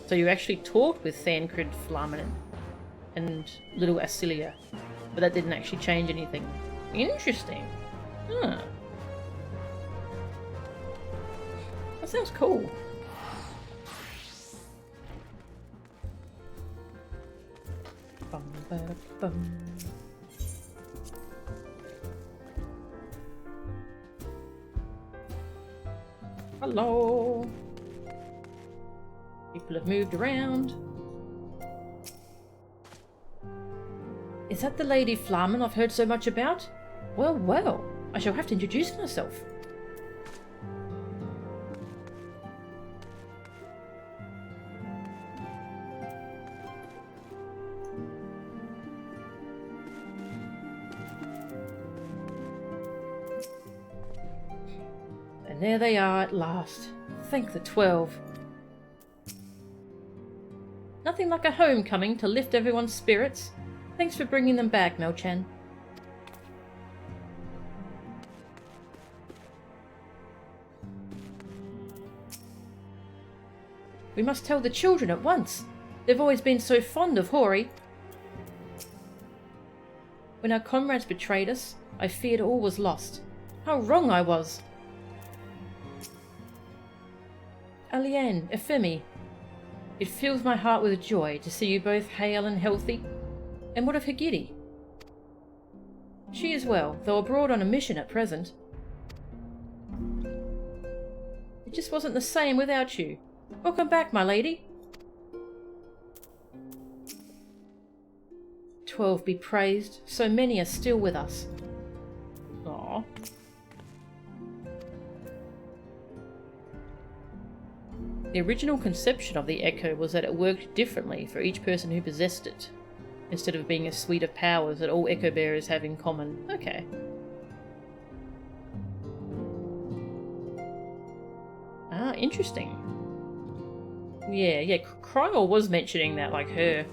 So you actually talked with Thancred, Flamen, and little Asilia, but that didn't actually change anything. Interesting. Huh. That sounds cool. Bum, ba, bum. Hello. People have moved around. Is that the Lady Flamen I've heard so much about? Well, well, I shall have to introduce myself. And there they are at last. Thank the 12. Nothing like a homecoming to lift everyone's spirits. Thanks for bringing them back, Melchan. We must tell the children at once. They've always been so fond of Hori. When our comrades betrayed us, I feared all was lost. How wrong I was. Aliane, Ephemi, it fills my heart with joy to see you both hale and healthy. And what of Higiri? She is well, though abroad on a mission at present. It just wasn't the same without you. Welcome back, my lady. 12 be praised, so many are still with us. Aww. The original conception of the Echo was that it worked differently for each person who possessed it, instead of being a suite of powers that all Echo Bearers have in common. Okay. Ah, interesting. Yeah, Kryl was mentioning that, like her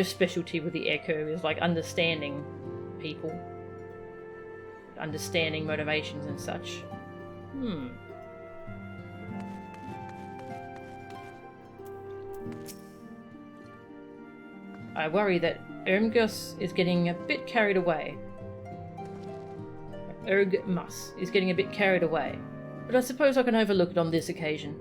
specialty with the Echo is like understanding people, understanding motivations and such. I worry that Ermgus is getting a bit carried away. Ergmus is getting a bit carried away, but I suppose I can overlook it on this occasion.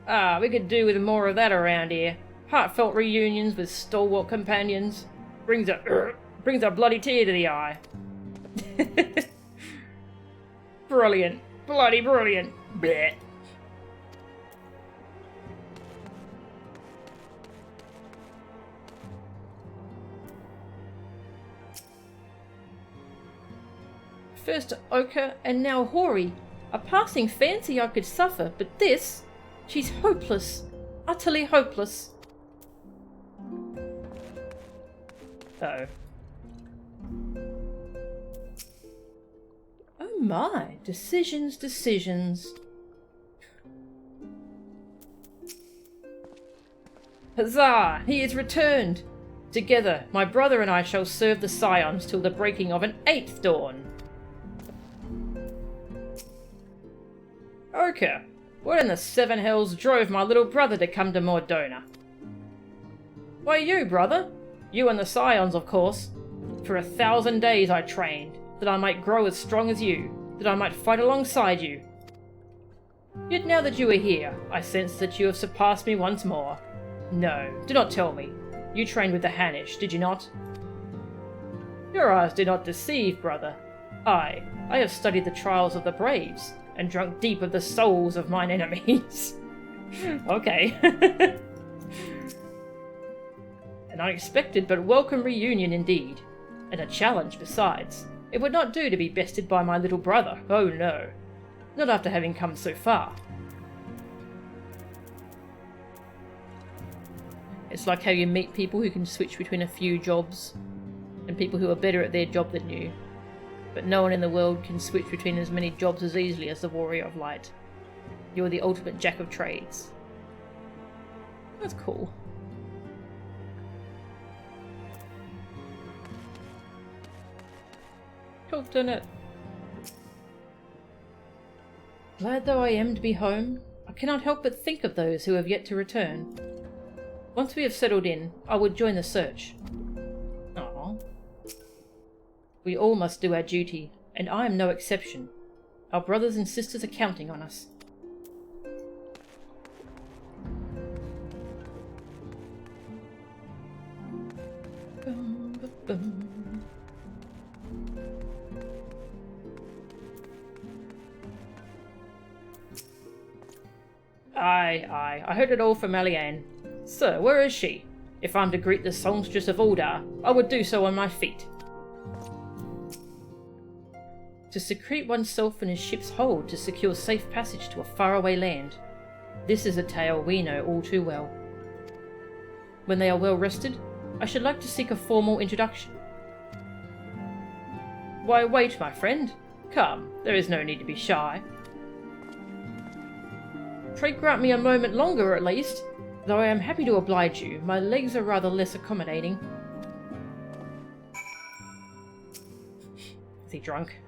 Ah, we could do with more of that around here. Heartfelt reunions with stalwart companions. Brings a bloody tear to the eye. Brilliant. Bloody brilliant. Blech. First Ochre and now Hori. A passing fancy I could suffer, but this... she's hopeless. Utterly hopeless. Uh-oh. Oh my. Decisions, decisions. Huzzah! He is returned! Together, my brother and I shall serve the Scions till the breaking of an 8th dawn. Ochre, what in the 7 hells drove my little brother to come to Mordona? Why you, brother? You and the Scions, of course. For 1,000 days I trained, that I might grow as strong as you, that I might fight alongside you. Yet now that you are here, I sense that you have surpassed me once more. No, do not tell me. You trained with the Hanish, did you not? Your eyes do not deceive, brother. I have studied the trials of the braves, and drunk deep of the souls of mine enemies. Okay. An unexpected but welcome reunion indeed. And a challenge besides. It would not do to be bested by my little brother, oh no. Not after having come so far. It's like how you meet people who can switch between a few jobs, and people who are better at their job than you. But no one in the world can switch between as many jobs as easily as the Warrior of Light. You're the ultimate jack of trades. That's cool. Cool, done it. Glad though I am to be home, I cannot help but think of those who have yet to return. Once we have settled in, I would join the search. Aww. We all must do our duty, and I am no exception. Our brothers and sisters are counting on us. Aye, I heard it all from Eliane. Sir, where is she? If I'm to greet the songstress of Uldar, I would do so on my feet. To secrete oneself in a ship's hold to secure safe passage to a faraway land. This is a tale we know all too well. When they are well rested, I should like to seek a formal introduction. Why wait, my friend? Come, there is no need to be shy. Pray grant me a moment longer at least. Though I am happy to oblige you, my legs are rather less accommodating. Is he drunk?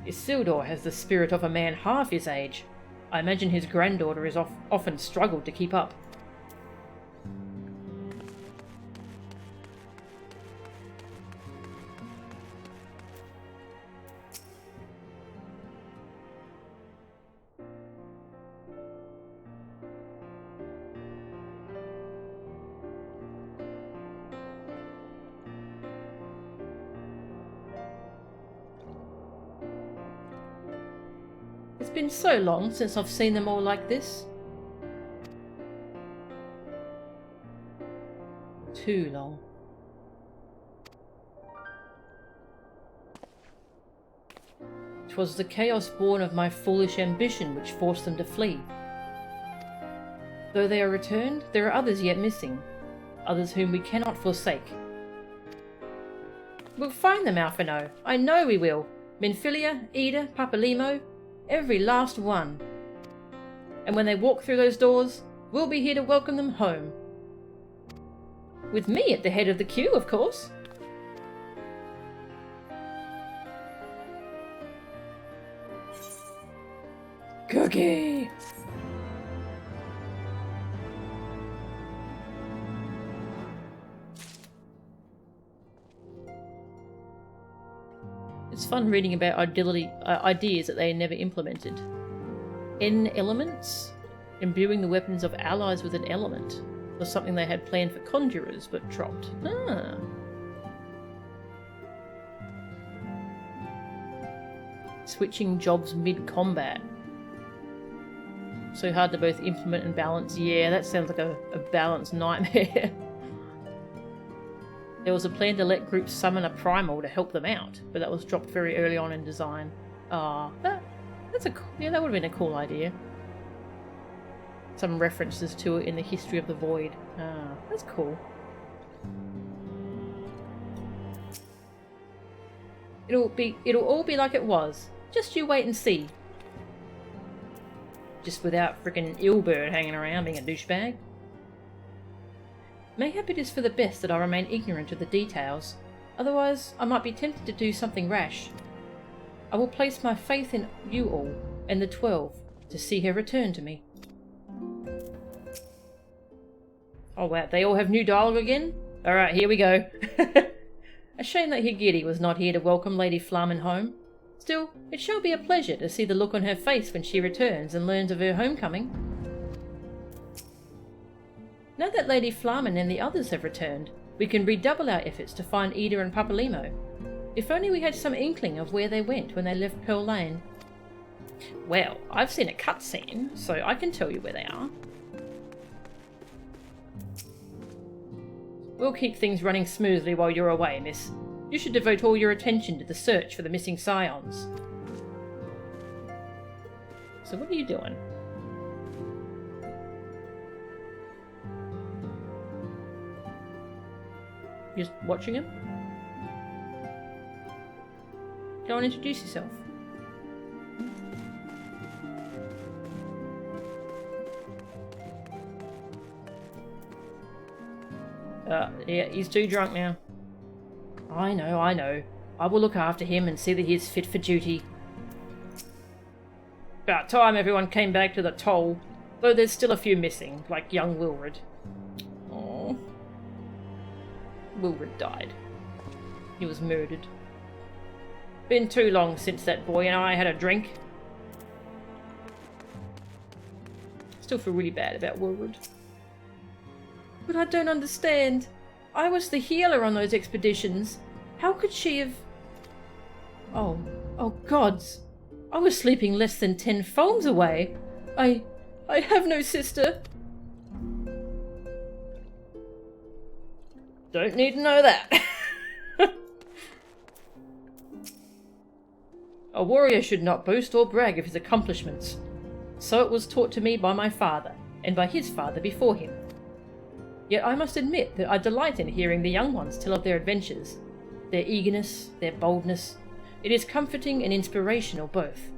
Isildur has the spirit of a man half his age. I imagine his granddaughter has often struggled to keep up. It's been so long since I've seen them all like this. Too long. 'Twas the chaos born of my foolish ambition which forced them to flee. Though they are returned, there are others yet missing, others whom we cannot forsake. We'll find them, Alphino. I know we will. Minfilia, Ida, Papalimo, every last one. And when they walk through those doors, we'll be here to welcome them home. With me at the head of the queue, of course. Cookie! It's fun reading about ideas that they never implemented. Elements? Imbuing the weapons of allies with an element was something they had planned for conjurers but dropped. Ah. Switching jobs mid-combat. So hard to both implement and balance. Yeah, that sounds like a balance nightmare. There was a plan to let groups summon a primal to help them out, but that was dropped very early on in design. Ah, that's a yeah, that would have been a cool idea. Some references to it in the history of the Void. Ah, that's cool. It'll all be like it was. Just you wait and see. Just without frickin' Ilbert hanging around being a douchebag. Mayhap it is for the best that I remain ignorant of the details. Otherwise, I might be tempted to do something rash. I will place my faith in you all, and the 12, to see her return to me. Oh wow, they all have new dialogue again? Alright, here we go. A shame that Higiri was not here to welcome Lady Flamen home. Still, it shall be a pleasure to see the look on her face when she returns and learns of her homecoming. Now that Lady Flamen and the others have returned, we can redouble our efforts to find Ida and Papalimo. If only we had some inkling of where they went when they left Pearl Lane. Well, I've seen a cutscene, so I can tell you where they are. We'll keep things running smoothly while you're away, miss. You should devote all your attention to the search for the missing Scions. So what are you doing? Just watching him? Go and introduce yourself. Yeah, he's too drunk now. I know. I will look after him and see that he is fit for duty. About time everyone came back to the toll, though there's still a few missing, like young Wilred. Oh, Wilred died. He was murdered. Been too long since that boy and I had a drink. Still feel really bad about Wilred. But I don't understand. I was the healer on those expeditions. How could she have... Oh gods. I was sleeping less than 10 foams away. I have no sister. Don't need to know that. A warrior should not boast or brag of his accomplishments. So it was taught to me by my father, and by his father before him. Yet I must admit that I delight in hearing the young ones tell of their adventures, their eagerness, their boldness. It is comforting and inspirational both.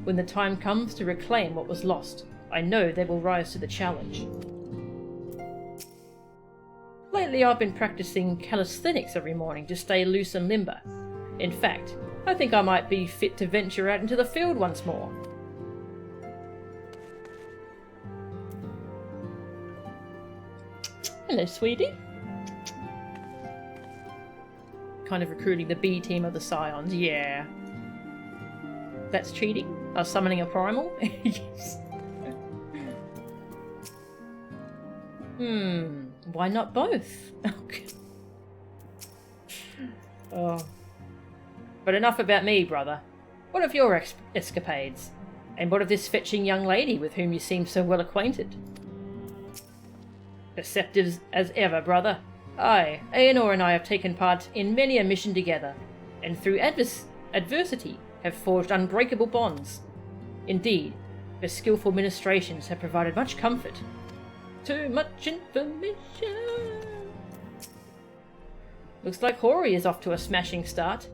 When the time comes to reclaim what was lost, I know they will rise to the challenge. Lately I've been practicing calisthenics every morning to stay loose and limber. In fact, I think I might be fit to venture out into the field once more. Hello, sweetie. Kind of recruiting the B team of the Scions, yeah. That's cheating? I was summoning a primal? Yes. Why not both? Oh. But enough about me, brother. What of your escapades? And what of this fetching young lady with whom you seem so well acquainted? Perceptive as ever, brother. Aye, Aenor and I have taken part in many a mission together, and through adversity have forged unbreakable bonds. Indeed, her skillful ministrations have provided much comfort. Too much information. Looks like Hori is off to a smashing start.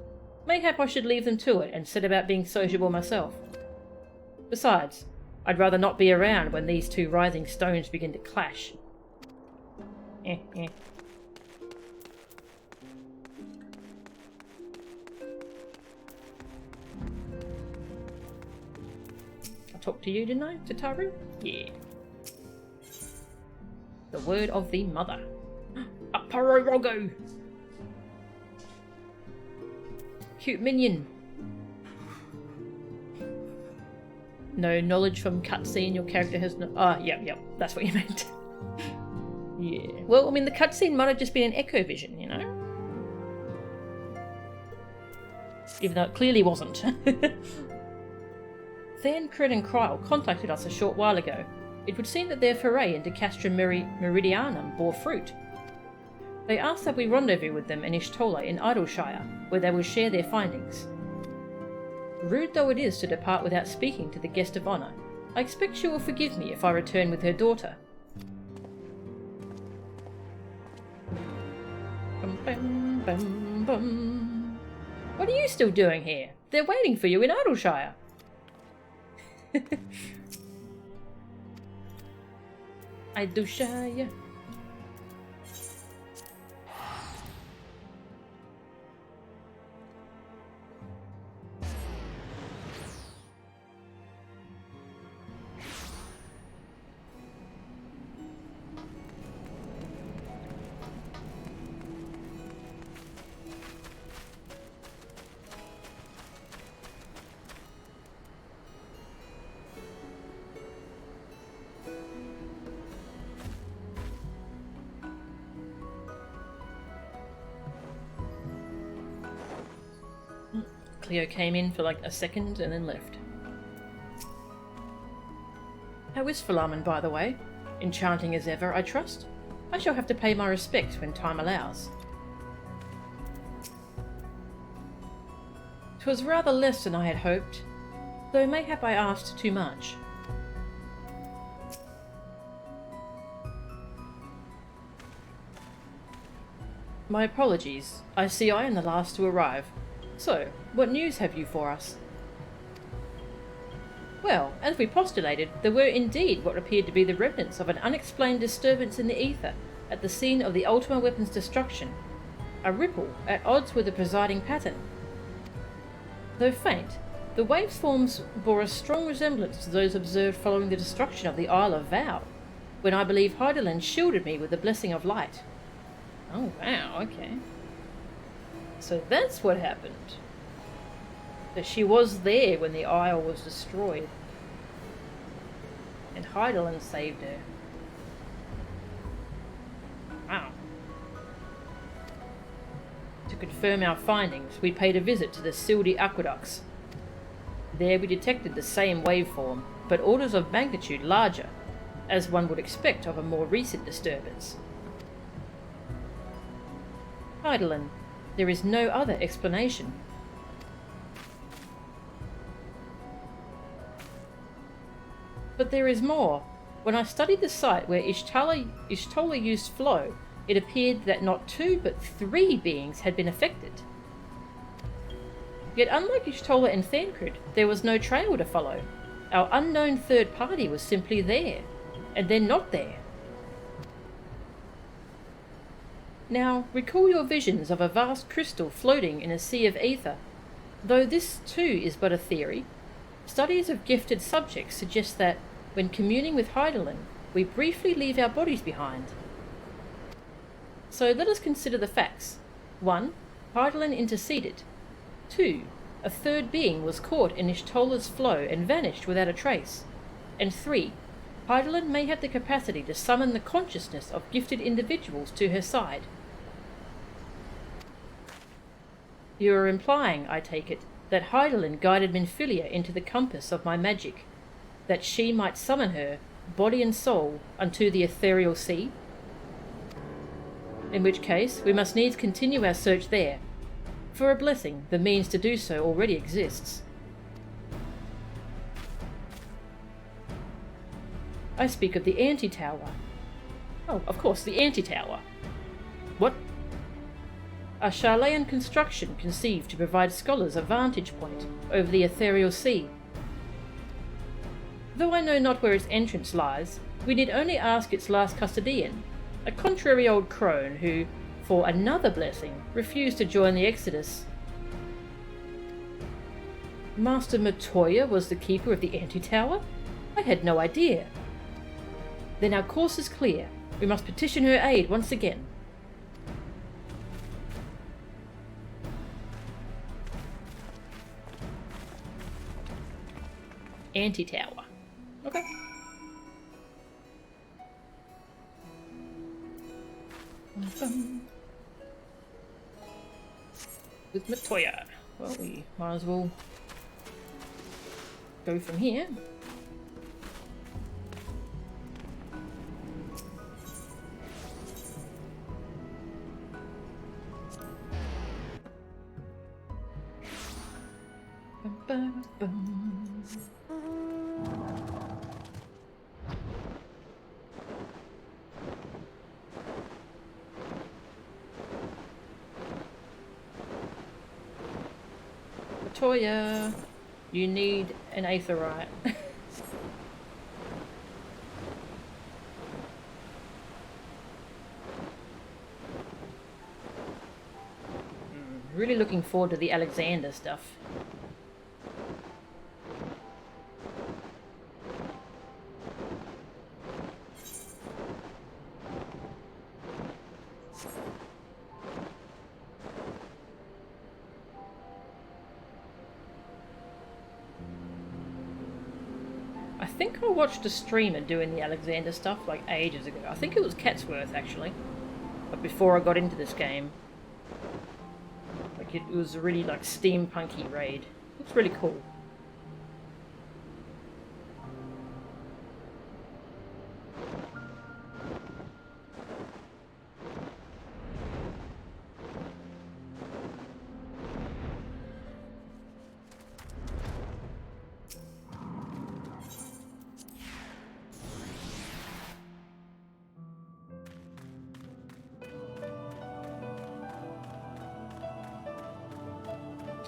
Mayhap I should leave them to it and set about being sociable myself. Besides, I'd rather not be around when these two rising stones begin to clash. I talked to you, didn't I, Tataru? Yeah. The word of the mother. A Parorogo! Cute minion. No knowledge from cutscene, your character has no... Ah, yep, that's what you meant. Yeah. Well, I mean, the cutscene might have just been an echo vision, you know? Even though it clearly wasn't. Then Cred and Kryl contacted us a short while ago. It would seem that their foray into Castrum Meridianum bore fruit. They asked that we rendezvous with them in Ishtola in Idleshire, where they will share their findings. Rude though it is to depart without speaking to the guest of honour, I expect she will forgive me if I return with her daughter. Bum, bum, bum, bum. What are you still doing here? They're waiting for you in Idleshire. Idleshire. Cleo came in for like a second and then left. How is Philarmon, by the way? Enchanting as ever, I trust? I shall have to pay my respects when time allows. 'Twas rather less than I had hoped, though mayhap I asked too much. My apologies. I see I am the last to arrive. So, what news have you for us? Well, as we postulated, there were indeed what appeared to be the remnants of an unexplained disturbance in the ether at the scene of the Ultima weapon's destruction. A ripple, at odds with the presiding pattern. Though faint, the waveforms bore a strong resemblance to those observed following the destruction of the Isle of Vow, when I believe Hydaelyn shielded me with the blessing of light. Oh wow, okay. So that's what happened. That she was there when the Isle was destroyed. And Hydaelyn saved her. Wow. To confirm our findings, we paid a visit to the Sildi aqueducts. There we detected the same waveform, but orders of magnitude larger, as one would expect of a more recent disturbance. Hydaelyn, there is no other explanation. But there is more. When I studied the site where Ishtola used flow, it appeared that not 2 but 3 beings had been affected. Yet unlike Ishtola and Thancred, there was no trail to follow. Our unknown third party was simply there, and then not there. Now, recall your visions of a vast crystal floating in a sea of ether. Though this too is but a theory, studies of gifted subjects suggest that, when communing with Hydaelyn, we briefly leave our bodies behind. So let us consider the facts. 1. Hydaelyn interceded. 2. A third being was caught in Ishtola's flow and vanished without a trace. And 3. Hydaelyn may have the capacity to summon the consciousness of gifted individuals to her side. You are implying, I take it, that Hydaelyn guided Minfilia into the compass of my magic, that she might summon her, body and soul, unto the ethereal sea? In which case, we must needs continue our search there. For a blessing, the means to do so already exists. I speak of the anti-tower. Oh, of course, the anti-tower. What? A Charlayan construction conceived to provide scholars a vantage point over the ethereal sea. Though I know not where its entrance lies, we need only ask its last custodian, a contrary old crone who, for another blessing, refused to join the Exodus. Master Matoya was the keeper of the anti-tower? I had no idea. Then our course is clear. We must petition her aid once again. Anti-tower. Okay. With Matoya. Well, we might as well go from here. Ba-ba-bum. Latoya, you need an aetherite. Really looking forward to the Alexander stuff. I think I watched a streamer doing the Alexander stuff like ages ago. I think it was Catsworth actually, but before I got into this game. Like it was a really like steampunky raid. It's really cool.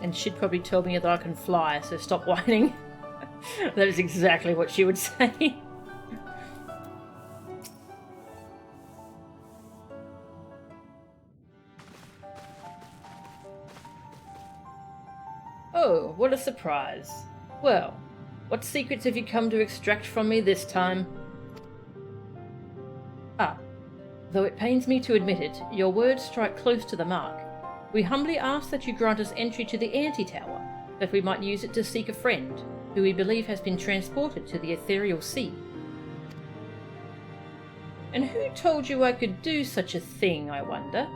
And she'd probably tell me that I can fly, so stop whining. That is exactly what she would say. Oh, what a surprise. Well, what secrets have you come to extract from me this time? Ah, though it pains me to admit it, your words strike close to the mark. We humbly ask that you grant us entry to the Anti-Tower, that we might use it to seek a friend, who we believe has been transported to the ethereal sea. And who told you I could do such a thing, I wonder?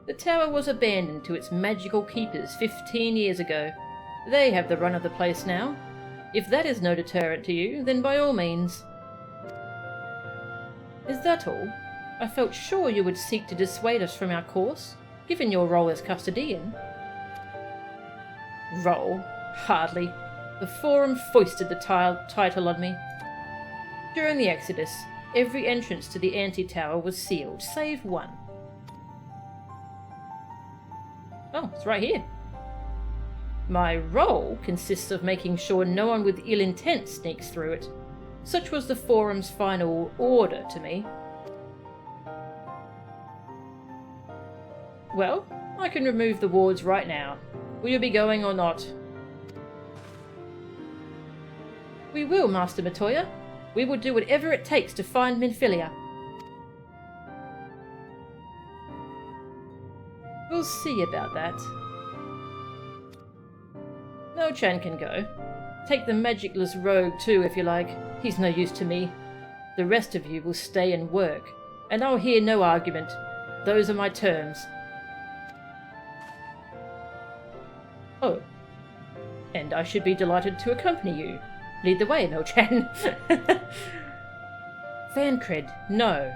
The tower was abandoned to its magical keepers 15 years ago. They have the run of the place now. If that is no deterrent to you, then by all means. Is that all? I felt sure you would seek to dissuade us from our course, given your role as custodian. Role? Hardly. The Forum foisted the title on me. During the Exodus, every entrance to the Anti-Tower was sealed, save one. Oh, it's right here. My role consists of making sure no one with ill intent sneaks through it. Such was the Forum's final order to me. Well, I can remove the wards right now. Will you be going or not? We will, Master Matoya. We will do whatever it takes to find Minfilia. We'll see about that. Mo-chan can go. Take the magicless rogue too, if you like. He's no use to me. The rest of you will stay and work, and I'll hear no argument. Those are my terms. Oh. And I should be delighted to accompany you. Lead the way, Mo-chan. Thancred, no.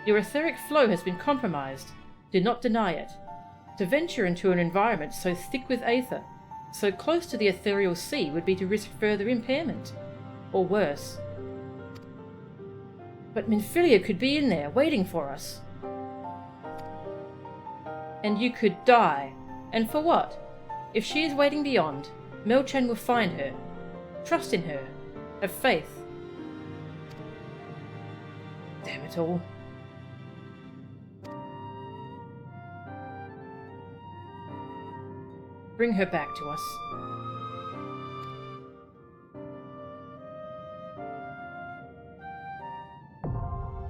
Your etheric flow has been compromised. Do not deny it. To venture into an environment so thick with aether, so close to the ethereal sea, would be to risk further impairment. Or worse. But Minfilia could be in there, waiting for us. And you could die. And for what? If she is waiting beyond, Mo-chan will find her. Trust in her. Have faith. Damn it all. Bring her back to us.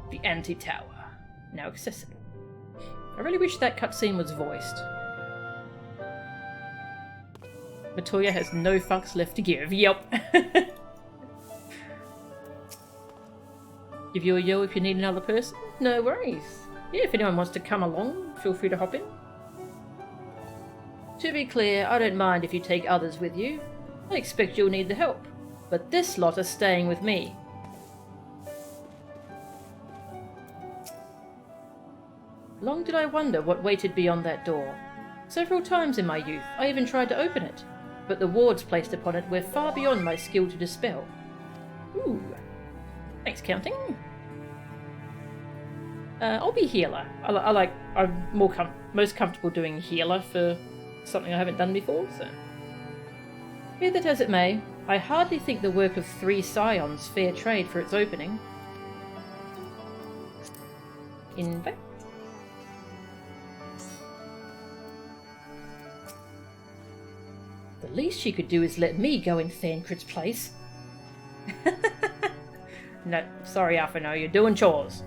The Anti-Tower. Now accessible. I really wish that cutscene was voiced. Matoya has no fucks left to give. Yep. Give you a yo if you need another person. No worries. Yeah, if anyone wants to come along, feel free to hop in. To be clear, I don't mind if you take others with you. I expect you'll need the help. But this lot are staying with me. Long did I wonder what waited beyond that door. Several times in my youth I even tried to open it, but the wards placed upon it were far beyond my skill to dispel. Ooh. Thanks, counting. I'll be healer. I'm most comfortable doing healer for something I haven't done before, so. Be that as it may, I hardly think the work of 3 Scions fair trade for its opening. In fact. The least she could do is let me go in Thancred's place. No, sorry, Alphino, you're doing chores.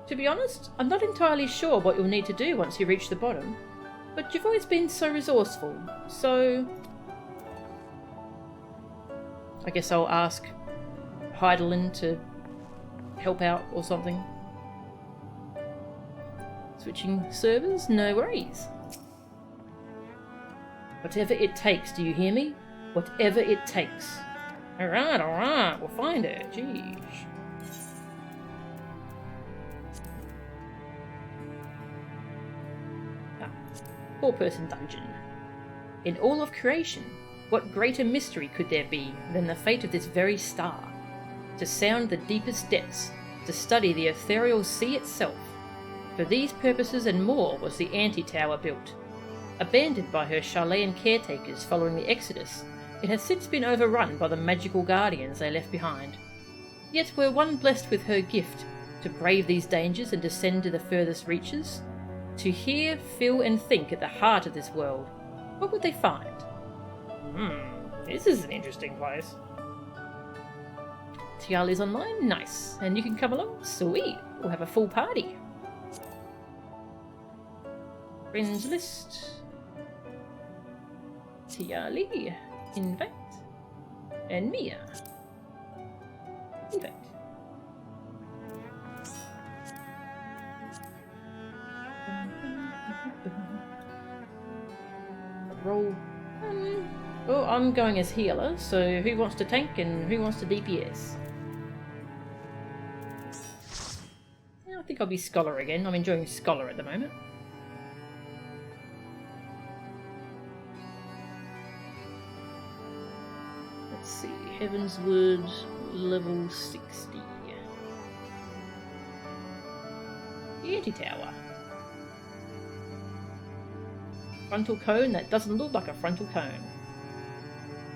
To be honest, I'm not entirely sure what you'll need to do once you reach the bottom, but you've always been so resourceful, so... I guess I'll ask Heidelin to help out or something. Switching servers? No worries. Whatever it takes, do you hear me? Whatever it takes. Alright, we'll find her. Jeez. Ah, 4-person dungeon. In all of creation, what greater mystery could there be than the fate of this very star? To sound the deepest depths, to study the ethereal sea itself. For these purposes and more was the anti-tower built. Abandoned by her Charlayan caretakers following the Exodus, it has since been overrun by the magical guardians they left behind. Yet were one blessed with her gift, to brave these dangers and descend to the furthest reaches, to hear, feel and think at the heart of this world, what would they find? This is an interesting place. Tiali's online? Nice. And you can come along? Sweet. We'll have a full party. Friends list. Tiali. Invite. And Mia. Invite. Roll. Oh, I'm going as healer, so who wants to tank and who wants to DPS? Yeah, I think I'll be Scholar again. I'm enjoying Scholar at the moment. Let's see, Heavensward, level 60. The anti-tower. Frontal cone that doesn't look like a frontal cone.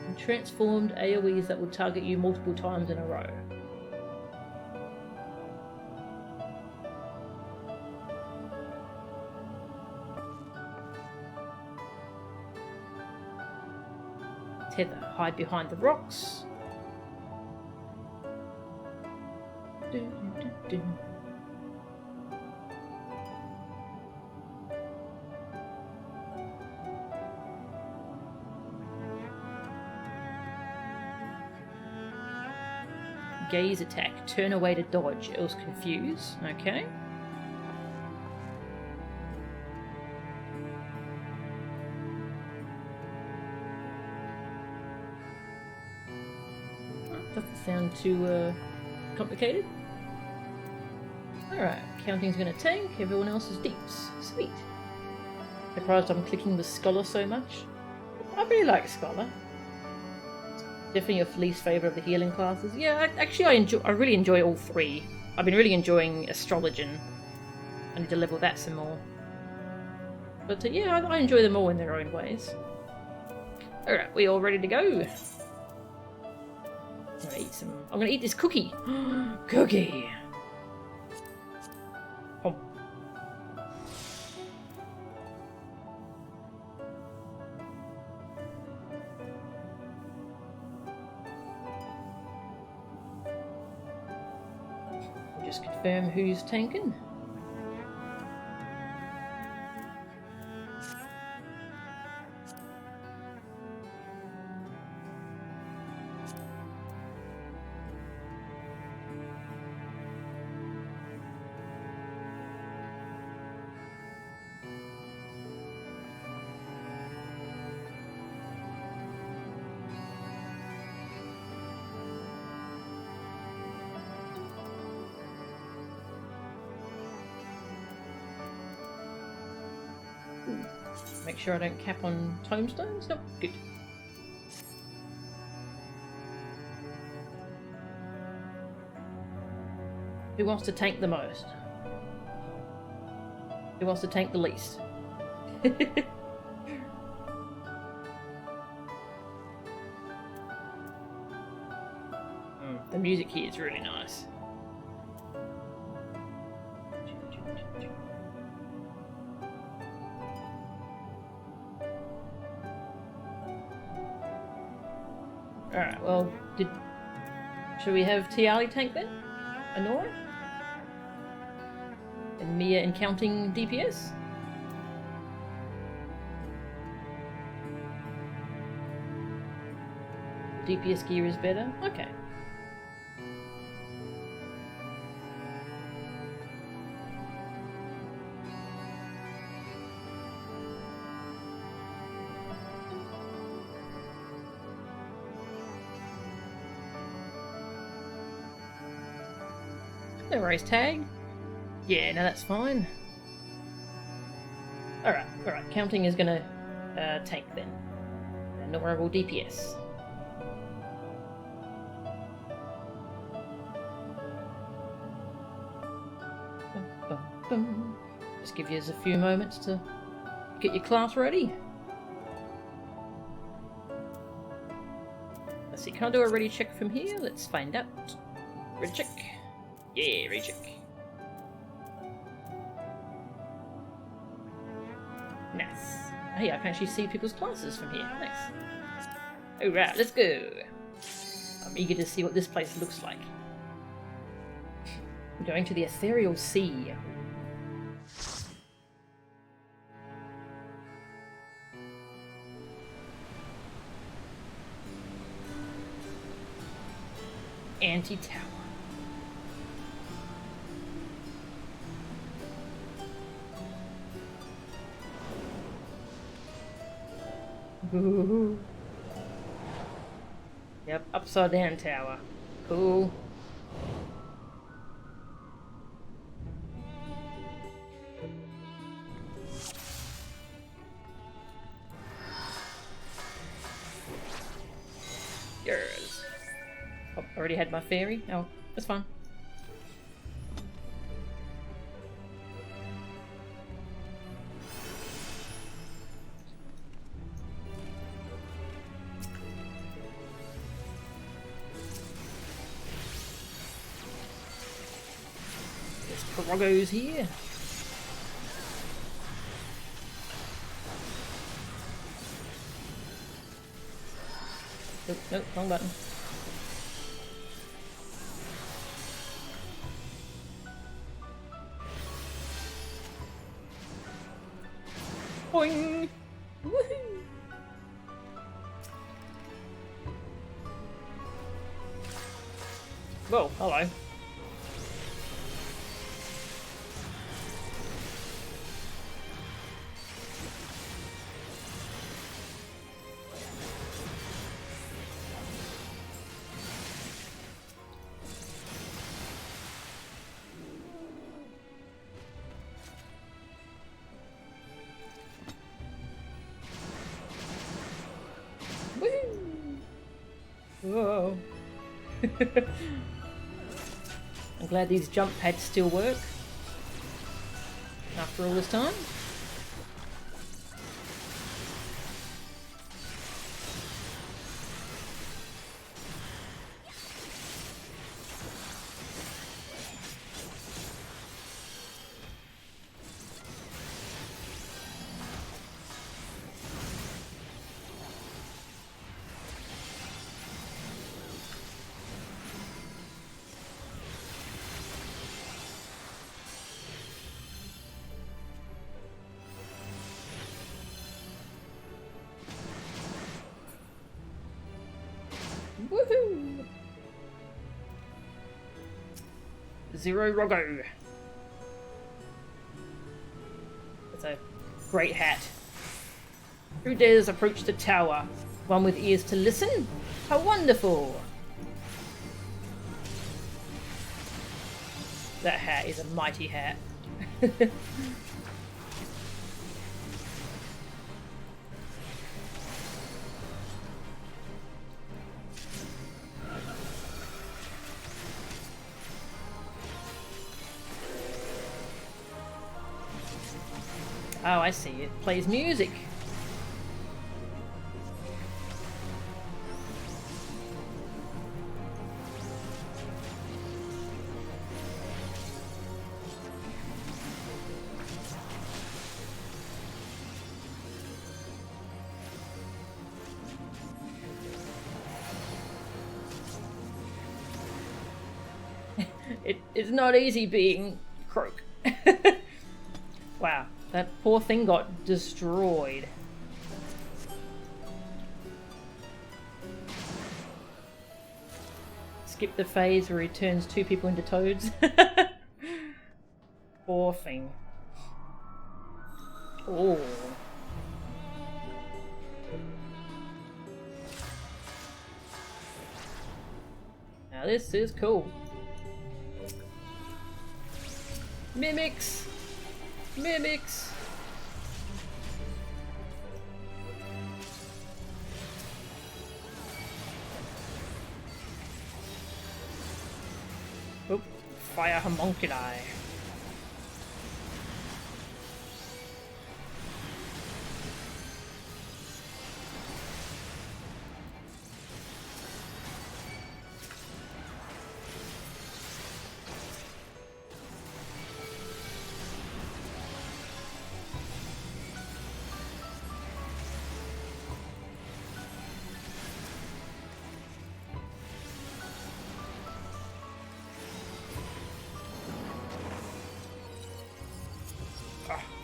And transformed AoEs that will target you multiple times in a row. Tether, hide behind the rocks. Gaze attack, turn away to dodge, else confuse. Okay. Doesn't sound too complicated. Alright, counting's gonna tank, everyone else is deeps. Sweet. Surprised I'm clicking the Scholar so much. I really like Scholar. Definitely your least favourite of the healing classes. Yeah, I really enjoy all 3. I've been really enjoying Astrologian. I need to level that some more. But yeah, I enjoy them all in their own ways. Alright, we all ready to go? I'm gonna eat this cookie! Cookie! Oh. Just confirm who's tanking. Make sure I don't cap on tombstones. Nope, good. Who wants to tank the most? Who wants to tank the least? The music here is really nice. Alright, well, should we have Tiali tank then? Anora? And Mia in counting DPS? DPS gear is better? Okay. No worries, tag. Yeah, no, that's fine. Alright, counting is gonna tank then. And Nora will DPS. Just give you a few moments to get your class ready. Let's see, can I do a ready check from here? Let's find out. Ready check. Yeah, ready check. Nice. Hey, I can actually see people's classes from here. Nice. Alright, let's go. I'm eager to see what this place looks like. I'm going to the Ethereal Sea. Anti-tower. Ooh. Yep, upside down tower. Cool. Girls. Oh, already had my fairy? Oh, that's fine. Froggo's here. Nope, wrong button. Boing! Woohoo! Whoa, hello. Whoa. I'm glad these jump pads still work after all this time. Woohoo! Zero Roggo. That's a great hat. Who dares approach the tower? One with ears to listen? How wonderful! That hat is a mighty hat. Oh, I see. It plays music. It's not easy being Croak. Wow, that poor thing got destroyed. Skip the phase where he turns 2 people into toads. Poor thing. Oh. Now this is cool. Mimics! Mimics! Oop, fire homunculi.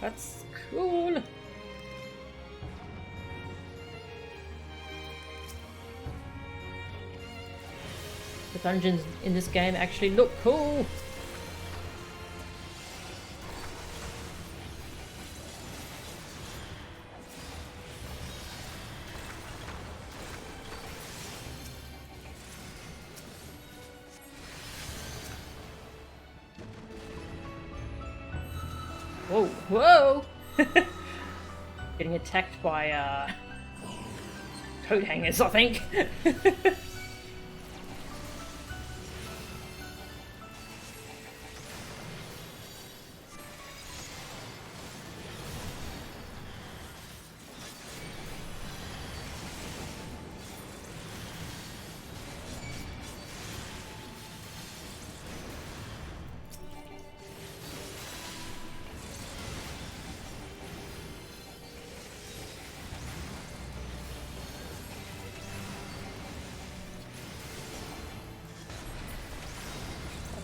That's cool. The dungeons in this game actually look cool. Whoa, whoa! Getting attacked by, coat hangers, I think.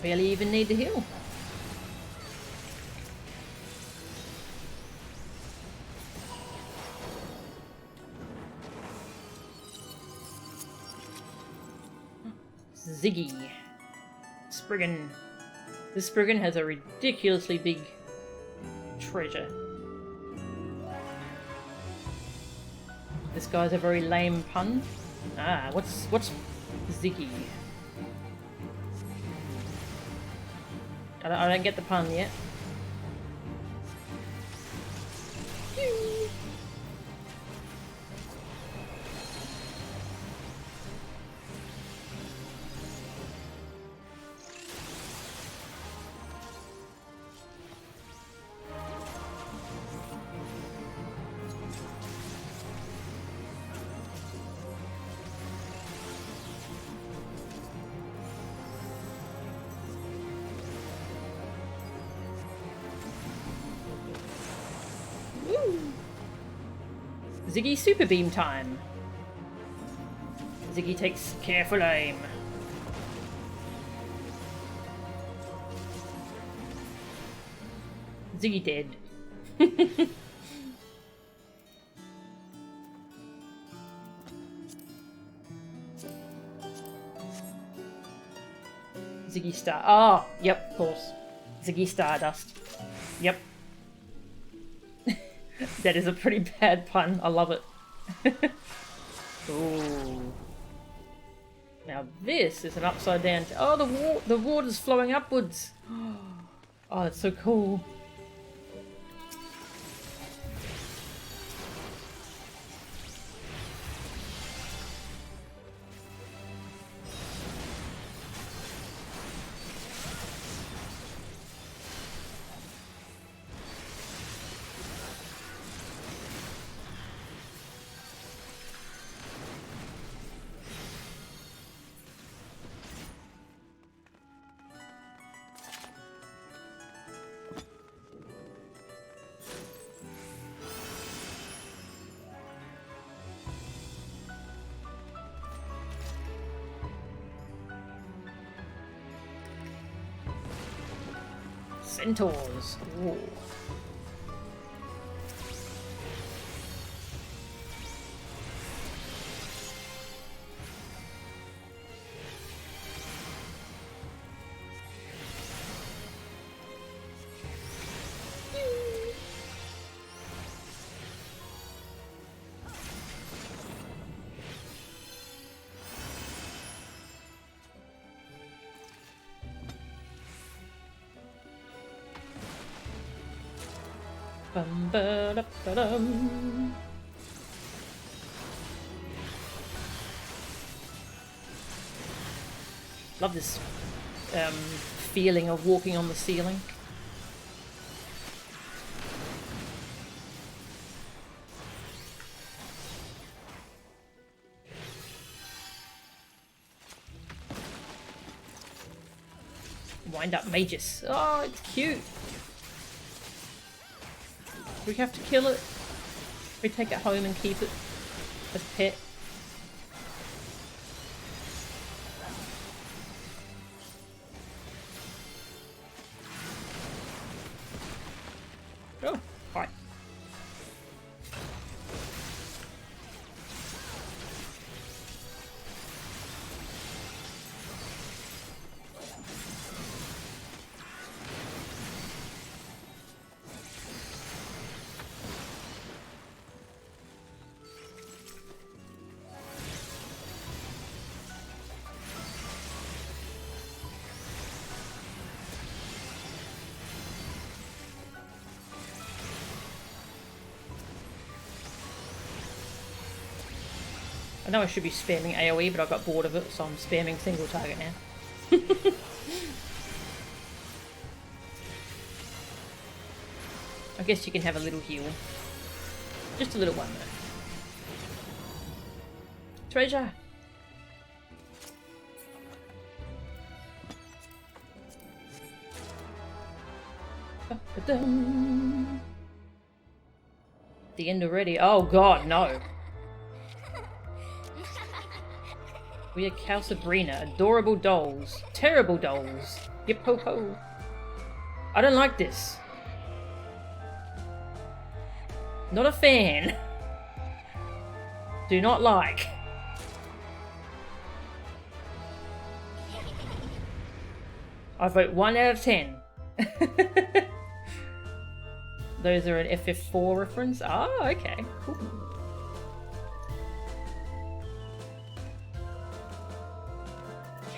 Barely even need to heal. Ziggy. Spriggan. This Spriggan has a ridiculously big treasure. This guy's a very lame pun. Ah, what's Ziggy? I don't get the pun yet. Ziggy super beam time. Ziggy takes careful aim. Ziggy dead. Ziggy Star. Oh, yep, of course. Ziggy Stardust. Yep. That is a pretty bad pun. I love it. Ooh. Now this is an upside down. Oh, the water's flowing upwards. Oh, that's so cool. Centaurs. Ooh. Bum, ba, da, ba, dum. Love this feeling of walking on the ceiling. Wind up Magus. Oh, it's cute. We have to kill it. We take it home and keep it as pet. Oh, hi. I know I should be spamming AoE, but I got bored of it, so I'm spamming single target now. I guess you can have a little heal. Just a little one though. Treasure! Ba-ba-dum. The end already. Oh god, no. We are Cal Sabrina, adorable dolls, terrible dolls. Yip ho ho. I don't like this. Not a fan. Do not like. I vote 1 out of 10. Those are an FF4 reference. Oh, okay. Cool.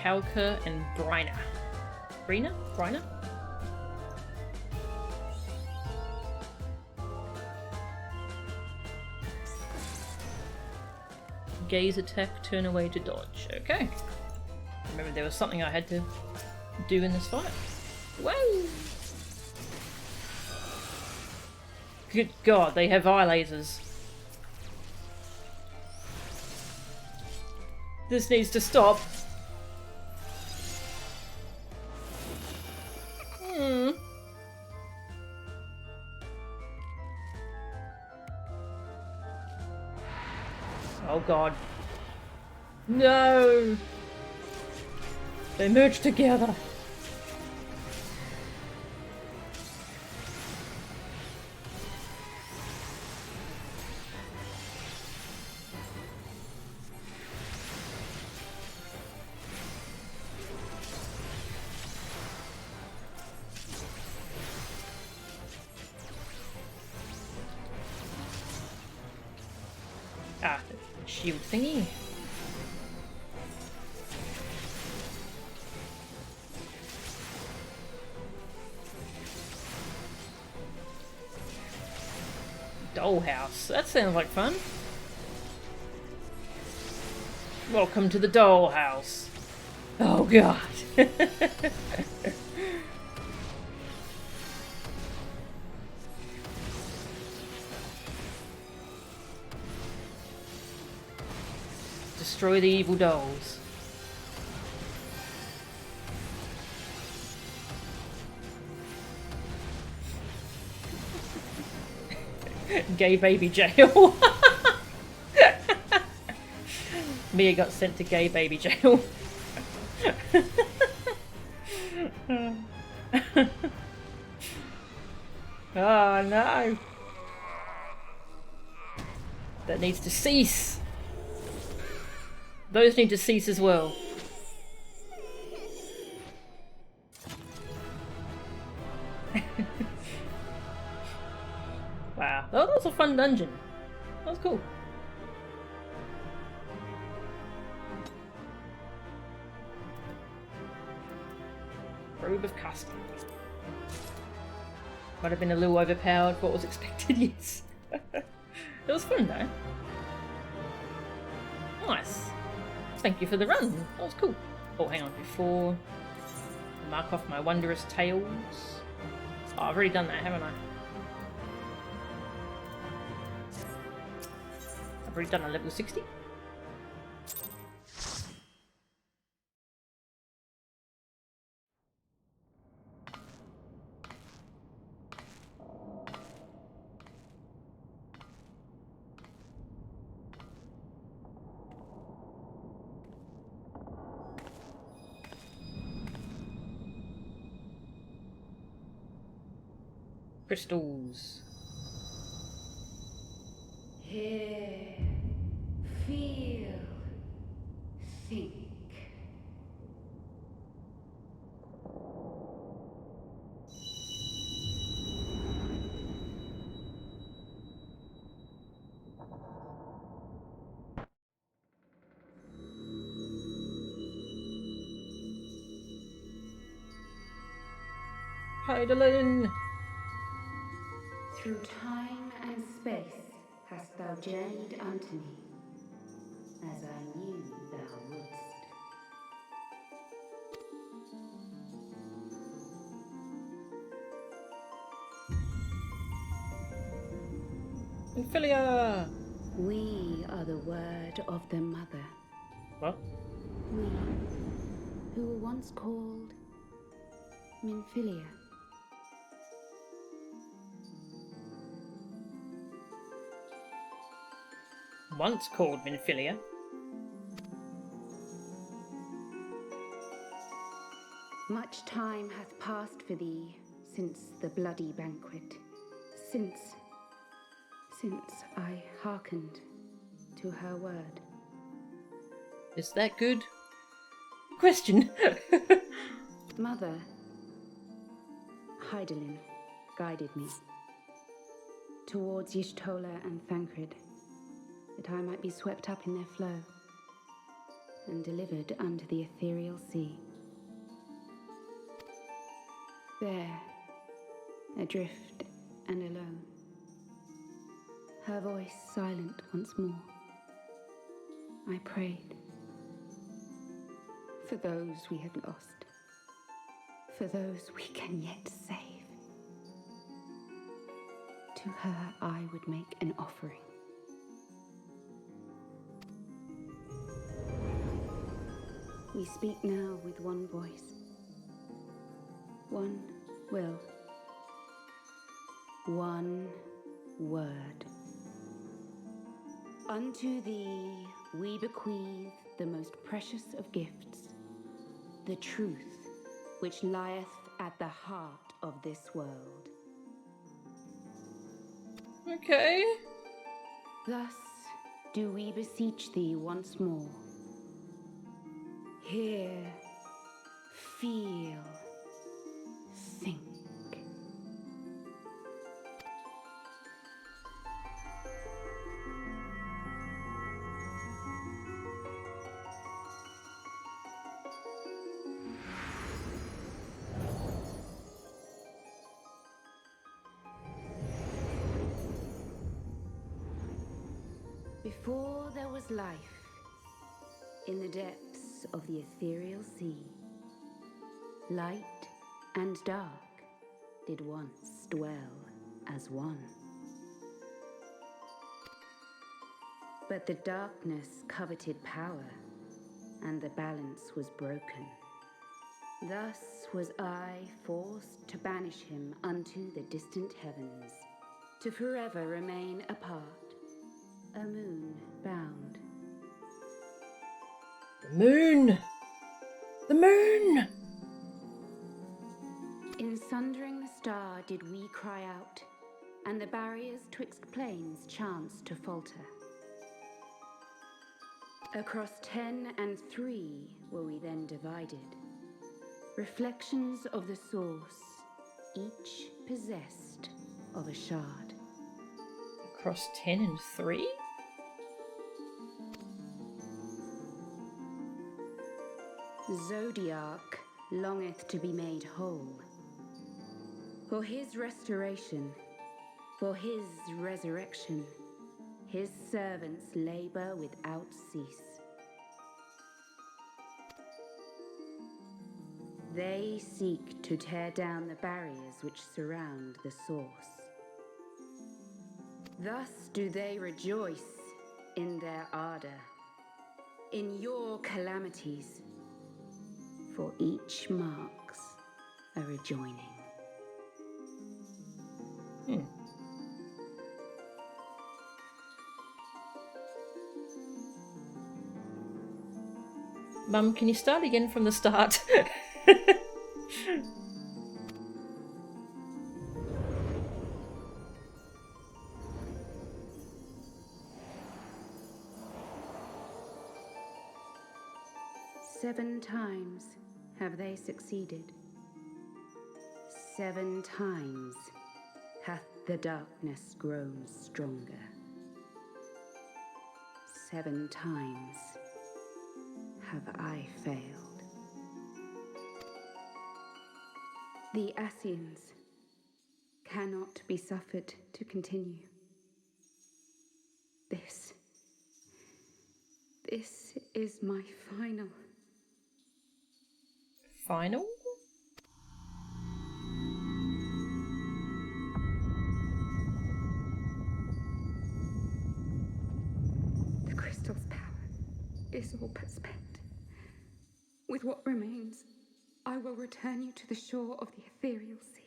Kalka and Brina. Brina? Brina? Gaze attack, turn away to dodge. Okay. Remember there was something I had to do in this fight. Whoa! Good god, they have eye lasers. This needs to stop. Oh god. No! They merged together. Ah, the shield thingy. Dollhouse. That sounds like fun. Welcome to the dollhouse. Oh god. Destroy the evil dolls. Gay baby jail. Mia got sent to gay baby jail. Oh no! That needs to cease! Those need to cease as well. Wow, that was a fun dungeon. That was cool. Robe of Casting. Might have been a little overpowered for what was expected, yes. It was fun though. Nice. Thank you for the run. That was cool. Oh, hang on. Before I mark off my wondrous tales. Oh, I've already done that, haven't I? I've already done a level 60. Crystals. Hear, feel, think. Heidelin! Through time and space hast thou journeyed unto me, as I knew thou wouldst. Infilia! We are the word of the mother. What? We, who were once called Minfilia. Once called Minfilia. Much time hath passed for thee since the bloody banquet, since I hearkened to her word. Is that good? Question. Mother, Heidelin guided me towards Y'shtola and Thancred, that I might be swept up in their flow and delivered unto the ethereal sea. There, adrift and alone, her voice silent once more, I prayed for those we had lost, for those we can yet save. To her I would make an offering. We speak now with one voice, one will, one word. Unto thee we bequeath the most precious of gifts, the truth which lieth at the heart of this world. Okay. Thus do we beseech thee once more. Hear, feel, think. Before there was life, in the depths of the ethereal sea, light and dark did once dwell as one. But the darkness coveted power, and the balance was broken. Thus was I forced to banish him unto the distant heavens, to forever remain apart, a moon bound. The moon! The moon! In In sundering the star did we cry out, and the barriers twixt planes chanced to falter. Across 10 and 3 were we then divided, reflections of the source, each possessed of a shard. Across 10 and 3? Zodiac longeth to be made whole. For his restoration, for his resurrection, his servants labor without cease. They seek to tear down the barriers which surround the source. Thus do they rejoice in their ardor, in your calamities, for each marks a rejoining. Mum, can you start again from the start? Seven times have they succeeded. 7 times hath the darkness grown stronger. 7 times have I failed. The Scions cannot be suffered to continue. This is my final. Final? The crystal's power is all but spent. With what remains, I will return you to the shore of the ethereal sea.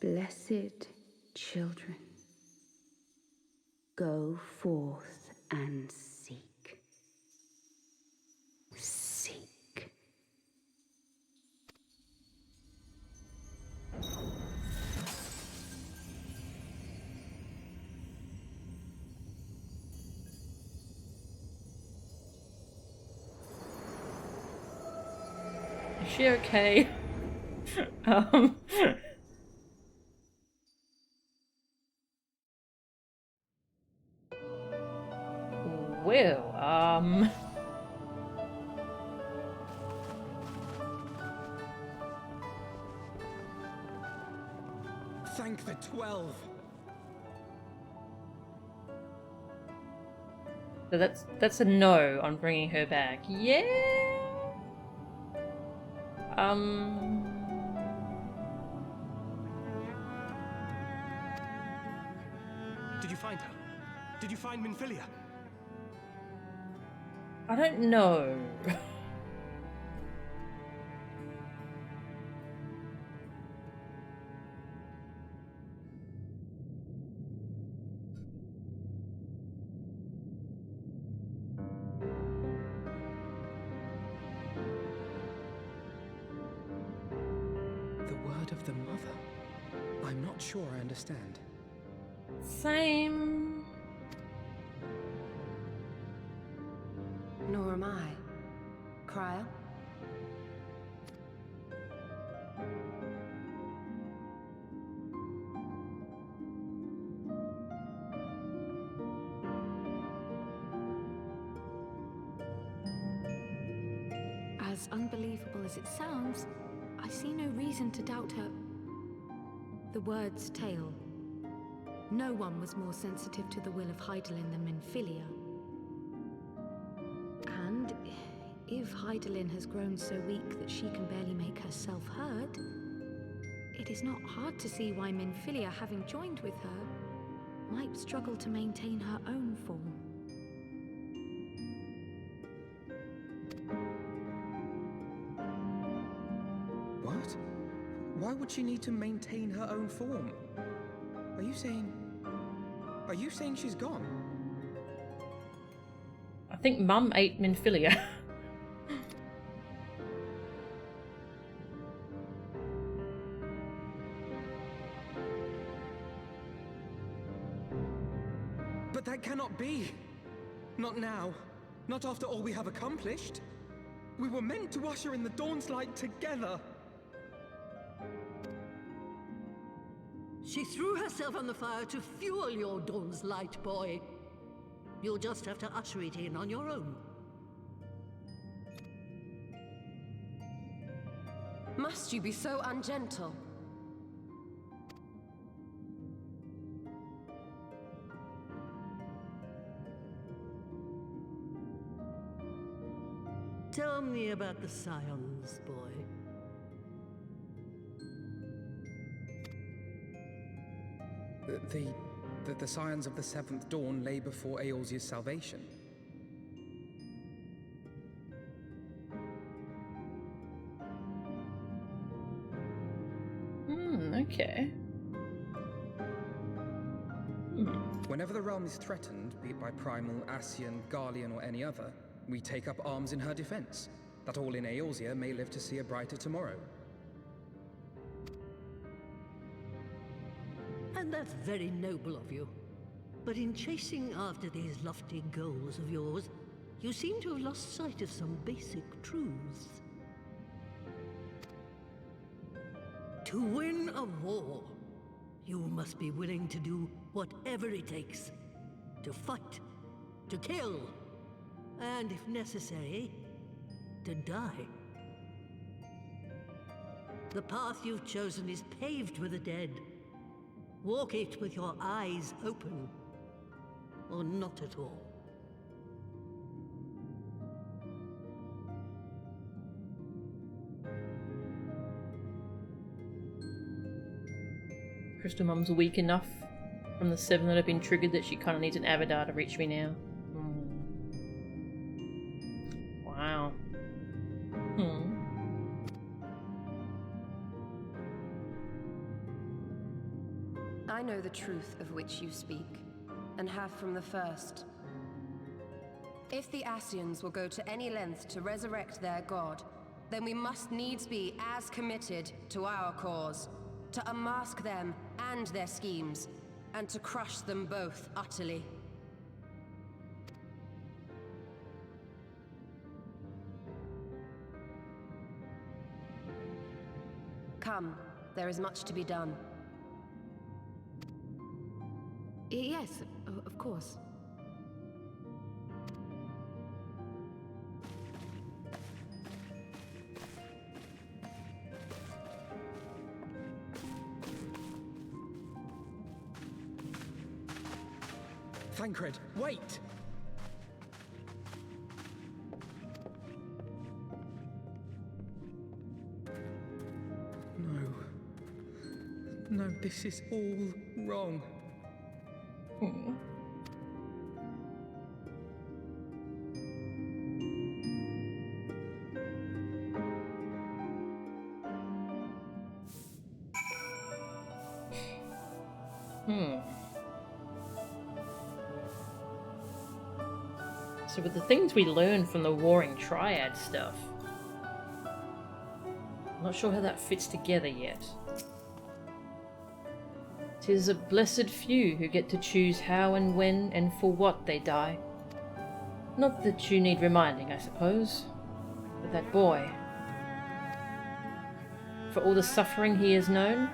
Blessed children, go forth and seek. Seek. Is she okay? Well, Thank the 12. so that's a no on bringing her back. Yeah. Did you find her? Did you find Minfilia? I don't know. The word of the mother. I'm not sure I understand. Same. Nor am I. Cryo? As unbelievable as it sounds, I see no reason to doubt her. The word's tale. No one was more sensitive to the will of Hydaelyn than Minfilia. And if Hydaelyn has grown so weak that she can barely make herself heard, it is not hard to see why Minfilia, having joined with her, might struggle to maintain her own form. What? Why would she need to maintain her own form? Are you saying Are you saying she's gone? I think Mum ate Minfilia. But that cannot be. Not now. Not after all we have accomplished. We were meant to usher in the dawn's light together. She threw herself on the fire to fuel your dawn's light, boy. You'll just have to usher it in on your own. Must you be so ungentle? Tell me about the Scions, boy. The Scions of the Seventh Dawn lay before Eorzea's salvation. Okay. Whenever the realm is threatened, be it by Primal, Ascian, Garlean, or any other, we take up arms in her defense, that all in Eorzea may live to see a brighter tomorrow. And that's very noble of you. But in chasing after these lofty goals of yours, you seem to have lost sight of some basic truths. To win a war, you must be willing to do whatever it takes. To fight, to kill, and if necessary, to die. The path you've chosen is paved with the dead. Walk it with your eyes open, or not at all. Crystal Mum's weak enough from the 7 that have been triggered that she kind of needs an avatar to reach me now. Wow. I know the truth of which you speak, and have from the first. If the Ascians will go to any length to resurrect their god, then we must needs be as committed to our cause, to unmask them and their schemes, and to crush them both utterly. Come, there is much to be done. Yes, of course. Thancred, wait! No, this is all wrong. So with the things we learned from the Warring Triad stuff, I'm not sure how that fits together yet. 'Tis a blessed few who get to choose how and when and for what they die. Not that you need reminding, I suppose, but that boy, for all the suffering he has known,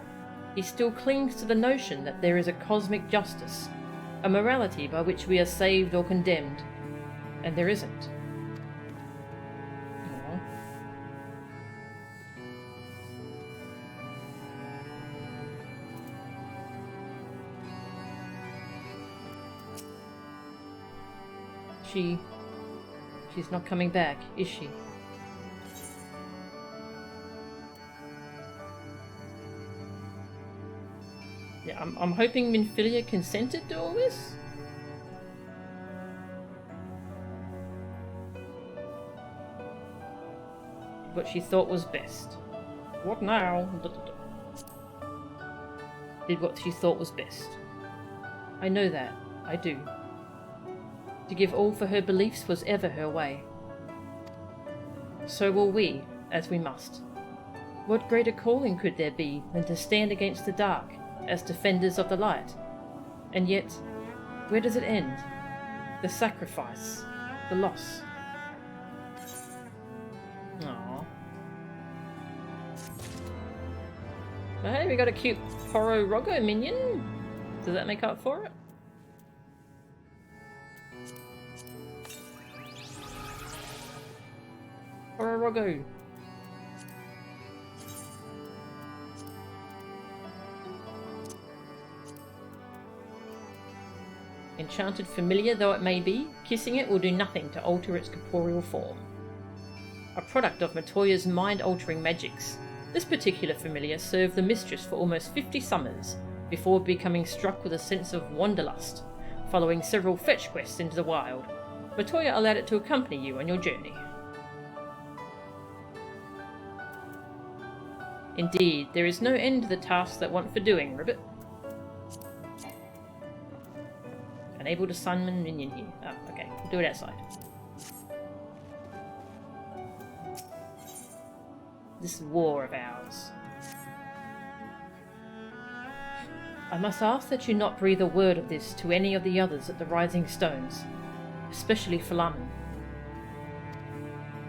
he still clings to the notion that there is a cosmic justice, a morality by which we are saved or condemned, and there isn't. Aww. She's not coming back, is she? Yeah, I'm hoping Minfilia consented to all this. What she thought was best. What now? Did what she thought was best. I know that. I do. To give all for her beliefs was ever her way. So will we, as we must. What greater calling could there be than to stand against the dark as defenders of the light? And yet, where does it end? The sacrifice, the loss. Aww. Well, hey, we got a cute Pororogo minion. Does that make up for it? Pororogo. Enchanted familiar though it may be, kissing it will do nothing to alter its corporeal form. A product of Matoya's mind-altering magics, this particular familiar served the mistress for almost 50 summers before becoming struck with a sense of wanderlust, following several fetch quests into the wild. Matoya allowed it to accompany you on your journey. Indeed, there is no end to the tasks that want for doing, Ribbit. Unable to summon minion here. Oh, okay. We'll do it outside. This war of ours. I must ask that you not breathe a word of this to any of the others at the Rising Stones, especially Falaman.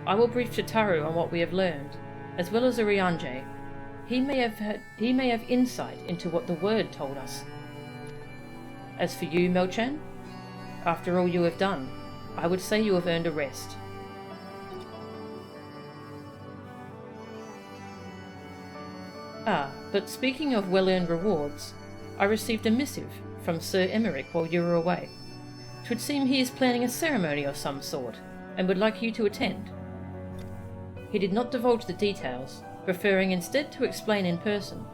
I will brief Chitaru on what we have learned, as well as Urianger. He may have insight into what the word told us. As for you, Melchan, after all you have done, I would say you have earned a rest. Ah, but speaking of well-earned rewards, I received a missive from Sir Emmerich while you were away. 'Twould seem he is planning a ceremony of some sort, and would like you to attend. He did not divulge the details, preferring instead to explain in person.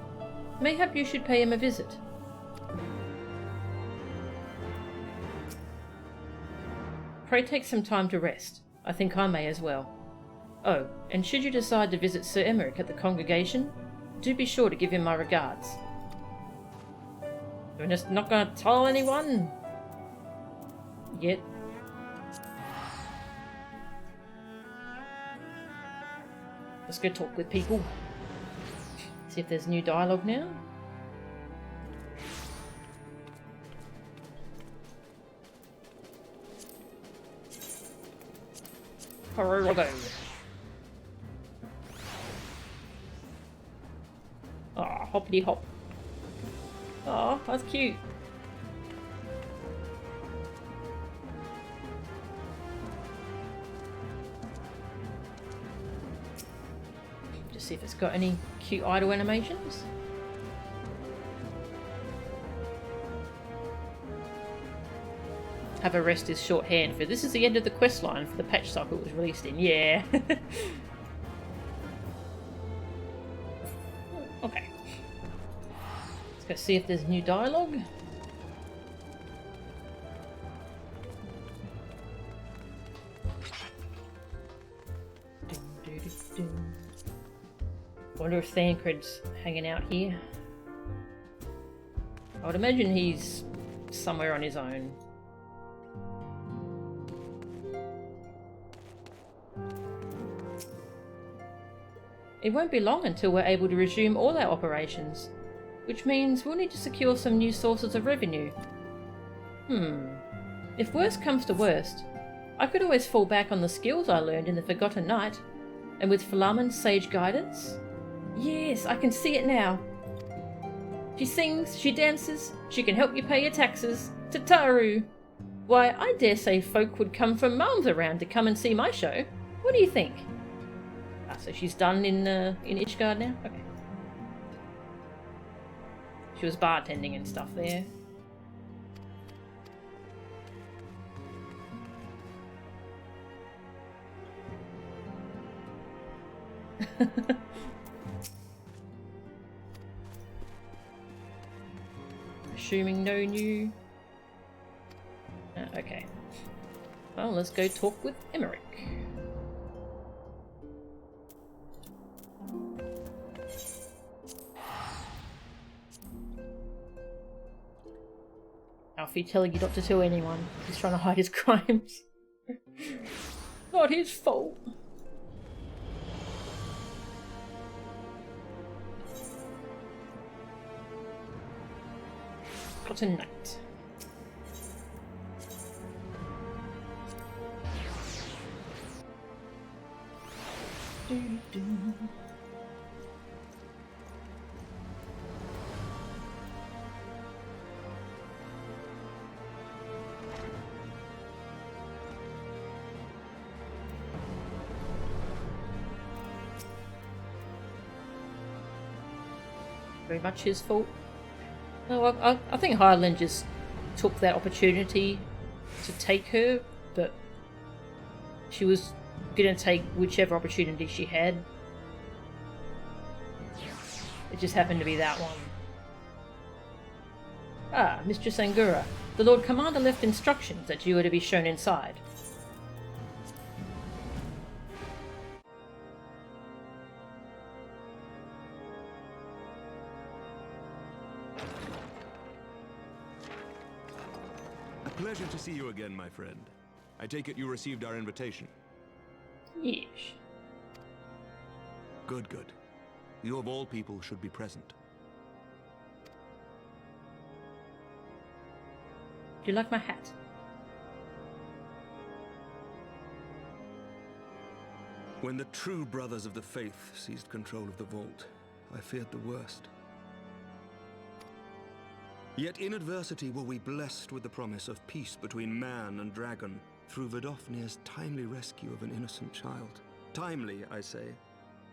Mayhap you should pay him a visit. Pray take some time to rest. I think I may as well. Oh, and should you decide to visit Sir Emmerich at the congregation, do be sure to give him my regards. We're just not going to tell anyone? Yet. Let's go talk with people. See if there's new dialogue now. Pororogo. Oh, hoppity hop. Oh, that's cute. Just see if it's got any cute idle animations. Have a rest is shorthand for this is the end of the quest line for the patch cycle it was released in. Yeah. Okay. Let's go see if there's new dialogue. Wonder if Thancred's hanging out here. I would imagine he's somewhere on his own. It won't be long until we're able to resume all our operations, which means we'll need to secure some new sources of revenue. If worst comes to worst, I could always fall back on the skills I learned in the Forgotten Night, and with Falaman's sage guidance? Yes, I can see it now. She sings, she dances, she can help you pay your taxes. Chitaru! Why, I dare say folk would come from miles around to come and see my show. What do you think? Ah, so she's done in Ishgard now? Okay. She was bartending and stuff there. Assuming no new... okay. Well, let's go talk with Emmerich. Our Ruffy telling you not to tell anyone. He's trying to hide his crimes. Not his fault. Got a knight. Very much his fault. No, I think Highland just took that opportunity to take her, but she was going to take whichever opportunity she had. It just happened to be that one. Ah, Mistress Angura. The Lord Commander left instructions that you were to be shown inside. A pleasure to see you again, my friend. I take it you received our invitation. Yes. Good, good. You of all people should be present. Do you like my hat? When the true brothers of the faith seized control of the vault, I feared the worst. Yet in adversity were we blessed with the promise of peace between man and dragon through Vidofnir's timely rescue of an innocent child. Timely, I say,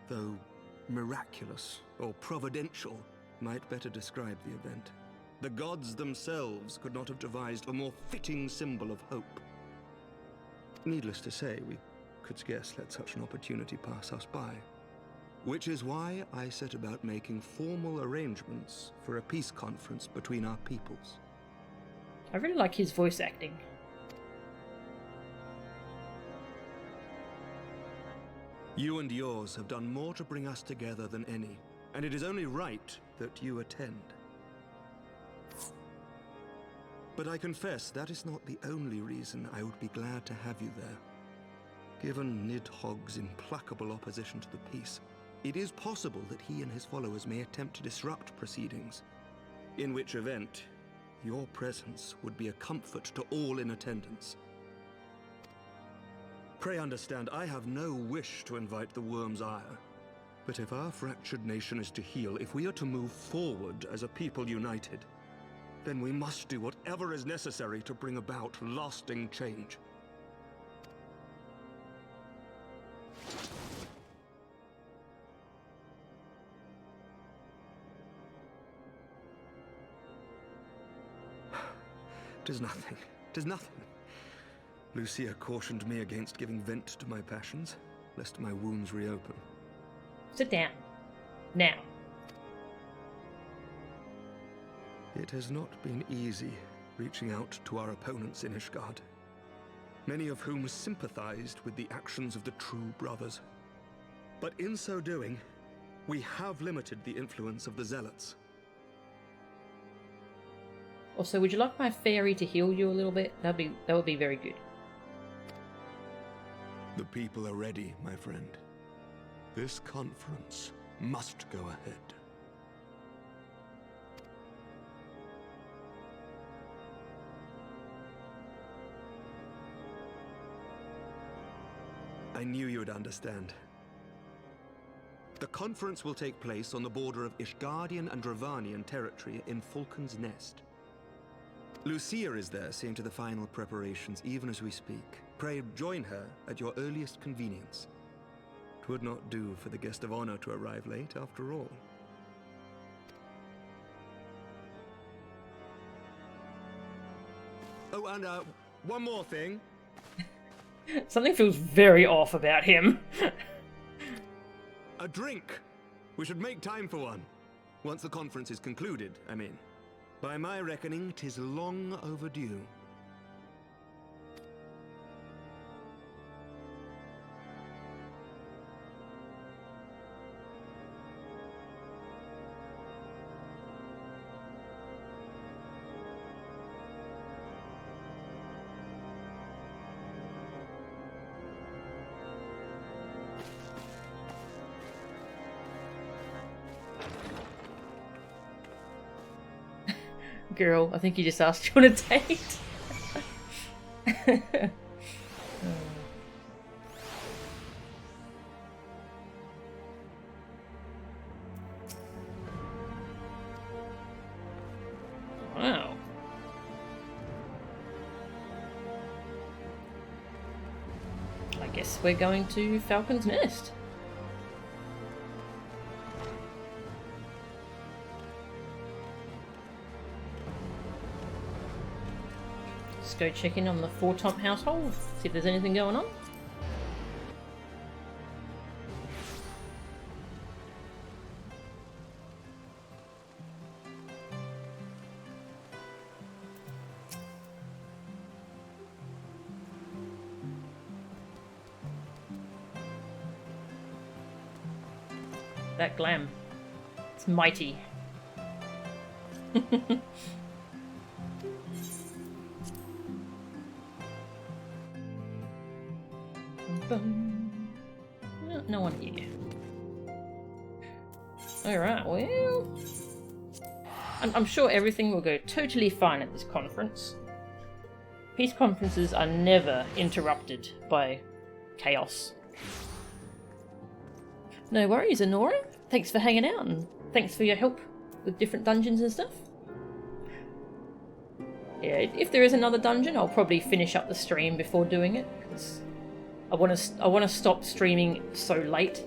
though miraculous or providential might better describe the event. The gods themselves could not have devised a more fitting symbol of hope. Needless to say, we could scarce let such an opportunity pass us by. Which is why I set about making formal arrangements for a peace conference between our peoples. I really like his voice acting. You and yours have done more to bring us together than any, and it is only right that you attend. But I confess that is not the only reason I would be glad to have you there. Given Nidhogg's implacable opposition to the peace, it is possible that he and his followers may attempt to disrupt proceedings, in which event your presence would be a comfort to all in attendance. Pray understand, I have no wish to invite the Worm's ire. But if our fractured nation is to heal, if we are to move forward as a people united, then we must do whatever is necessary to bring about lasting change. Tis nothing. Tis nothing. Lucia cautioned me against giving vent to my passions, lest my wounds reopen. Sit down. Now. It has not been easy reaching out to our opponents in Ishgard, many of whom sympathized with the actions of the true brothers. But in so doing, we have limited the influence of the Zealots. Also, would you like my fairy to heal you a little bit? That would be very good. The people are ready, my friend. This conference must go ahead. I knew you'd understand. The conference will take place on the border of Ishgardian and Dravanian territory in Falcon's Nest. Lucia is there, seeing to the final preparations even as we speak. Pray join her at your earliest convenience. 'Twould not do for the guest of honor to arrive late, after all. Oh, and one more thing. Something feels very off about him. A drink! We should make time for one. Once the conference is concluded, I mean. By my reckoning, 'tis long overdue. Girl, I think you just asked you on a date. Wow. I guess we're going to Falcon's Nest. Let's go check in on the Four-Top household, see if there's anything going on. That glam. It's mighty. No one here. Alright, well... I'm sure everything will go totally fine at this conference. Peace conferences are never interrupted by chaos. No worries, Honora. Thanks for hanging out and thanks for your help with different dungeons and stuff. Yeah, if there is another dungeon, I'll probably finish up the stream before doing it, because I want to stop streaming so late.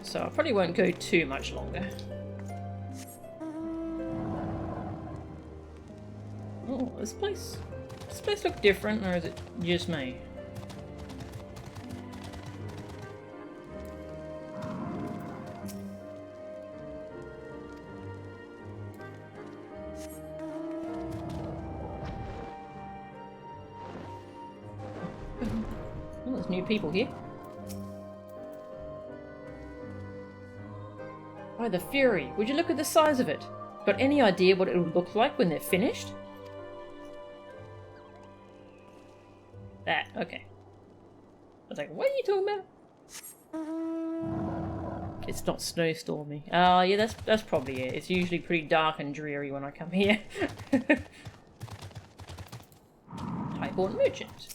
So I probably won't go too much longer. Oh, this place look different, or is it just me? Oh, there's new people here. Oh, the Fury. Would you look at the size of it? Got any idea what it will look like when they're finished? That, okay. I was like, what are you talking about? It's not snowstormy. Yeah, that's probably it. It's usually pretty dark and dreary when I come here. Highborn Merchant.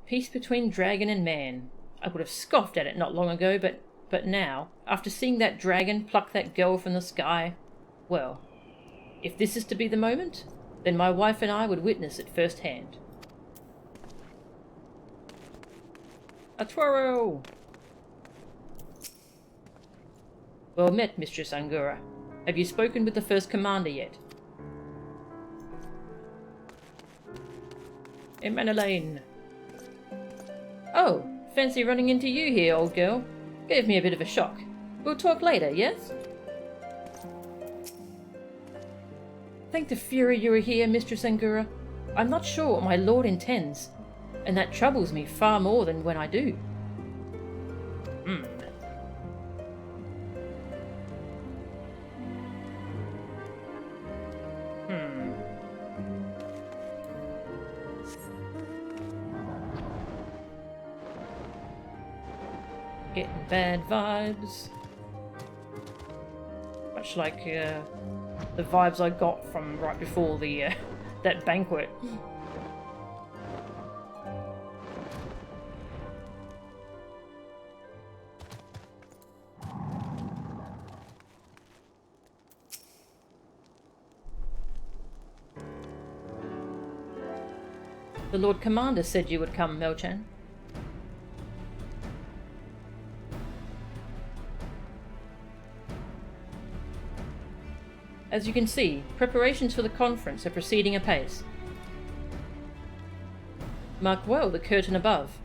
Peace between dragon and man. I would have scoffed at it not long ago, but now, after seeing that dragon pluck that girl from the sky, well, if this is to be the moment, then my wife and I would witness it firsthand. Atwaro! Well met, Mistress Angura. Have you spoken with the first commander yet? Emanelaine. Oh, fancy running into you here, old girl. Gave me a bit of a shock. We'll talk later, yes? Thank the Fury you are here, Mistress Angura. I'm not sure what my lord intends, and that troubles me far more than when I do. Getting bad vibes. Much like the vibes I got from right before the that banquet. The Lord Commander said you would come, Melchan. As you can see, preparations for the conference are proceeding apace. Mark well the curtain above.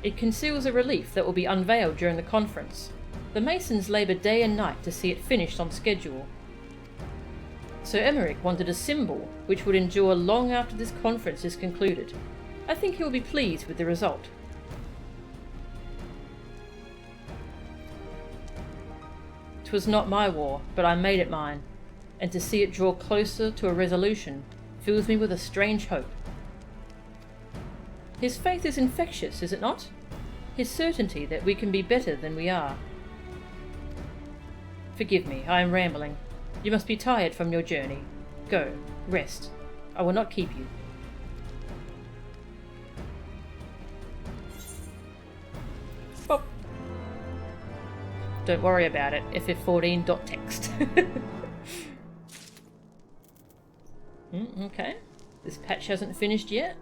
It conceals a relief that will be unveiled during the conference. The Masons labour day and night to see it finished on schedule. Sir Emmerich wanted a symbol which would endure long after this conference is concluded. I think he will be pleased with the result. 'Twas not my war, but I made it mine, and to see it draw closer to a resolution fills me with a strange hope. His faith is infectious, is it not? his certainty that we can be better than we are. Forgive me, I am rambling. You must be tired from your journey. Go, rest. I will not keep you. Bop. Don't worry about it, FF14.text. Okay, this patch hasn't finished yet.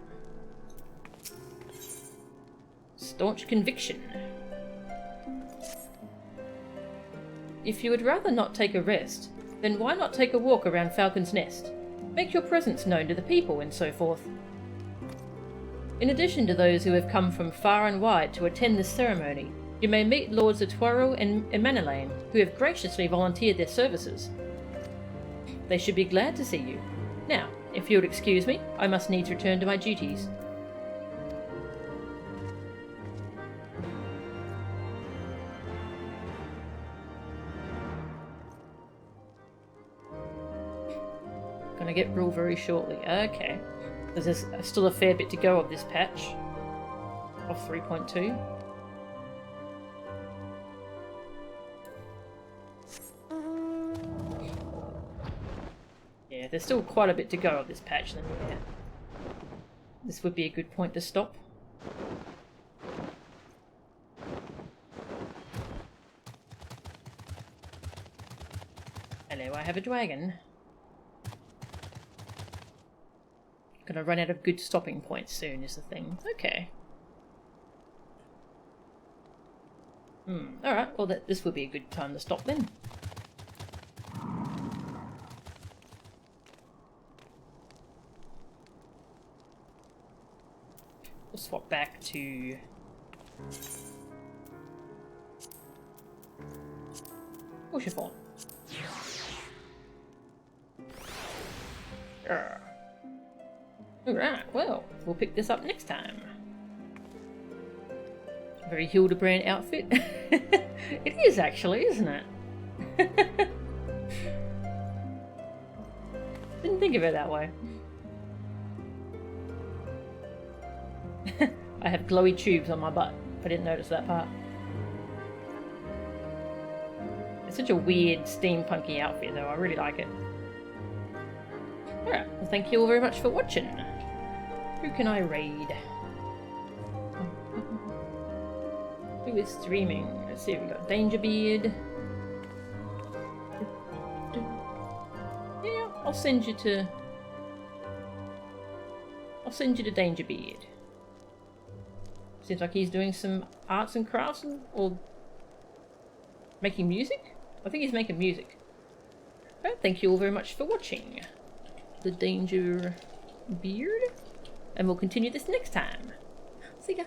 Staunch conviction. If you would rather not take a rest, then why not take a walk around Falcon's Nest? Make your presence known to the people and so forth. In addition to those who have come from far and wide to attend this ceremony, you may meet Lords Atwaro and Emanelaine, who have graciously volunteered their services. They should be glad to see you. Now, if you would excuse me, I must needs return to my duties. Gonna get rule very shortly. Okay. There's still a fair bit to go of this patch. Of 3.2. Yeah, there's still quite a bit to go of this patch then, yeah. This would be a good point to stop. Hello, I have a dragon. Gonna run out of good stopping points soon is the thing. Okay. Alright, well this would be a good time to stop then. We'll swap back to... Chiffon. Alright, well, we'll pick this up next time. Very Hildebrand outfit. It is actually, isn't it? Didn't think of it that way. I have glowy tubes on my butt. I didn't notice that part. It's such a weird steampunky outfit though, I really like it. Alright, well thank you all very much for watching. Who can I raid? Who is streaming? Let's see, we got Dangerbeard. Yeah, I'll send you to Dangerbeard. Seems like he's doing some arts and crafts or making music? I think he's making music. Well, thank you all very much for watching the Dangerbeard. And we'll continue this next time. See ya!